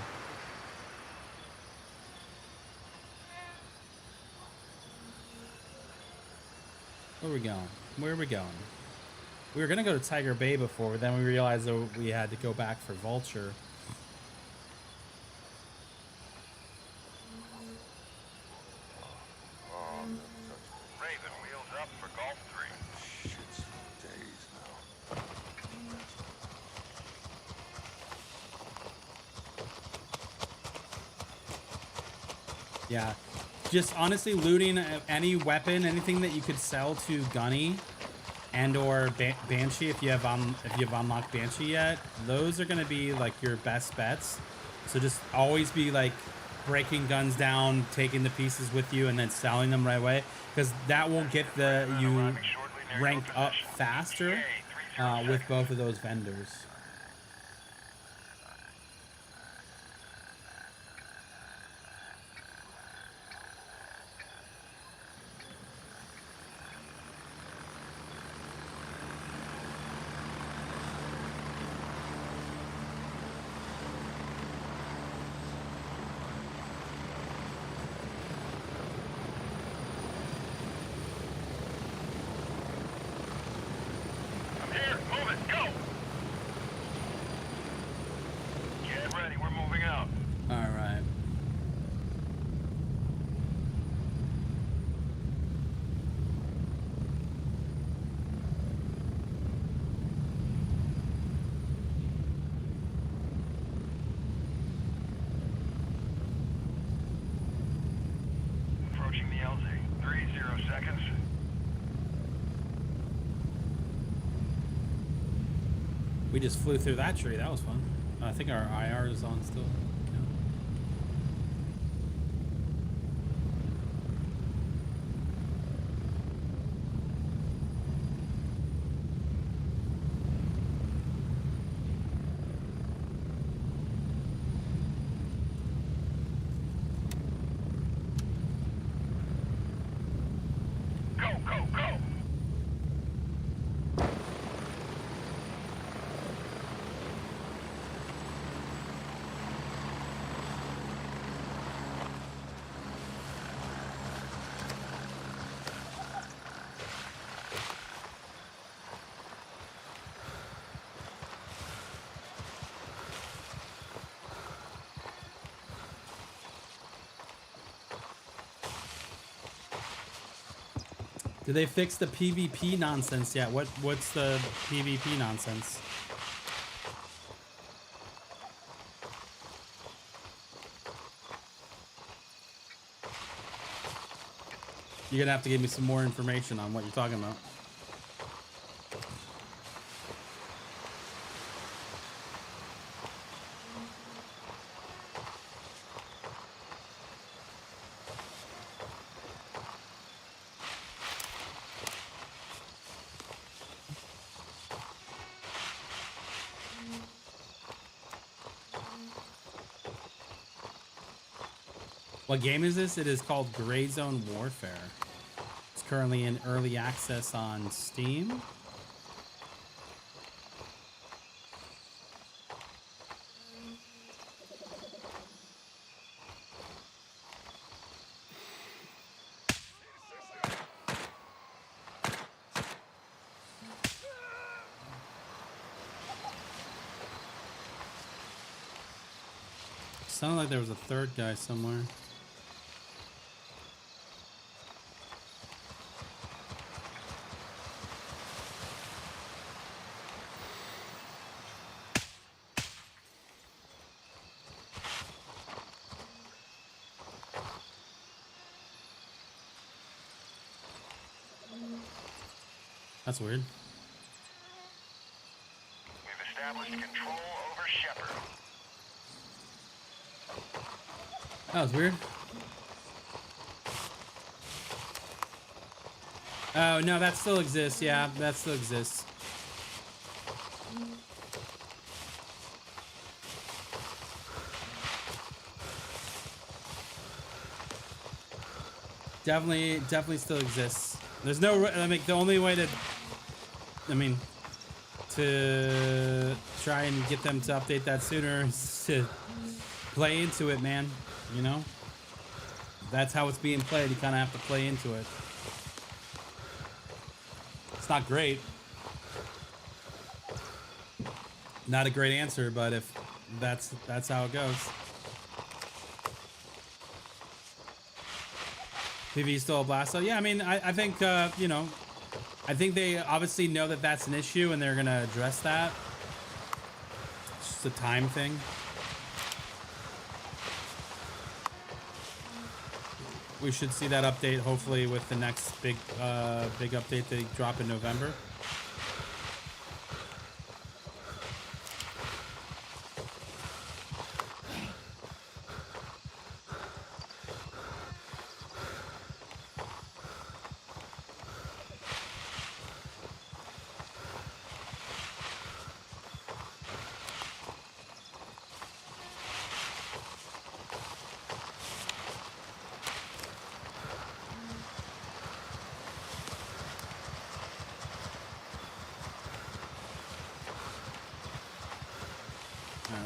Speaker 1: Where are we going? Where are we going? We were gonna go to Tiger Bay before, but then we realized that we had to go back for Vulture.
Speaker 2: Raven, wheels up for Golf 3.
Speaker 3: Shit's for days now.
Speaker 1: Yeah, just honestly looting any weapon, anything that you could sell to Gunny and or Banshee if you have unlocked Banshee yet. Those are gonna be like your best bets. So just always be like breaking guns down, taking the pieces with you, and then selling them right away, because that will get you ranked up faster with both of those vendors. We just flew through that tree. That was fun. I think our IR is on still. Yeah.
Speaker 2: Go, go, go!
Speaker 1: Did they fix the PvP nonsense yet? What's the PvP nonsense? You're gonna have to give me some more information on what you're talking about. What game is this? It is called Gray Zone Warfare. It's currently in early access on Steam. Sounded like there was a third guy somewhere. That's weird.
Speaker 2: We've established control over Shepherd.
Speaker 1: That was weird. Oh, no, that still exists. Yeah, that still exists. Definitely still exists. There's no, I mean, the only way to, to try and get them to update that sooner is to play into it, man. You know? That's how it's being played. You kind of have to play into it. It's not great. Not a great answer, but if that's how it goes. PV still a blast. So yeah, I mean, I think you know, I think they obviously know that that's an issue and they're gonna address that. It's just a time thing. We should see that update hopefully with the next big update they drop in November.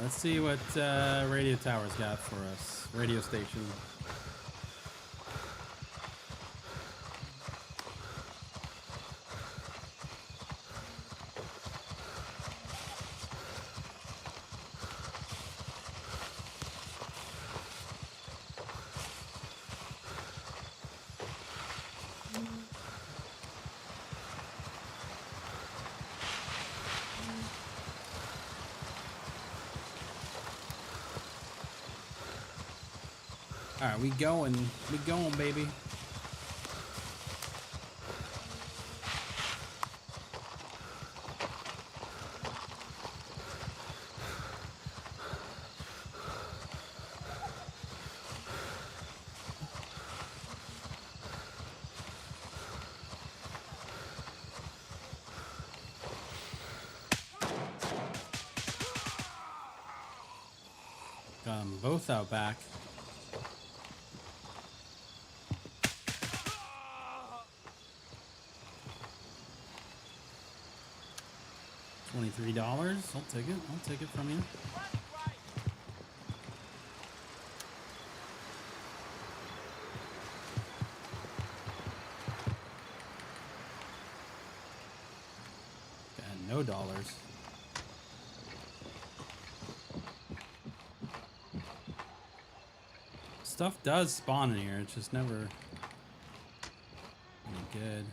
Speaker 1: Let's see what Radio Tower's got for us. Radio station. All right, we going, baby. Got them both out back. $23. I'll take it. I'll take it from you. Got no dollars. Stuff does spawn in here. It's just never any good.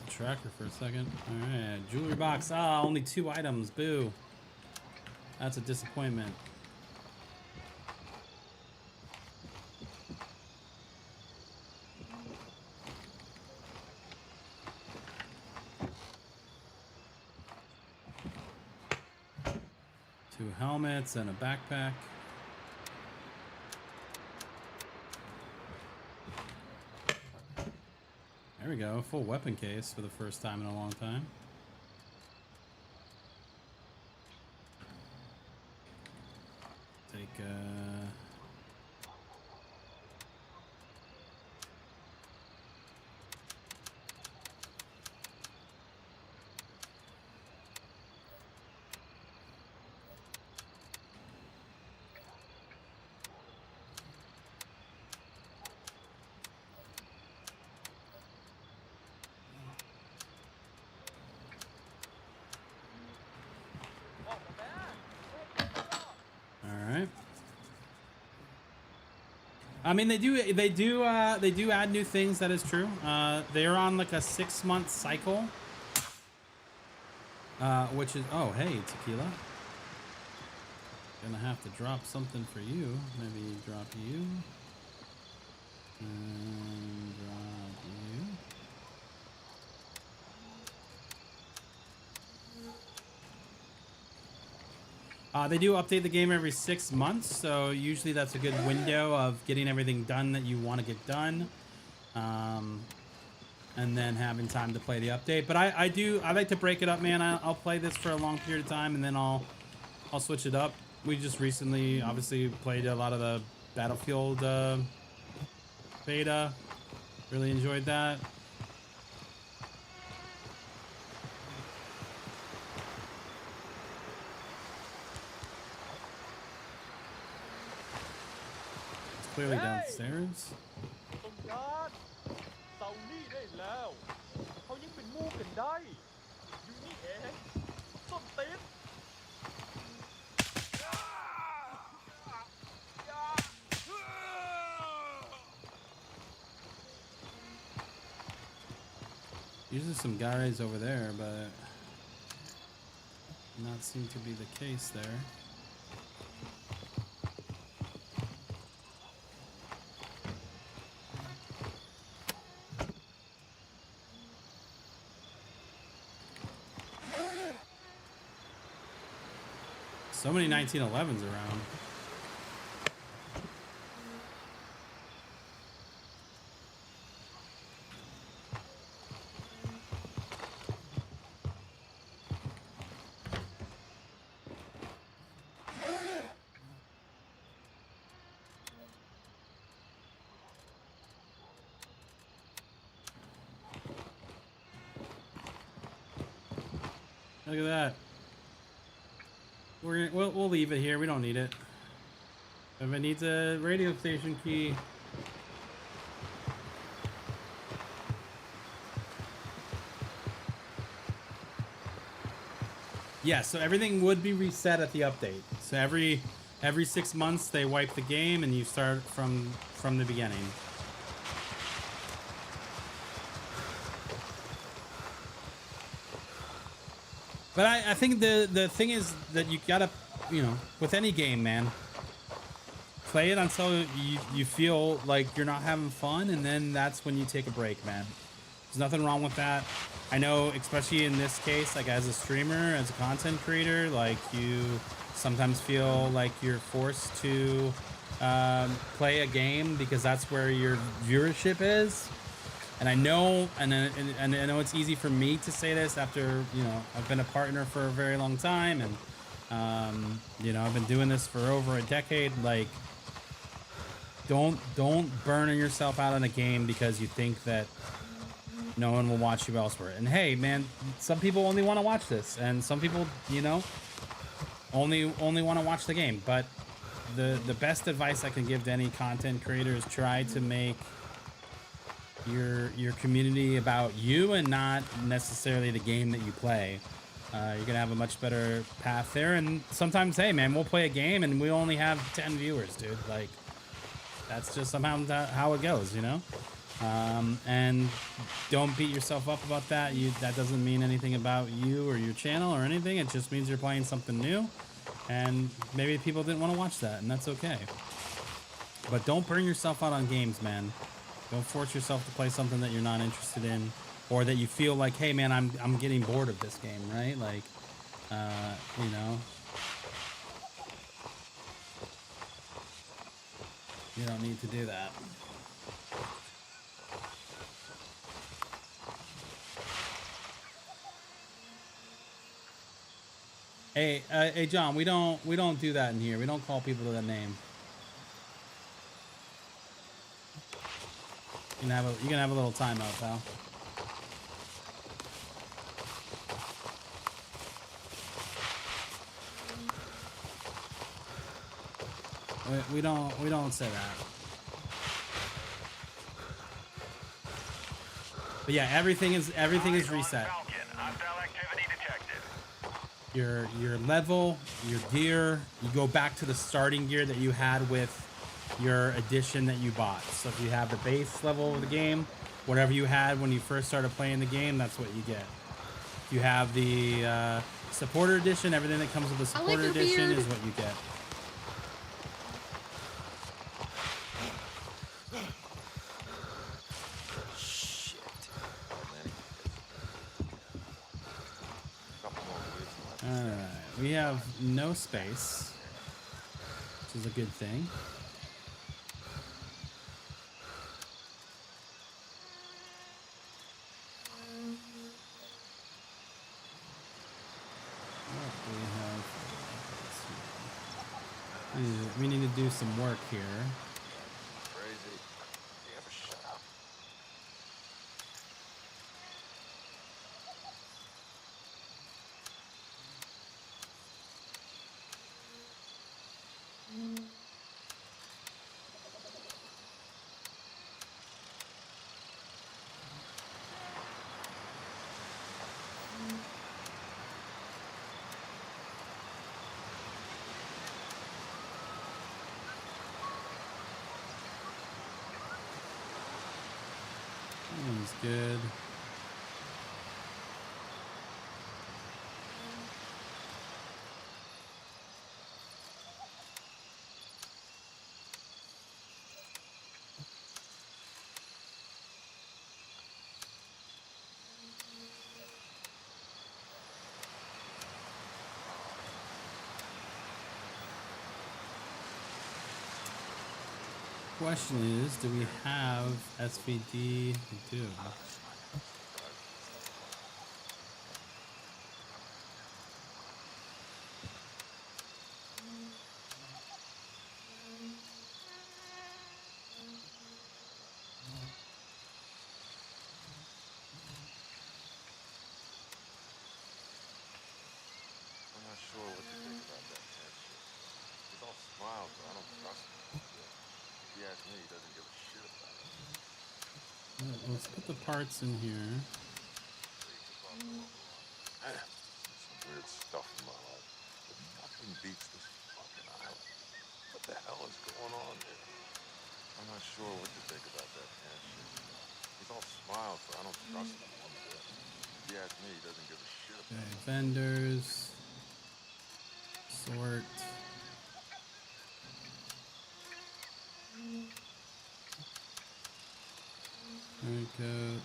Speaker 1: Tracker for a second. All right, jewelry box. Ah, only 2 items. Boo. That's a disappointment. Two helmets and a backpack. There we go, full weapon case for the first time in a long time. Take I mean, they do add new things. That is true. They're on like a 6-month cycle, which is, oh hey Tequila, gonna have to drop something for you. Maybe drop you and drop you. They do update the game every 6 months, so usually that's a good window of getting everything done that you want to get done, and then having time to play the update. But I like to break it up, man. I'll play this for a long period of time, and then I'll switch it up. We just recently, obviously, played a lot of the Battlefield beta. Really enjoyed that. Clearly downstairs.
Speaker 5: ตรงยานเซานี่ได้แล้วเขายังเป็นหมู่กันได้อยู่นี่เองต้นติด
Speaker 1: Usually some guys over there, but not seem to be the case there. So many 1911s around. Look at that. We'll leave it here. We don't need it. If it needs a radio station key. Yeah, so everything would be reset at the update. So every 6 months they wipe the game and you start from the beginning. But I think the thing is that you gotta, you know, with any game, man, play it until you feel like you're not having fun, and then that's when you take a break, man. There's nothing wrong with that. I know, especially in this case, like as a streamer, as a content creator, like you sometimes feel like you're forced to play a game because that's where your viewership is. And I know, and I know it's easy for me to say this after, you know, I've been a partner for a very long time, and you know, I've been doing this for over a decade. Like, don't burn yourself out on a game because you think that no one will watch you elsewhere. And hey, man, some people only want to watch this, and some people, you know, only want to watch the game. But the best advice I can give to any content creator is try to make your community about you and not necessarily the game that you play. You're gonna have a much better path there. And sometimes, hey man, we'll play a game and we only have 10 viewers, dude. Like, that's just somehow how it goes, you know. And don't beat yourself up about that. That doesn't mean anything about you or your channel or anything. It just means you're playing something new, and maybe people didn't want to watch that, and that's okay. But don't burn yourself out on games, man. Don't force yourself to play something that you're not interested in, or that you feel like, hey man, I'm getting bored of this game, right? Like, you know, you don't need to do that. Hey, John, we don't do that in here. We don't call people to that name. You can have a little timeout, pal. We don't say that. But yeah, everything is reset.
Speaker 2: Falcon, hostile activity detected.
Speaker 1: Your level, your gear, you go back to the starting gear that you had with your edition that you bought. So if you have the base level of the game, whatever you had when you first started playing the game, that's what you get. If you have the supporter edition, everything that comes with the supporter edition is what you get. Alright, we have no space, which is a good thing. We need to do some work here.
Speaker 3: Crazy. You ever shut up?
Speaker 1: That one's good. Question is, do we have SVD? We do.
Speaker 3: I'm not sure what to think about that cat shit. He's all smiles, but I don't trust him. If he asks me, he doesn't give a shit about it.
Speaker 1: Let's put the parts in here.
Speaker 3: Man, some weird stuff in my life. Nothing beats this fucking island. What the hell is going on here? I'm not sure what to think about that cat shit. He's all smiles, but I don't trust him one bit. If he asks me, he doesn't give a shit about
Speaker 1: Okay,
Speaker 3: it.
Speaker 1: vendors. Sort. Turncoat.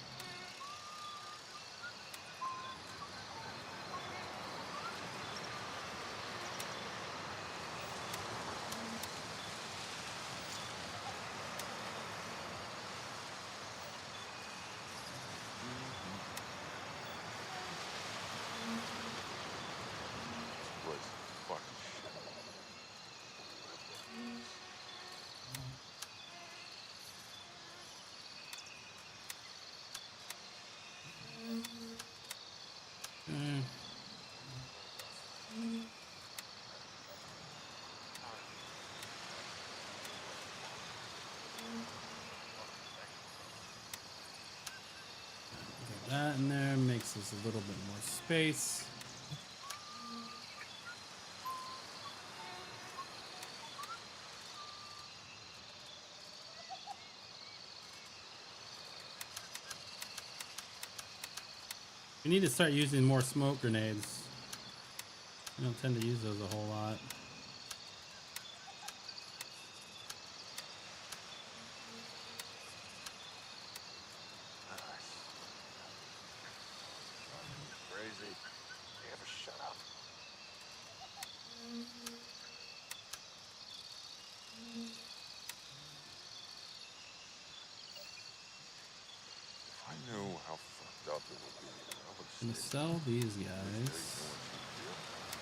Speaker 3: Was fucking shit.
Speaker 1: Mm. Get that in there, makes us a little bit more space. We need to start using more smoke grenades. We don't tend to use those a whole lot.
Speaker 3: Nice. Crazy. You ever shut up? If I knew how fucked up it would be, I would
Speaker 1: I'm gonna
Speaker 3: stay
Speaker 1: sell these
Speaker 3: straight
Speaker 1: guys.
Speaker 3: doing what you do.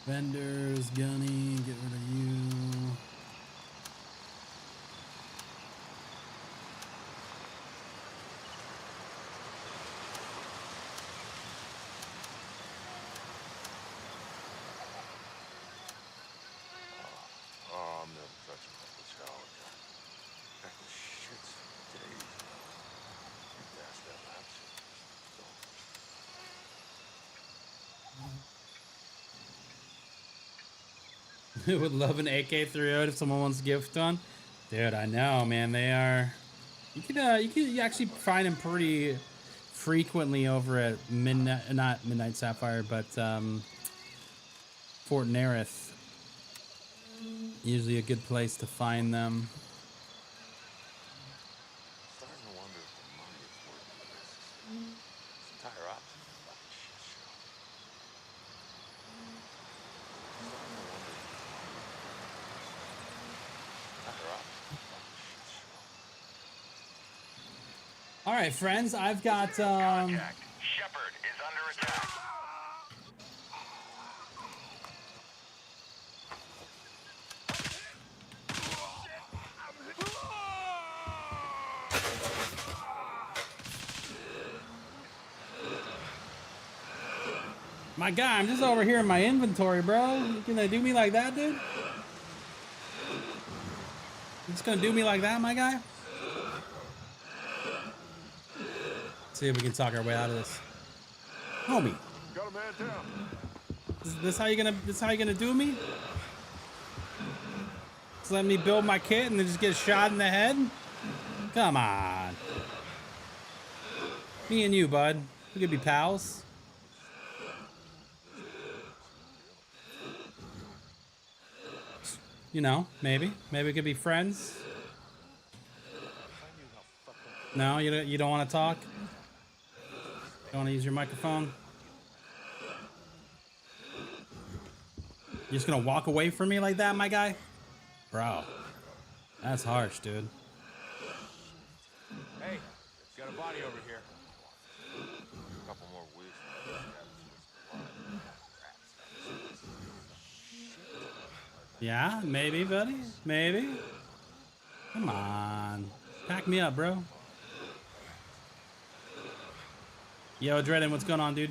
Speaker 1: Vendors, Gunny, get rid of you.
Speaker 3: Oh, I'm never touching that Patel again. That shit's for days. You gas that lab shit.
Speaker 1: Would love an AK-308 if someone wants to gift one. Dude, I know, man. They are. You can actually find them pretty frequently over at Midnight, not Midnight Sapphire, but Fort Nerith. Usually a good place to find them.
Speaker 3: Starting to wonder if the money is worth the risks. This entire ops is a fucking shit show. Starting to wonder if the money is worth the risks. This entire ops is a fucking shit show.
Speaker 1: All right, friends. I've got.
Speaker 2: Contact. Shepard is under attack.
Speaker 1: My guy, I'm just over here in my inventory, bro. You gonna do me like that, dude? You just gonna do me like that, my guy? See if we can talk our way out of this. Homie,
Speaker 3: Got a man down.
Speaker 1: this how you gonna do me? Just let me build my kit and then just get shot in the head? Come on. Me and you, bud. We could be pals. You know, maybe we could be friends. No, you don't want to talk. You want to use your microphone? You're just gonna walk away from me like that, my guy? Bro, that's harsh, dude.
Speaker 5: Hey, got a body over here.
Speaker 3: A couple more weeks and I'll establish this alive.
Speaker 1: Yeah, maybe, buddy. Maybe. Come on. Pack me up, bro. Yo, Dredden, what's going on, dude?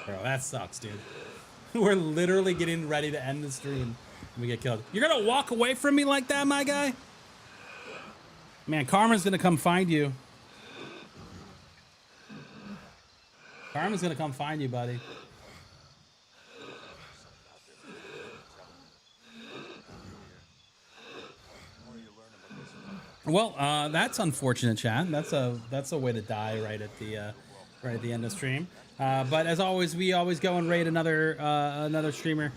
Speaker 1: Bro, that sucks, dude. We're literally getting ready to end the stream and we get killed. You're gonna walk away from me like that, my guy? Man, Karma's gonna come find you. Karma's gonna come find you, buddy. Well, that's unfortunate, chat. That's a way to die right at the end of stream. But as always, we always go and raid another streamer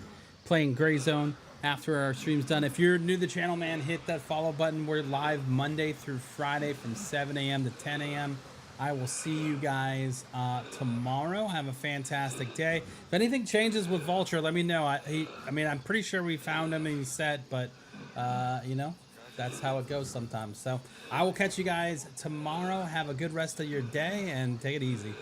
Speaker 1: playing Gray Zone after our stream's done. If you're new to the channel, man, hit that follow button. We're live Monday through Friday from 7 a.m. to 10 a.m. I will see you guys tomorrow. Have a fantastic day. If anything changes with Vulture, let me know. I mean, I'm pretty sure we found him and he's set, but you know, that's how it goes sometimes. So I will catch you guys tomorrow. Have a good rest of your day and take it easy.